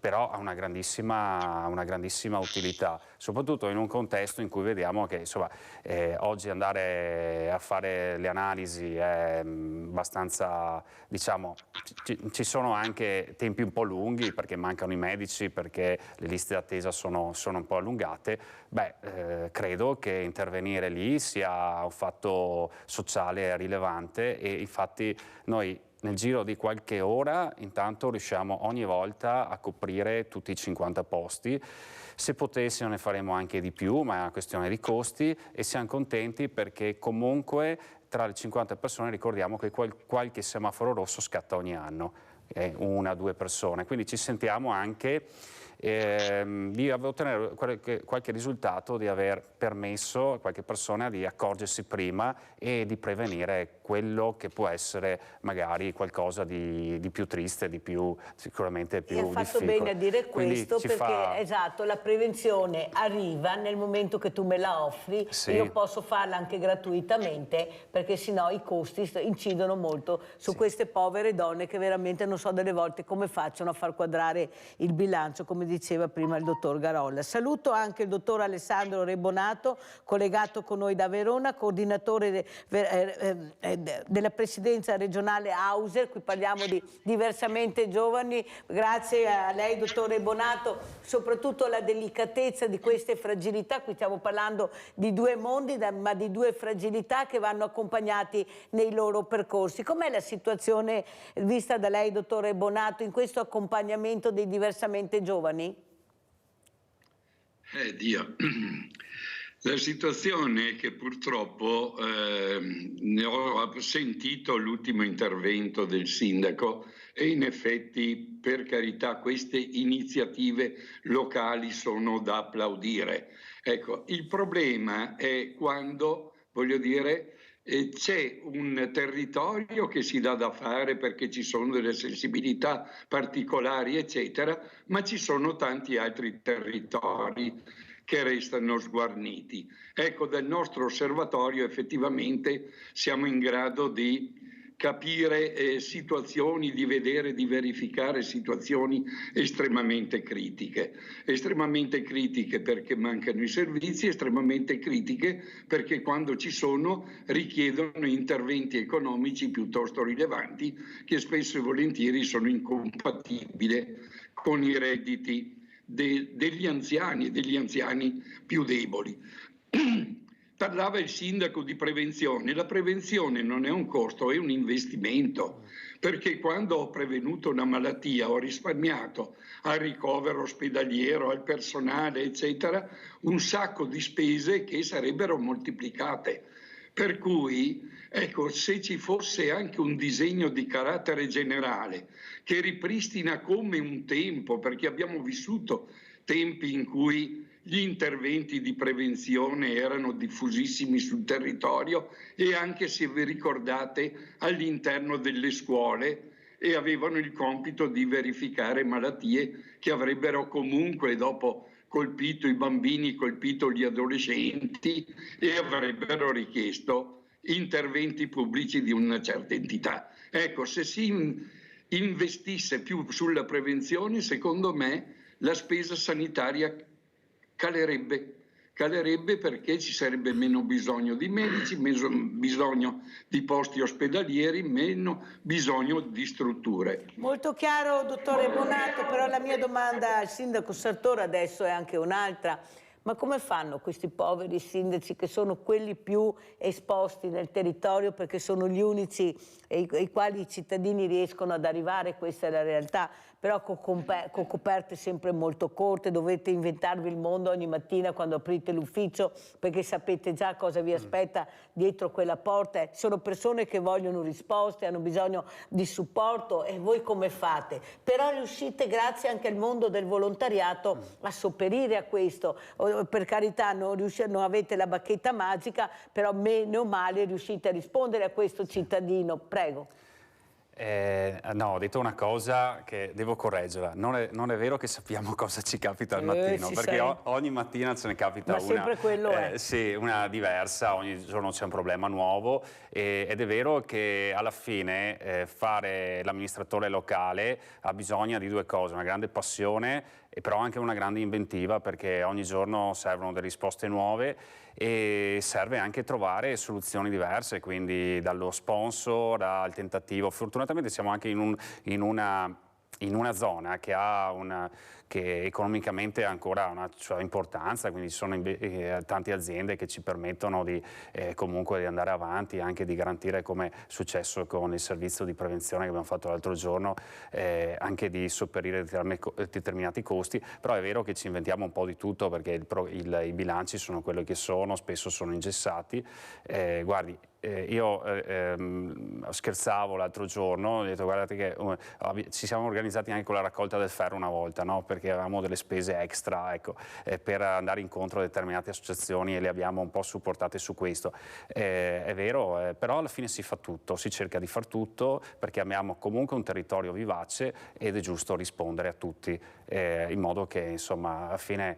Però ha una grandissima utilità, soprattutto in un contesto in cui vediamo che insomma, oggi andare a fare le analisi è abbastanza, diciamo, ci sono anche tempi un po' lunghi perché mancano i medici, perché le liste d'attesa sono un po' allungate. Credo che intervenire lì sia un fatto sociale rilevante e infatti noi nel giro di qualche ora intanto riusciamo ogni volta a coprire tutti i 50 posti. Se potessimo ne faremo anche di più, ma è una questione di costi e siamo contenti perché comunque tra le 50 persone ricordiamo che qualche semaforo rosso scatta ogni anno, 1 o 2 persone, quindi ci sentiamo anche di ottenere qualche risultato, di aver permesso a qualche persona di accorgersi prima e di prevenire quello che può essere magari qualcosa di più triste, sicuramente più difficile. Hai fatto bene a dire questo perché esatto, la prevenzione arriva nel momento che tu me la offri, sì. Io posso farla anche gratuitamente perché sennò i costi incidono molto su queste povere donne che veramente non so delle volte come facciano a far quadrare il bilancio, come diceva prima il dottor Garolla. Saluto anche il dottor Alessandro Rebonato, collegato con noi da Verona, coordinatore della presidenza regionale Auser, qui parliamo di diversamente giovani. Grazie a lei, dottor Rebonato, soprattutto la delicatezza di queste fragilità. Qui stiamo parlando di 2 mondi, ma di 2 fragilità che vanno accompagnati nei loro percorsi. Com'è la situazione vista da lei, dottor Rebonato, in questo accompagnamento dei diversamente giovani? Dio. La situazione è che purtroppo ne ho sentito l'ultimo intervento del sindaco e in effetti, per carità, queste iniziative locali sono da applaudire. Ecco, il problema è quando, voglio dire, c'è un territorio che si dà da fare perché ci sono delle sensibilità particolari, eccetera, ma ci sono tanti altri territori che restano sguarniti. Ecco, dal nostro osservatorio effettivamente siamo in grado di capire situazioni, di vedere, di verificare situazioni estremamente critiche perché mancano i servizi, estremamente critiche perché quando ci sono richiedono interventi economici piuttosto rilevanti che spesso e volentieri sono incompatibili con i redditi degli anziani e degli anziani più deboli. Parlava il sindaco di prevenzione. La prevenzione non è un costo, è un investimento, perché quando ho prevenuto una malattia ho risparmiato al ricovero ospedaliero, al personale, eccetera, un sacco di spese che sarebbero moltiplicate. Per cui, ecco, se ci fosse anche un disegno di carattere generale che ripristina come un tempo, perché abbiamo vissuto tempi in cui gli interventi di prevenzione erano diffusissimi sul territorio e anche, se vi ricordate, all'interno delle scuole e avevano il compito di verificare malattie che avrebbero comunque dopo colpito i bambini, colpito gli adolescenti e avrebbero richiesto interventi pubblici di una certa entità. Ecco, se si investisse più sulla prevenzione, secondo me la spesa sanitaria calerebbe perché ci sarebbe meno bisogno di medici, meno bisogno di posti ospedalieri, meno bisogno di strutture. Molto chiaro, dottore Bonato, però la mia domanda al sindaco Sartor adesso è anche un'altra. Ma come fanno questi poveri sindaci che sono quelli più esposti nel territorio perché sono gli unici ai quali i cittadini riescono ad arrivare, questa è la realtà, però con coperte sempre molto corte, dovete inventarvi il mondo ogni mattina quando aprite l'ufficio perché sapete già cosa vi aspetta dietro quella porta. Sono persone che vogliono risposte, hanno bisogno di supporto e voi come fate? Però riuscite grazie anche al mondo del volontariato a sopperire a questo. per carità non avete la bacchetta magica, però meno male riuscite a rispondere a questo cittadino. Prego. No, ho detto una cosa che devo correggerla. Non è vero che sappiamo cosa ci capita al mattino, perché ogni mattina ce ne capita una. Sempre quello è. Sì, una diversa, ogni giorno c'è un problema nuovo ed è vero che alla fine fare l'amministratore locale ha bisogno di due cose, una grande passione e però anche una grande inventiva, perché ogni giorno servono delle risposte nuove e serve anche trovare soluzioni diverse, quindi dallo sponsor al tentativo. Fortunatamente siamo anche in una zona che economicamente ha ancora una sua importanza, quindi ci sono tante aziende che ci permettono comunque di andare avanti, anche di garantire, come è successo con il servizio di prevenzione che abbiamo fatto l'altro giorno, anche di sopperire determinati costi. Però è vero che ci inventiamo un po' di tutto, perché i bilanci sono quelli che sono, spesso sono ingessati. Guardi, io scherzavo l'altro giorno, ho detto guardate che ci siamo organizzati anche con la raccolta del ferro una volta, no? Perché avevamo delle spese extra, ecco, per andare incontro a determinate associazioni e le abbiamo un po' supportate su questo. È vero, però alla fine si fa tutto, si cerca di far tutto, perché abbiamo comunque un territorio vivace ed è giusto rispondere a tutti, in modo che insomma alla fine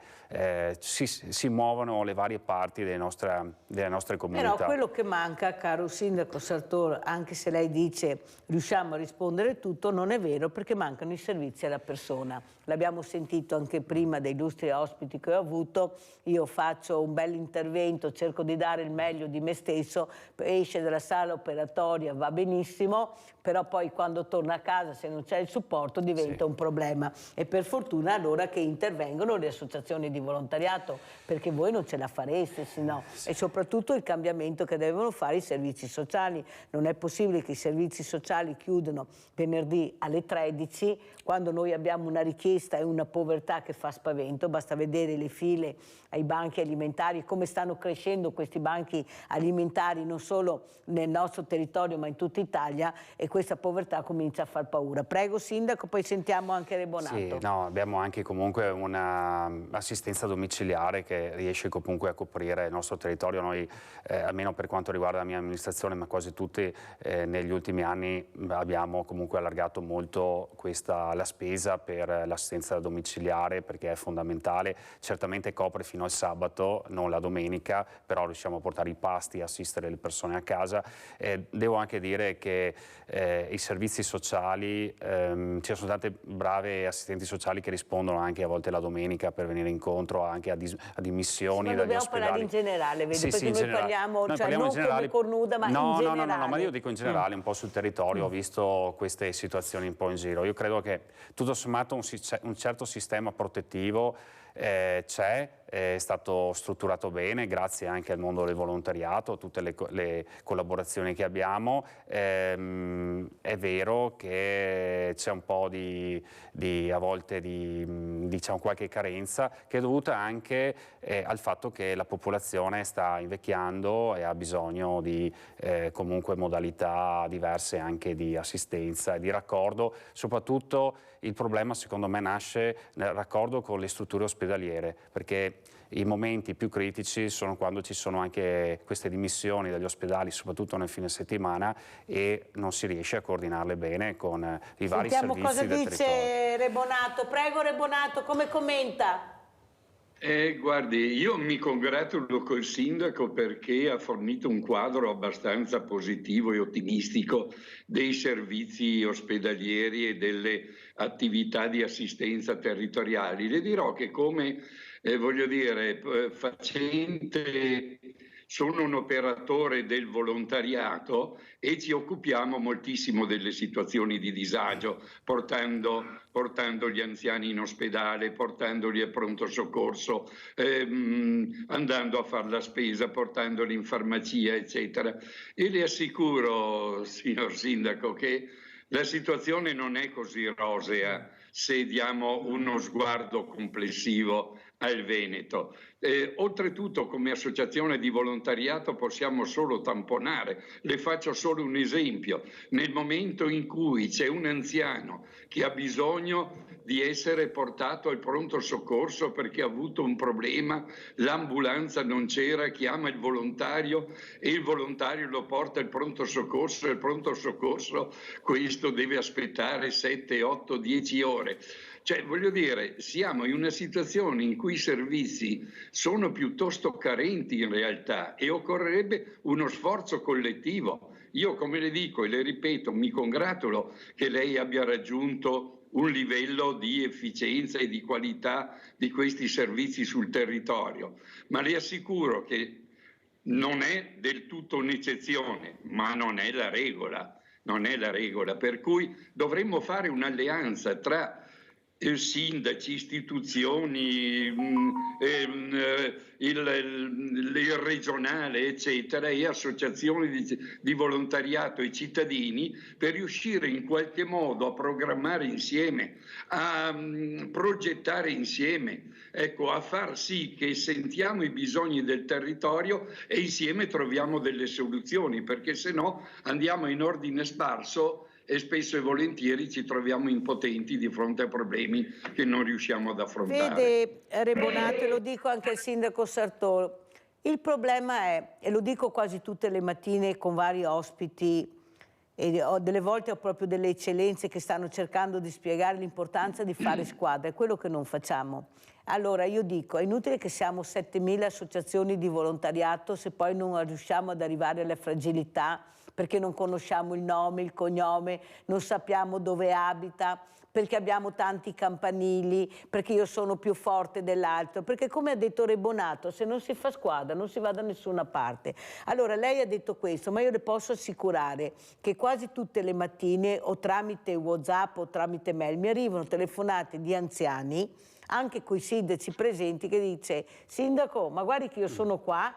si muovono le varie parti delle nostre comunità. Però quello che manca, caro sindaco Sartor, anche se lei dice riusciamo a rispondere tutto, non è vero, perché mancano i servizi alla persona. L'abbiamo sentito anche prima dai illustri ospiti che ho avuto. Io faccio un bel intervento, cerco di dare il meglio di me stesso, esce dalla sala operatoria, va benissimo, però poi quando torna a casa, se non c'è il supporto, diventa un problema. E per fortuna allora che intervengono le associazioni di volontariato, perché voi non ce la fareste, sennò. E soprattutto il cambiamento che devono fare i servizi sociali. Non è possibile che i servizi sociali chiudono venerdì alle 13, quando noi abbiamo una richiesta e una povertà che fa spavento. Basta vedere le file ai banchi alimentari, come stanno crescendo questi banchi alimentari non solo nel nostro territorio ma in tutta Italia, e questa povertà comincia a far paura. Prego sindaco, poi sentiamo anche Rebonato. Sì, no, abbiamo anche comunque un'assistenza domiciliare che riesce comunque a coprire il nostro territorio. Noi, almeno per quanto riguarda la mia amministrazione, ma quasi tutti negli ultimi anni abbiamo comunque allargato molto la spesa per l'assistenza domiciliare, perché è fondamentale. Certamente copre fino al sabato, non la domenica, però riusciamo a portare i pasti, assistere le persone a casa. Devo anche dire che i servizi sociali, ci sono tante brave assistenti sociali che rispondono anche a volte la domenica per venire incontro anche a dimissioni dagli ospedali. Dobbiamo parlare in generale, vedi? Sì, perché noi parliamo, noi cioè non come cornuda, ma in generale. No, ma io dico in generale, un po' sul territorio, ho visto queste situazioni un po' in giro. Io credo che tutto sommato un certo sistema protettivo c'è, è stato strutturato bene grazie anche al mondo del volontariato, a tutte le collaborazioni che abbiamo. È vero che c'è un po' a volte diciamo qualche carenza, che è dovuta anche al fatto che la popolazione sta invecchiando e ha bisogno di comunque modalità diverse anche di assistenza e di raccordo. Soprattutto il problema secondo me nasce nel raccordo con le strutture ospedaliere, perché i momenti più critici sono quando ci sono anche queste dimissioni dagli ospedali, soprattutto nel fine settimana, e non si riesce a coordinarle bene con i vari servizi del territorio. Sentiamo cosa dice Rebonato. Prego Rebonato, come commenta? Guardi, io mi congratulo col sindaco perché ha fornito un quadro abbastanza positivo e ottimistico dei servizi ospedalieri e delle attività di assistenza territoriali. Le dirò che come, voglio dire, facente, sono un operatore del volontariato e ci occupiamo moltissimo delle situazioni di disagio, portando gli anziani in ospedale, portandoli a pronto soccorso, andando a fare la spesa, portandoli in farmacia, eccetera. E le assicuro, signor Sindaco, che la situazione non è così rosea se diamo uno sguardo complessivo al Veneto. Oltretutto, come associazione di volontariato possiamo solo tamponare. Le faccio solo un esempio. Nel momento in cui c'è un anziano che ha bisogno di essere portato al pronto soccorso perché ha avuto un problema, l'ambulanza non c'era, chiama il volontario e il volontario lo porta al pronto soccorso, e il pronto soccorso questo deve aspettare 7, 8, 10 ore. Cioè, voglio dire, siamo in una situazione in cui i servizi sono piuttosto carenti in realtà e occorrerebbe uno sforzo collettivo. Io, come le dico e le ripeto, mi congratulo che lei abbia raggiunto un livello di efficienza e di qualità di questi servizi sul territorio, ma le assicuro che non è del tutto un'eccezione, ma non è la regola, non è la regola, per cui dovremmo fare un'alleanza tra sindaci, istituzioni, il regionale, eccetera, e associazioni di volontariato e cittadini per riuscire in qualche modo a programmare insieme, a progettare insieme, ecco, a far sì che sentiamo i bisogni del territorio e insieme troviamo delle soluzioni, perché se no andiamo in ordine sparso e spesso e volentieri ci troviamo impotenti di fronte a problemi che non riusciamo ad affrontare. Vede, Rebonato, e lo dico anche al sindaco Sartoro, il problema è, e lo dico quasi tutte le mattine con vari ospiti, e delle volte ho proprio delle eccellenze che stanno cercando di spiegare l'importanza di fare squadra, è quello che non facciamo. Allora io dico, è inutile che siamo 7.000 associazioni di volontariato se poi non riusciamo ad arrivare alle fragilità, perché non conosciamo il nome, il cognome, non sappiamo dove abita, perché abbiamo tanti campanili, perché io sono più forte dell'altro, perché come ha detto Rebonato, se non si fa squadra non si va da nessuna parte. Allora lei ha detto questo, ma io le posso assicurare che quasi tutte le mattine o tramite WhatsApp o tramite mail mi arrivano telefonate di anziani, anche coi sindaci presenti, che dice: sindaco, ma guardi che io sono qua,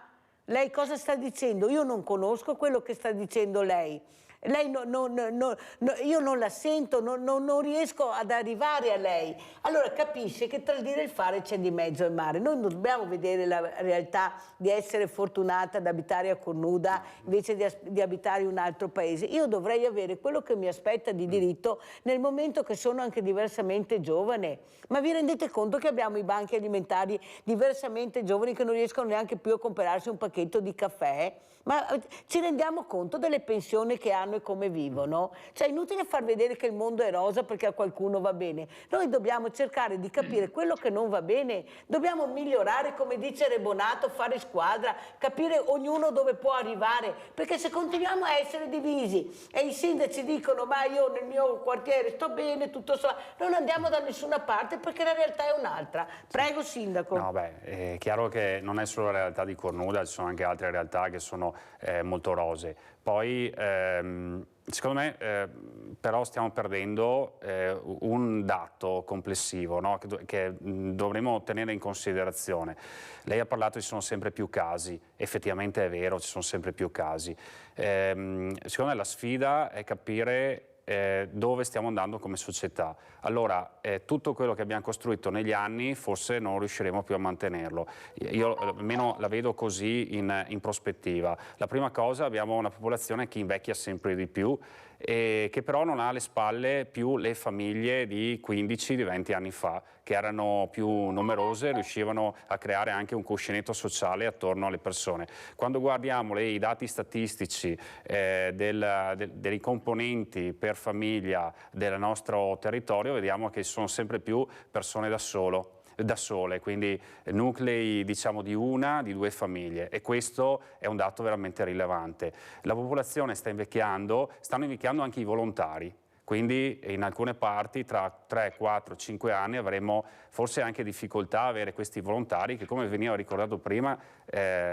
lei cosa sta dicendo? Io non conosco quello che sta dicendo lei. Lei io non la sento, non riesco ad arrivare a lei. Allora capisce che tra il dire e il fare c'è di mezzo il mare. Noi non dobbiamo vedere la realtà di essere fortunata ad abitare a Cornuda invece di abitare in un altro paese. Io dovrei avere quello che mi aspetta di diritto nel momento che sono anche diversamente giovane. Ma vi rendete conto che abbiamo i banchi alimentari diversamente giovani che non riescono neanche più a comprarsi un pacchetto di caffè? Ma ci rendiamo conto delle pensioni che hanno e come vivono? Cioè è inutile far vedere che il mondo è rosa perché a qualcuno va bene. Noi dobbiamo cercare di capire quello che non va bene, dobbiamo migliorare, come dice Rebonato, fare squadra, capire ognuno dove può arrivare, perché se continuiamo a essere divisi e i sindaci dicono ma io nel mio quartiere sto bene, tutto so, non andiamo da nessuna parte perché la realtà è un'altra. Prego sindaco. No, beh, è chiaro che non è solo la realtà di Cornuda, ci sono anche altre realtà che sono molto rosee. Poi secondo me però stiamo perdendo un dato complessivo, no? che dovremmo tenere in considerazione. Lei ha parlato ci sono sempre più casi, effettivamente è vero, ci sono sempre più casi. Secondo me la sfida è capire dove stiamo andando come società. Allora, tutto quello che abbiamo costruito negli anni forse non riusciremo più a mantenerlo. Io almeno la vedo così in prospettiva. La prima cosa, abbiamo una popolazione che invecchia sempre di più e che però non ha alle spalle più le famiglie di 15, di 20 anni fa, che erano più numerose, riuscivano a creare anche un cuscinetto sociale attorno alle persone. Quando guardiamo i dati statistici dei componenti per famiglia del nostro territorio, vediamo che sono sempre più persone da sole, quindi nuclei diciamo di una, di due famiglie, e questo è un dato veramente rilevante. La popolazione sta invecchiando, stanno invecchiando anche i volontari. Quindi in alcune parti tra 3, 4, 5 anni avremo forse anche difficoltà a avere questi volontari che, come veniva ricordato prima,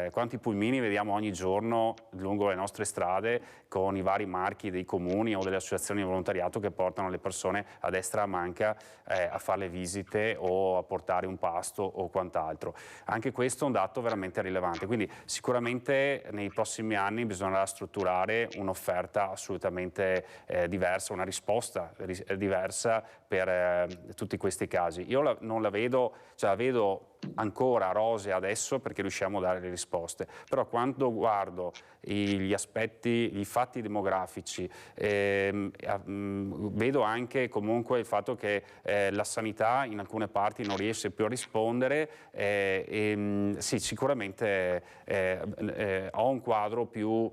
quanti pulmini vediamo ogni giorno lungo le nostre strade con i vari marchi dei comuni o delle associazioni di volontariato che portano le persone a destra e a manca a fare le visite o a portare un pasto o quant'altro. Anche questo è un dato veramente rilevante, quindi sicuramente nei prossimi anni bisognerà strutturare un'offerta assolutamente diversa, una risposta risposta diversa per tutti questi casi. Io non la vedo, cioè la vedo ancora rosea adesso perché riusciamo a dare le risposte, però quando guardo gli aspetti, i fatti demografici, vedo anche comunque il fatto che la sanità in alcune parti non riesce più a rispondere, sì, sicuramente ho un quadro più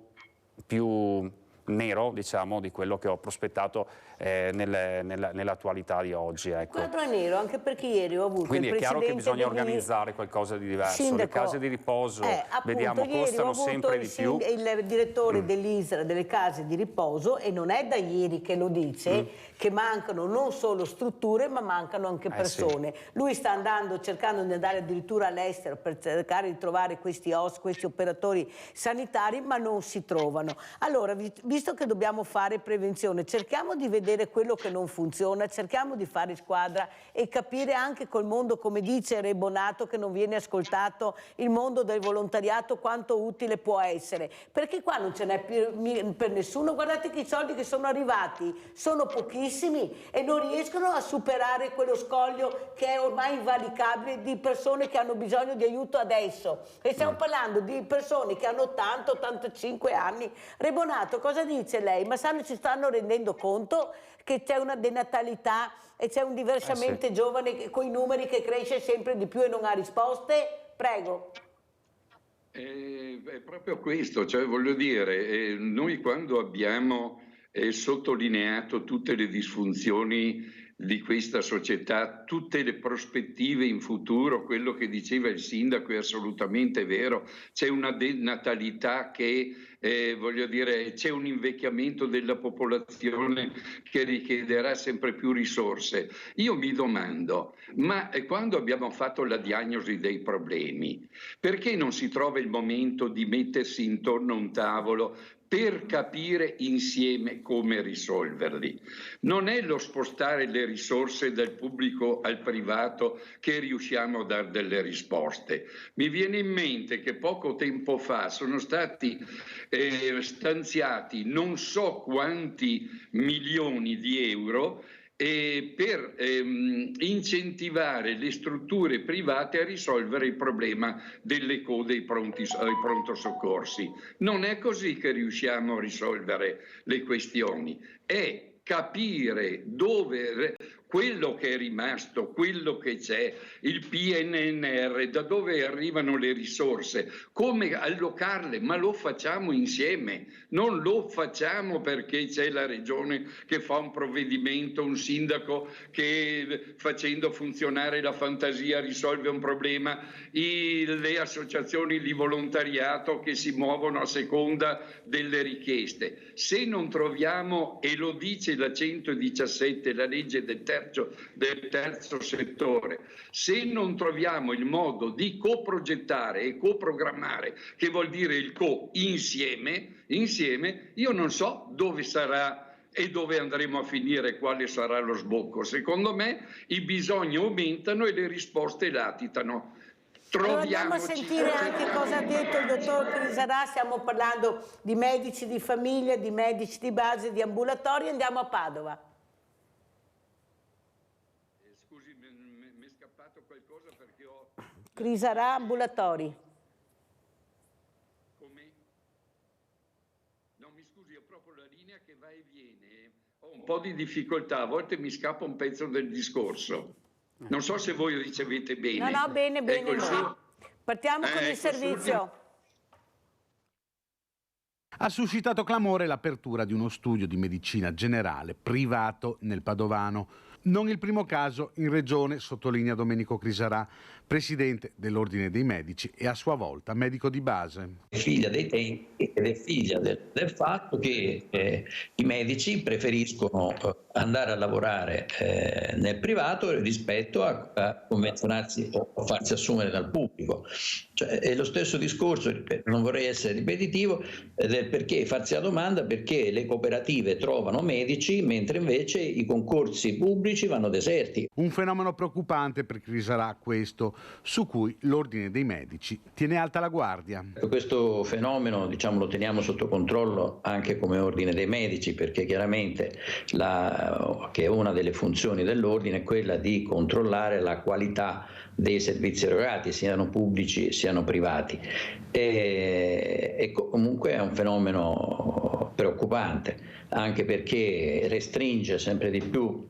nero, diciamo, di quello che ho prospettato nell'attualità di oggi. Ecco. Il quadro è nero, anche perché ieri ho avuto Quindi il è chiaro che bisogna presidente organizzare qualcosa di diverso. Sindaco, le case di riposo, appunto, vediamo, costano sempre di più. Il direttore dell'ISRA delle case di riposo, e non è da ieri che lo dice, che mancano non solo strutture ma mancano anche persone. Sì. Lui sta cercando di andare addirittura all'estero per cercare di trovare questi operatori sanitari, ma non si trovano. Allora, visto che dobbiamo fare prevenzione, cerchiamo di vedere quello che non funziona, cerchiamo di fare squadra e capire anche col mondo, come dice Rebonato, che non viene ascoltato, il mondo del volontariato quanto utile può essere, perché qua non ce n'è più per nessuno. Guardate che i soldi che sono arrivati sono pochissimi e non riescono a superare quello scoglio che è ormai invalicabile di persone che hanno bisogno di aiuto adesso, e stiamo parlando di persone che hanno 80-85 anni. Rebonato, cosa dice lei? Ma ci stanno rendendo conto che c'è una denatalità e c'è un diversamente giovane con i numeri che cresce sempre di più e non ha risposte? Prego. È proprio questo, cioè voglio dire, noi quando abbiamo sottolineato tutte le disfunzioni di questa società, tutte le prospettive in futuro, quello che diceva il sindaco è assolutamente vero, c'è una denatalità che, voglio dire, c'è un invecchiamento della popolazione che richiederà sempre più risorse. Io mi domando, ma quando abbiamo fatto la diagnosi dei problemi, perché non si trova il momento di mettersi intorno a un tavolo per capire insieme come risolverli? Non è lo spostare le risorse dal pubblico al privato che riusciamo a dare delle risposte. Mi viene in mente che poco tempo fa sono stati stanziati non so quanti milioni di euro per incentivare le strutture private a risolvere il problema delle code ai pronto soccorsi. Non è così che riusciamo a risolvere le questioni, è capire dove quello che è rimasto, quello che c'è, il PNRR, da dove arrivano le risorse, come allocarle, ma lo facciamo insieme, non lo facciamo perché c'è la regione che fa un provvedimento, un sindaco che facendo funzionare la fantasia risolve un problema, le associazioni di volontariato che si muovono a seconda delle richieste. Se non troviamo, e lo dice la 117, la legge del terzo settore, se non troviamo il modo di coprogettare e coprogrammare, che vuol dire il insieme, io non so dove sarà e dove andremo a finire, quale sarà lo sbocco. Secondo me i bisogni aumentano e le risposte latitano. Allora andiamo a sentire anche cosa ha detto il dottor Crisarà. Stiamo parlando di medici di famiglia, di medici di base, di ambulatori. Andiamo a Padova. Scusi, mi è scappato qualcosa perché ho... Crisarà, ambulatori. Come? No, mi scusi, ho proprio la linea che va e viene. Ho un po' di difficoltà, a volte mi scappa un pezzo del discorso. Non so se voi ricevete bene. No, bene, ecco no. Partiamo con il servizio. Ha suscitato clamore l'apertura di uno studio di medicina generale privato nel Padovano. Non il primo caso in regione, sottolinea Domenico Crisarà, presidente dell'Ordine dei Medici e a sua volta medico di base. È figlia dei tempi ed è figlia del fatto che i medici preferiscono andare a lavorare nel privato rispetto a convenzionarsi o a farsi assumere dal pubblico. Cioè, è lo stesso discorso, non vorrei essere ripetitivo, del perché farsi la domanda perché le cooperative trovano medici mentre invece i concorsi pubblici pubblici vanno deserti. Un fenomeno preoccupante per Crisarà questo, su cui l'Ordine dei Medici tiene alta la guardia. Questo fenomeno, diciamo, lo teniamo sotto controllo anche come Ordine dei Medici, perché chiaramente che una delle funzioni dell'Ordine è quella di controllare la qualità dei servizi erogati, siano pubblici siano privati. E comunque è un fenomeno preoccupante, anche perché restringe sempre di più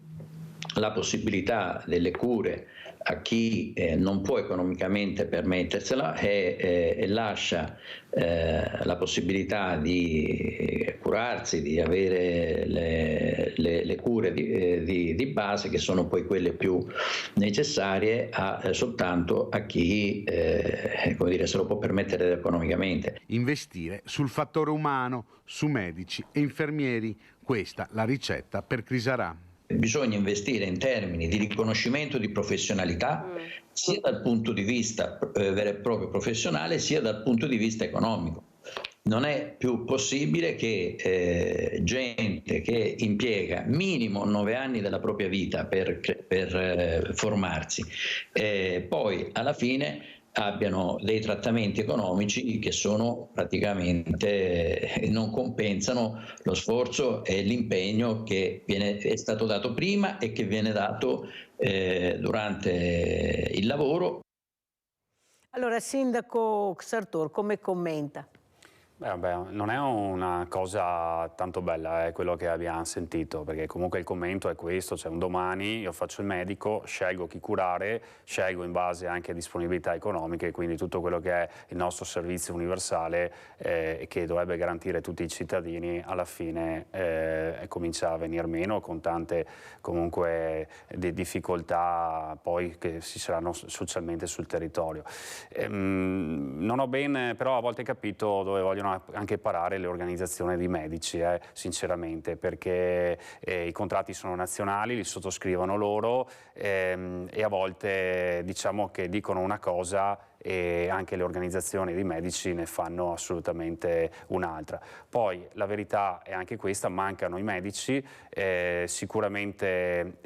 la possibilità delle cure a chi non può economicamente permettersela e lascia la possibilità di curarsi, di avere le cure di base, che sono poi quelle più necessarie, soltanto a chi come dire, se lo può permettere economicamente. Investire sul fattore umano, su medici e infermieri, questa la ricetta per Crisarà. Bisogna investire in termini di riconoscimento di professionalità, sia dal punto di vista vero e proprio professionale, sia dal punto di vista economico. Non è più possibile che gente che impiega minimo 9 anni della propria vita per formarsi, poi alla fine abbiano dei trattamenti economici che sono praticamente non compensano lo sforzo e l'impegno che è stato dato prima e che viene dato durante il lavoro. Allora, Sindaco Sartor, come commenta? Non è una cosa tanto bella quello che abbiamo sentito, perché comunque il commento è questo, cioè un domani io faccio il medico, scelgo chi curare, scelgo in base anche a disponibilità economiche, quindi tutto quello che è il nostro servizio universale che dovrebbe garantire tutti i cittadini, alla fine comincia a venir meno, con tante comunque difficoltà poi che si saranno socialmente sul territorio. Non ho ben però a volte capito dove vogliono anche parare le organizzazioni di medici, sinceramente, perché i contratti sono nazionali, li sottoscrivono loro e a volte diciamo che dicono una cosa e anche le organizzazioni di medici ne fanno assolutamente un'altra. Poi la verità è anche questa, mancano i medici, sicuramente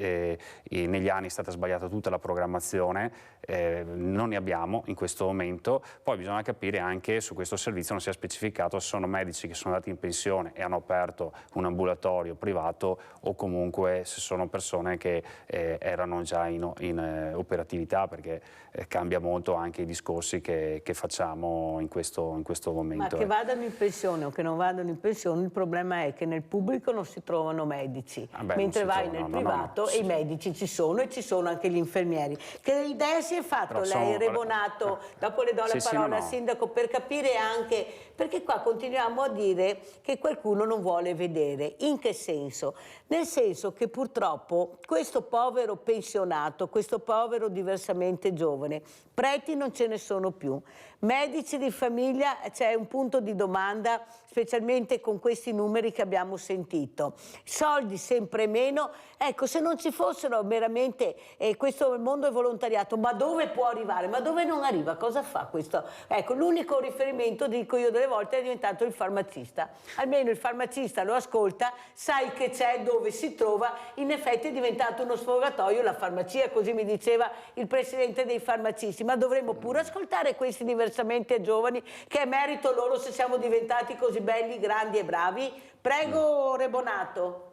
negli anni è stata sbagliata tutta la programmazione, non ne abbiamo in questo momento, poi bisogna capire anche su questo servizio non si è specificato se sono medici che sono andati in pensione e hanno aperto un ambulatorio privato o comunque se sono persone che erano già in operatività, perché cambia molto anche i discorsi che facciamo in questo momento. Ma che vadano in pensione o che non vadano in pensione, il problema è che nel pubblico non si trovano medici, mentre vai nel privato e i medici ci sono e ci sono anche gli infermieri. Che idea si è fatto lei, Rebonato, dopo le do la parola al Sindaco, per capire anche, perché qua continuiamo a dire che qualcuno non vuole vedere. In che senso? Nel senso che purtroppo questo povero pensionato, questo povero diversamente giovane, preti non ce ne sono più, medici di famiglia c'è un punto di domanda, specialmente con questi numeri che abbiamo sentito, soldi sempre meno. Ecco, se non ci fossero veramente questo mondo è volontariato, ma dove può arrivare? Ma dove non arriva? Cosa fa questo? Ecco, l'unico riferimento, dico io delle volte, è diventato il farmacista. Almeno il farmacista lo ascolta, sai che c'è, dove si trova, in effetti è diventato uno sfogatoio la farmacia, così mi diceva il presidente dei farmacisti, ma dovremmo pure ascoltare questi diversamente giovani, che è merito loro se siamo diventati così belli, grandi e bravi. Prego, Rebonato.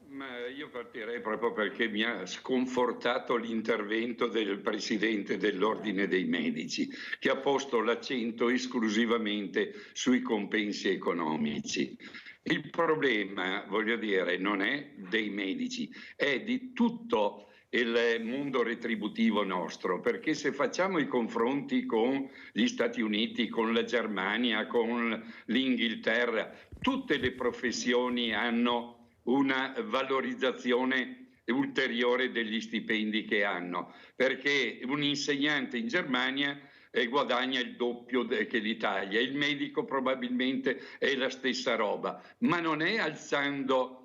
Ma io partirei proprio perché mi ha sconfortato l'intervento del Presidente dell'Ordine dei Medici, che ha posto l'accento esclusivamente sui compensi economici. Il problema, voglio dire, non è dei medici, è di tutto il mondo retributivo nostro, perché se facciamo i confronti con gli Stati Uniti, con la Germania, con l'Inghilterra, tutte le professioni hanno una valorizzazione ulteriore degli stipendi che hanno, perché un insegnante in Germania guadagna il doppio che l'Italia, il medico probabilmente è la stessa roba, ma non è alzando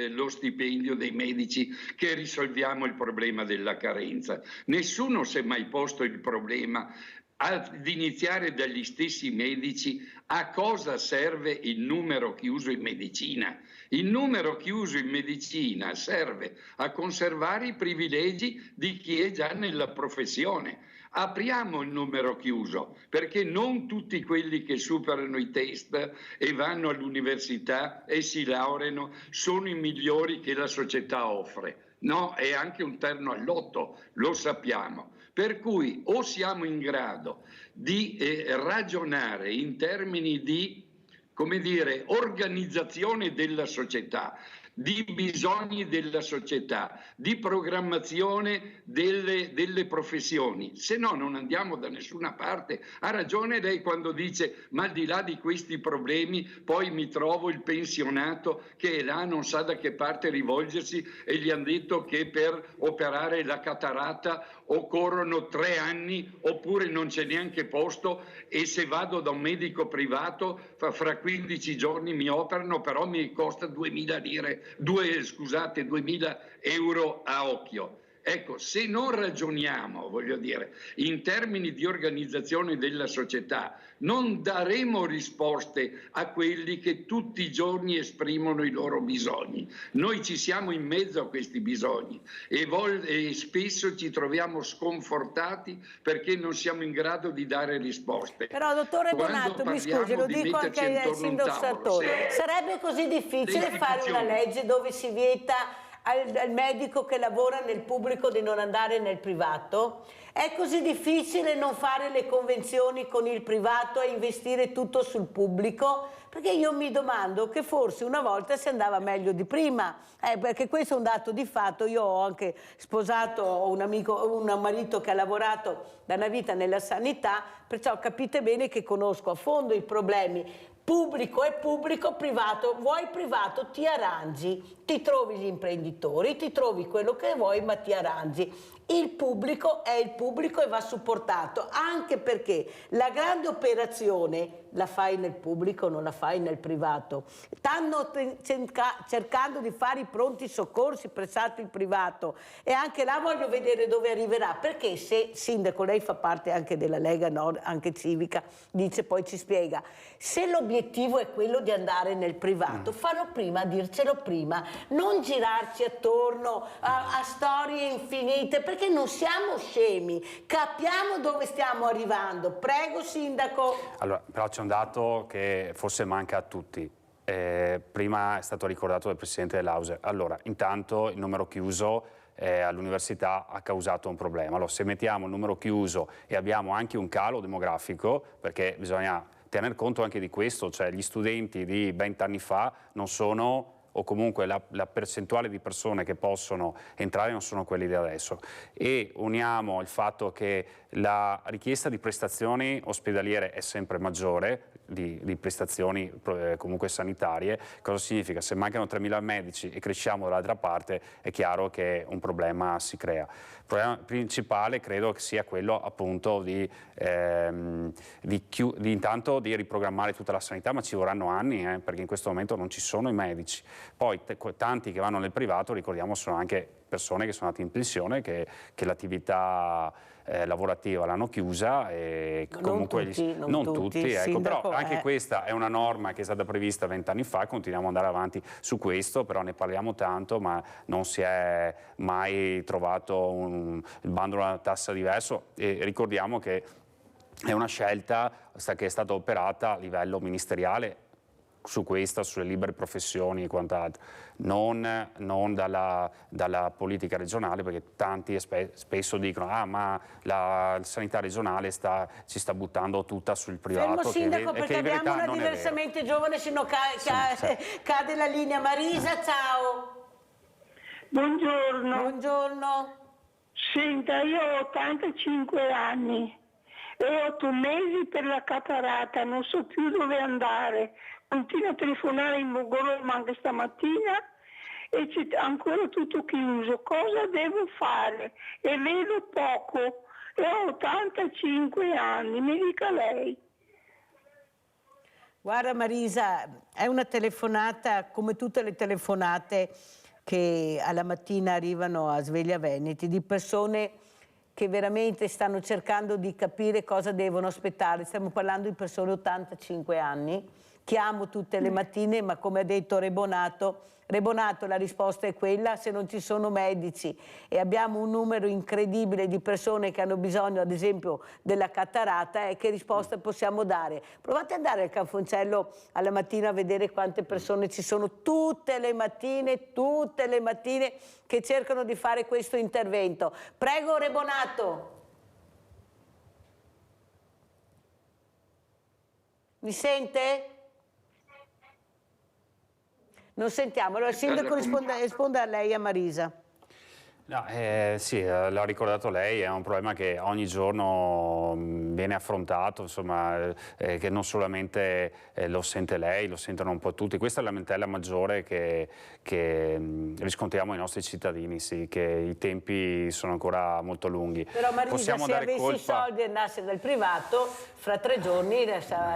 lo stipendio dei medici che risolviamo il problema della carenza. Nessuno si è mai posto il problema ad iniziare dagli stessi medici, a cosa serve il numero chiuso in medicina? Il numero chiuso in medicina serve a conservare i privilegi di chi è già nella professione. Apriamo il numero chiuso, perché non tutti quelli che superano i test e vanno all'università e si laureano sono i migliori che la società offre. No, è anche un terno al lotto, lo sappiamo. Per cui o siamo in grado di ragionare in termini di, come dire, organizzazione della società, di bisogni della società, di programmazione delle professioni, se no non andiamo da nessuna parte. Ha ragione lei quando dice, ma al di là di questi problemi poi mi trovo il pensionato che è là, non sa da che parte rivolgersi e gli hanno detto che per operare la cataratta occorrono 3 anni oppure non c'è neanche posto, e se vado da un medico privato fra 15 giorni mi operano, però mi costa 2.000 euro a occhio. Ecco, se non ragioniamo, voglio dire, in termini di organizzazione della società, non daremo risposte a quelli che tutti i giorni esprimono i loro bisogni. Noi ci siamo in mezzo a questi bisogni e spesso ci troviamo sconfortati perché non siamo in grado di dare risposte. Però, dottore Donato, mi scusi, lo dico anche al sindaco Sartori, sarebbe così difficile fare una legge dove si vieta al medico che lavora nel pubblico di non andare nel privato? È così difficile non fare le convenzioni con il privato e investire tutto sul pubblico? Perché io mi domando che forse una volta si andava meglio di prima, perché questo è un dato di fatto. Io ho anche sposato un marito che ha lavorato da una vita nella sanità, perciò capite bene che conosco a fondo i problemi. Pubblico è pubblico, privato, vuoi privato ti arrangi, ti trovi gli imprenditori, ti trovi quello che vuoi ma ti arrangi. Il pubblico è il pubblico e va supportato, anche perché la grande operazione la fai nel pubblico, non la fai nel privato. Stanno cercando di fare i pronti soccorsi pressato il privato e anche là voglio vedere dove arriverà, perché se, sindaco, lei fa parte anche della Lega Nord, anche civica, dice, poi ci spiega, se l'obiettivo è quello di andare nel privato, fallo prima, dircelo prima, non girarci attorno a storie infinite, perché non siamo scemi, capiamo dove stiamo arrivando. Prego, sindaco. Allora, però c'è un dato che forse manca a tutti. Prima è stato ricordato dal presidente dell'Auser. Allora, intanto il numero chiuso all'università ha causato un problema. Allora, se mettiamo il numero chiuso e abbiamo anche un calo demografico, perché bisogna tener conto anche di questo, cioè gli studenti di 20 anni fa non sono, o comunque la percentuale di persone che possono entrare non sono quelli di adesso, e uniamo il fatto che la richiesta di prestazioni ospedaliere è sempre maggiore, di prestazioni comunque sanitarie. Cosa significa? Se mancano 3.000 medici e cresciamo dall'altra parte, è chiaro che un problema si crea. Il problema principale credo che sia quello appunto di intanto di riprogrammare tutta la sanità, ma ci vorranno anni, perché in questo momento non ci sono i medici. Poi tanti che vanno nel privato, ricordiamo, sono anche persone che sono andate in pensione, che l'attività lavorativa l'hanno chiusa e comunque non tutti, ecco, però anche questa è una norma che è stata prevista 20 anni fa, continuiamo ad andare avanti su questo, però ne parliamo tanto ma non si è mai trovato il bandolo di una tassa diverso, e ricordiamo che è una scelta che è stata operata a livello ministeriale su questa, sulle libere professioni e quant'altro, non dalla politica regionale, perché tanti spesso dicono ma la sanità regionale si sta buttando tutta sul privato. Fermo, sindaco, perché abbiamo una diversamente giovane, se no cade la linea. Marisa, ciao. Buongiorno. Buongiorno. Senta, io ho 85 anni e 8 mesi per la cataratta, non so più dove andare. Continuo a telefonare in Roma anche stamattina e c'è ancora tutto chiuso. Cosa devo fare? E vedo poco e ho 85 anni, mi dica lei. Guarda Marisa, è una telefonata come tutte le telefonate che alla mattina arrivano a Sveglia Veneti, di persone che veramente stanno cercando di capire cosa devono aspettare. Stiamo parlando di persone 85 anni. Chiamo tutte le mattine, ma come ha detto Rebonato, la risposta è quella: se non ci sono medici e abbiamo un numero incredibile di persone che hanno bisogno, ad esempio, della cataratta, che risposta possiamo dare? Provate ad andare al Canfoncello alla mattina a vedere quante persone ci sono tutte le mattine che cercano di fare questo intervento. Prego, Rebonato. Mi sente? Non sentiamo, allora il sindaco risponde a lei, a Marisa. No, sì, l'ha ricordato lei, è un problema che ogni giorno viene affrontato, insomma, che non solamente lo sente lei, lo sentono un po' tutti. Questa è la lamentela maggiore che riscontriamo ai nostri cittadini, sì, che i tempi sono ancora molto lunghi. Però Marisa, se avessi i soldi e andasse dal privato, fra 3 giorni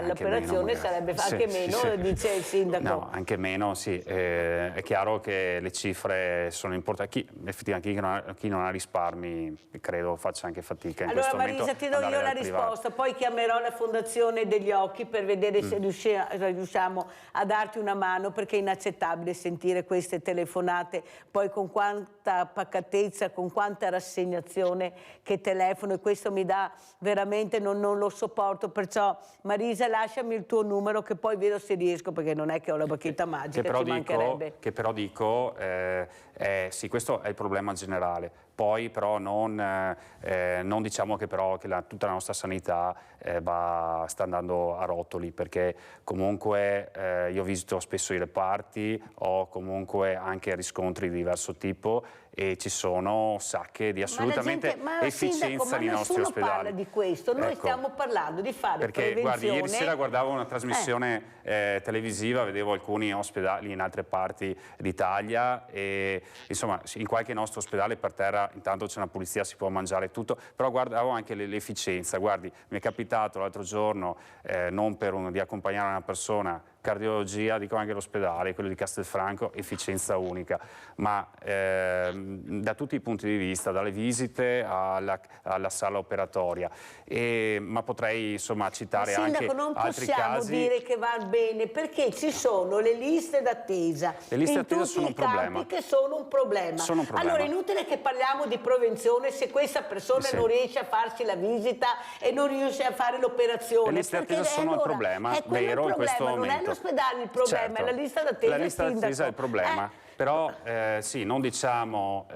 l'operazione sarebbe anche meno, dice il sindaco. No, anche meno, sì. È chiaro che le cifre sono importanti. Effettivamente chi non ha risparmi credo faccia anche fatica in questo momento. Allora Marisa, ti do io la risposta, poi chiamerò la Fondazione degli Occhi per vedere se riusciamo a darti una mano, perché è inaccettabile sentire queste telefonate, poi con quanta pacatezza, con quanta rassegnazione che telefono, e questo mi dà veramente, non lo sopporto. Perciò Marisa, lasciami il tuo numero che poi vedo se riesco, perché non è che ho la bacchetta magica, ci mancherebbe. Che però dico, sì, questo è il problema generale. Poi però non diciamo che tutta la nostra sanità sta andando a rotoli, perché comunque io visito spesso i reparti, ho comunque anche riscontri di diverso tipo e ci sono sacche di assolutamente efficienza nei nostri ospedali. Ma parla di questo, noi stiamo parlando di fare prevenzione. Guardi, ieri sera guardavo una trasmissione televisiva, vedevo alcuni ospedali in altre parti d'Italia e insomma in qualche nostro ospedale per terra intanto c'è una pulizia, si può mangiare tutto, però guardavo anche l'efficienza. Guardi, mi è capitato l'altro giorno di accompagnare una persona, cardiologia, dico anche l'ospedale, quello di Castelfranco, efficienza unica, ma da tutti i punti di vista, dalle visite alla sala operatoria, ma potrei insomma citare anche altri casi. Non possiamo dire che va bene, perché ci sono le liste d'attesa in tutti i campi che sono un problema. Allora è inutile che parliamo di prevenzione se questa persona non riesce a farsi la visita e non riesce a fare l'operazione. Le liste d'attesa sono il problema vero in questo momento. Non è l'ospedale il problema, è la lista d'attesa. La lista d'attesa è il problema. Però sì, non diciamo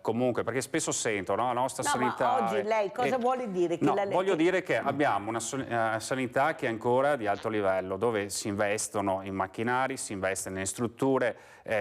comunque, perché spesso sento la nostra sanità... Ma oggi lei cosa vuole dire? Voglio dire che abbiamo una sanità che è ancora di alto livello, dove si investono in macchinari, si investe nelle strutture,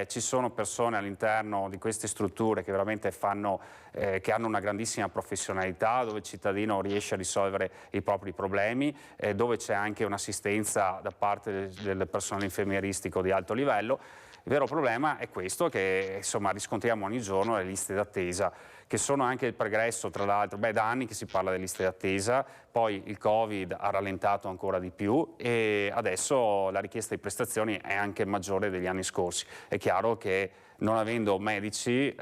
ci sono persone all'interno di queste strutture che veramente che hanno una grandissima professionalità, dove il cittadino riesce a risolvere i propri problemi, dove c'è anche un'assistenza da parte del personale infermieristico di alto livello. Il vero problema è questo, che insomma riscontriamo ogni giorno, le liste d'attesa, che sono anche il pregresso, tra l'altro, da anni che si parla delle liste d'attesa, poi il Covid ha rallentato ancora di più e adesso la richiesta di prestazioni è anche maggiore degli anni scorsi. È chiaro che non avendo medici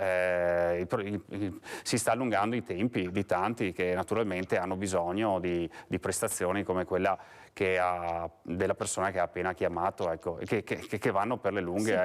si sta allungando i tempi di tanti che naturalmente hanno bisogno di prestazioni come quella della persona che ha appena chiamato, ecco, che vanno per le lunghe,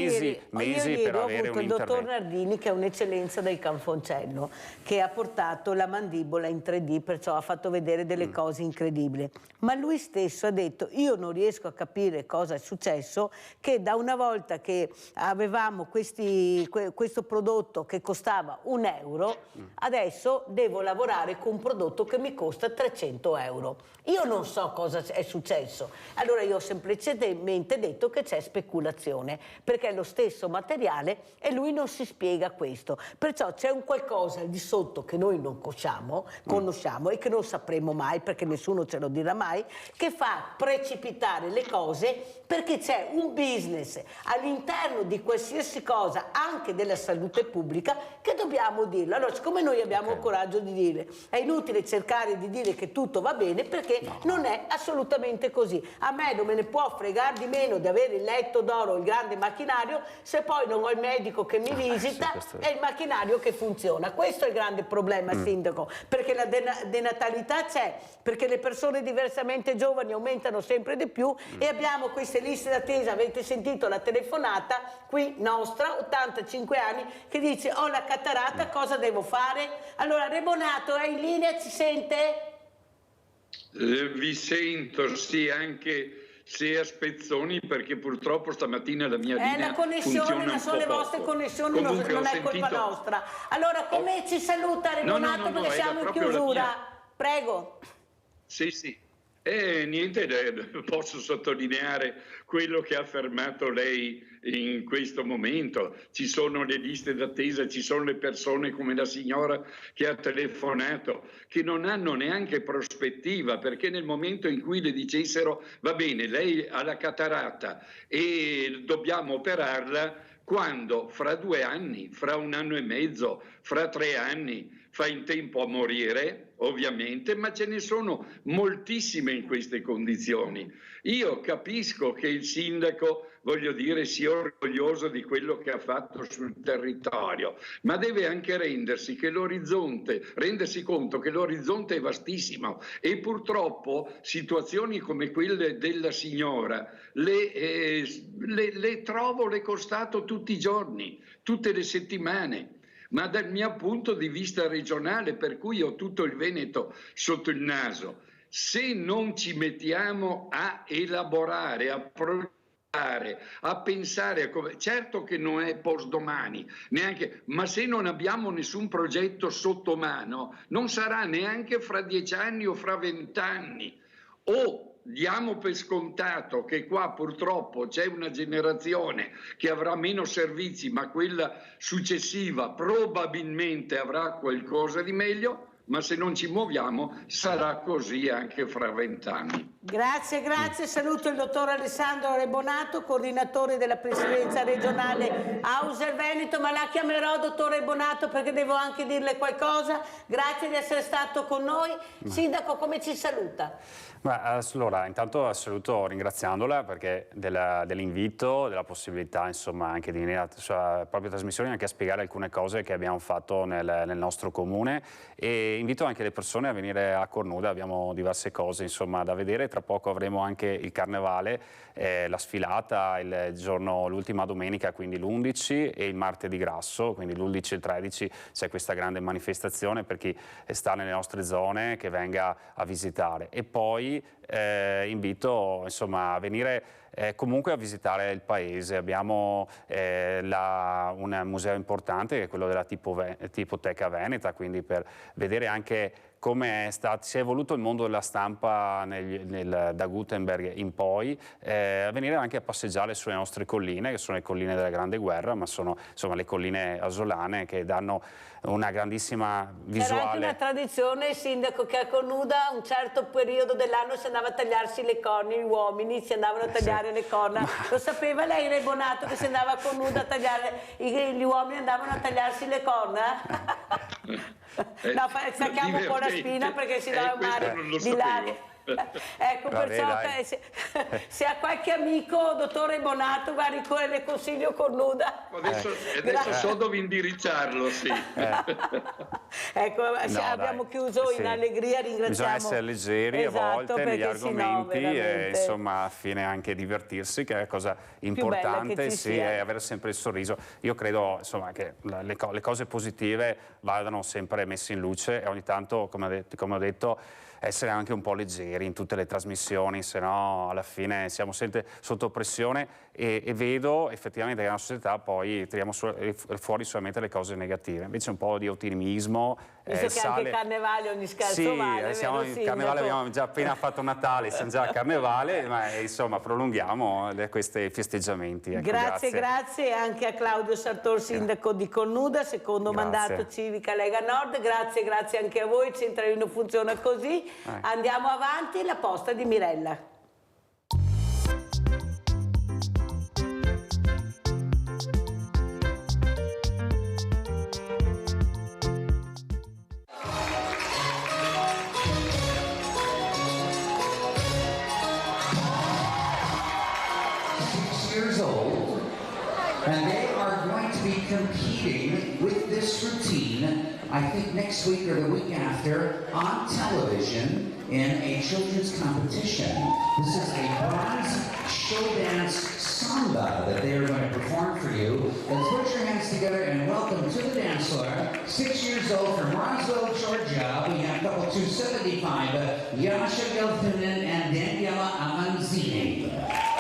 sì, mesi per avere un intervento. Il dottor Nardini, che è un'eccellenza del Canfoncello, che ha portato la mandibola in 3D, perciò ha fatto vedere delle cose incredibili. Ma lui stesso ha detto: io non riesco a capire cosa è successo, che da una volta che avevamo questo prodotto che costava €1, adesso devo lavorare con un prodotto che mi costa €300. Io non so cosa è successo. Allora io ho semplicemente detto che c'è speculazione, perché è lo stesso materiale e lui non si spiega questo. Perciò c'è un qualcosa al di sotto che noi non conosciamo e che non sapremo mai, perché nessuno ce lo dirà mai, che fa precipitare le cose, perché c'è un business all'interno di qualsiasi cosa cosa anche della salute pubblica che dobbiamo dirlo. Allora, siccome noi abbiamo il coraggio di dire, è inutile cercare di dire che tutto va bene, perché non è assolutamente così. A me non me ne può fregare di meno di avere il letto d'oro, il grande macchinario, se poi non ho il medico che mi visita e il macchinario che funziona. Questo è il grande problema, Sindaco, perché la denatalità c'è, perché le persone diversamente giovani aumentano sempre di più e abbiamo queste liste d'attesa. Avete sentito la telefonata qui nostra, 85 anni, che dice ho la catarata, cosa devo fare? Allora, Re Bonato è in linea, ci sente? Vi sento, sì, anche se a spezzoni, perché purtroppo stamattina la mia linea la connessione, ma sono le vostre connessioni, non è colpa nostra. Allora, come ci saluta Re Bonato, perché siamo in chiusura? Prego. Sì, sì. Niente, posso sottolineare quello che ha affermato lei in questo momento. Ci sono le liste d'attesa, ci sono le persone come la signora che ha telefonato che non hanno neanche prospettiva, perché nel momento in cui le dicessero va bene, lei ha la catarata e dobbiamo operarla, quando fra 2 anni, fra 1 anno e mezzo, fra 3 anni fa in tempo a morire, ovviamente, ma ce ne sono moltissime in queste condizioni. Io capisco che il sindaco, voglio dire, sia orgoglioso di quello che ha fatto sul territorio, ma deve anche rendersi conto che l'orizzonte è vastissimo e purtroppo situazioni come quelle della signora le trovo, le constato tutti i giorni, tutte le settimane. Ma dal mio punto di vista regionale, per cui ho tutto il Veneto sotto il naso, se non ci mettiamo a elaborare, a progettare, a pensare a come, certo che non è postdomani, neanche, ma se non abbiamo nessun progetto sotto mano, non sarà neanche fra 10 anni o fra 20 anni. O diamo per scontato che qua purtroppo c'è una generazione che avrà meno servizi, ma quella successiva probabilmente avrà qualcosa di meglio, ma se non ci muoviamo sarà così anche fra 20 anni. Grazie, saluto il dottor Alessandro Re Bonato, coordinatore della presidenza regionale Auser Veneto, ma la chiamerò dottore Bonato perché devo anche dirle qualcosa. Grazie di essere stato con noi. Sindaco, come ci saluta? Allora, intanto saluto ringraziandola perché dell'invito, della possibilità insomma anche di venire alla sua propria trasmissione anche a spiegare alcune cose che abbiamo fatto nel nostro comune, e invito anche le persone a venire a Cornuda. Abbiamo diverse cose insomma da vedere. Tra poco avremo anche il carnevale, la sfilata l'ultima domenica, quindi l'11, e il martedì grasso, quindi l'11 e il 13 c'è questa grande manifestazione per chi sta nelle nostre zone che venga a visitare. E poi invito insomma a venire comunque a visitare il paese. Abbiamo un museo importante che è quello della Tipoteca Veneta, quindi per vedere anche come si è evoluto il mondo della stampa da Gutenberg in poi, venire anche a passeggiare sulle nostre colline, che sono le colline della Grande Guerra, ma sono insomma le colline asolane che danno una grandissima visuale. C'era anche una tradizione, Sindaco, che a Cornuda un certo periodo dell'anno si andava a tagliarsi le corna, gli uomini si andavano a tagliare le corna. Lo sapeva lei, Re Bonato, che si andava a Cornuda a tagliare, gli uomini andavano a tagliarsi le corna? No, stacchiamo un po' la spina perché si dà male di là. Ecco, perciò se ha qualche amico, dottore Bonato, guardi, le consiglio Cornuda. Adesso so dove indirizzarlo, sì. Ecco, abbiamo chiuso in allegria, ringraziamo. Bisogna essere leggeri a volte negli argomenti e insomma a fine anche divertirsi, che è la cosa importante, sì, è avere sempre il sorriso. Io credo insomma che le cose positive vadano sempre messe in luce e ogni tanto, come ho detto, essere anche un po' leggeri in tutte le trasmissioni, se no alla fine siamo sempre sotto pressione e vedo effettivamente che nella società poi tiriamo fuori solamente le cose negative. Invece un po' di ottimismo. Visto che anche Carnevale ogni scherzo vale. Siamo in Carnevale, abbiamo già appena fatto Natale, siamo già a Carnevale, ma insomma prolunghiamo questi festeggiamenti. Ecco, grazie anche a Claudio Sartor, sindaco di Cornuda, secondo mandato Civica Lega Nord. Grazie anche a voi, il centralino funziona così. Andiamo avanti, la posta di Mirella. competing with this routine, I think next week or the week after, on television in a children's competition. This is a bronze show dance samba that they are going to perform for you. Let's put your hands together and welcome to the dance floor, 6 years old from Roswell, Georgia. We have couple 275, Yasha Geltunen and Daniela Amanzini.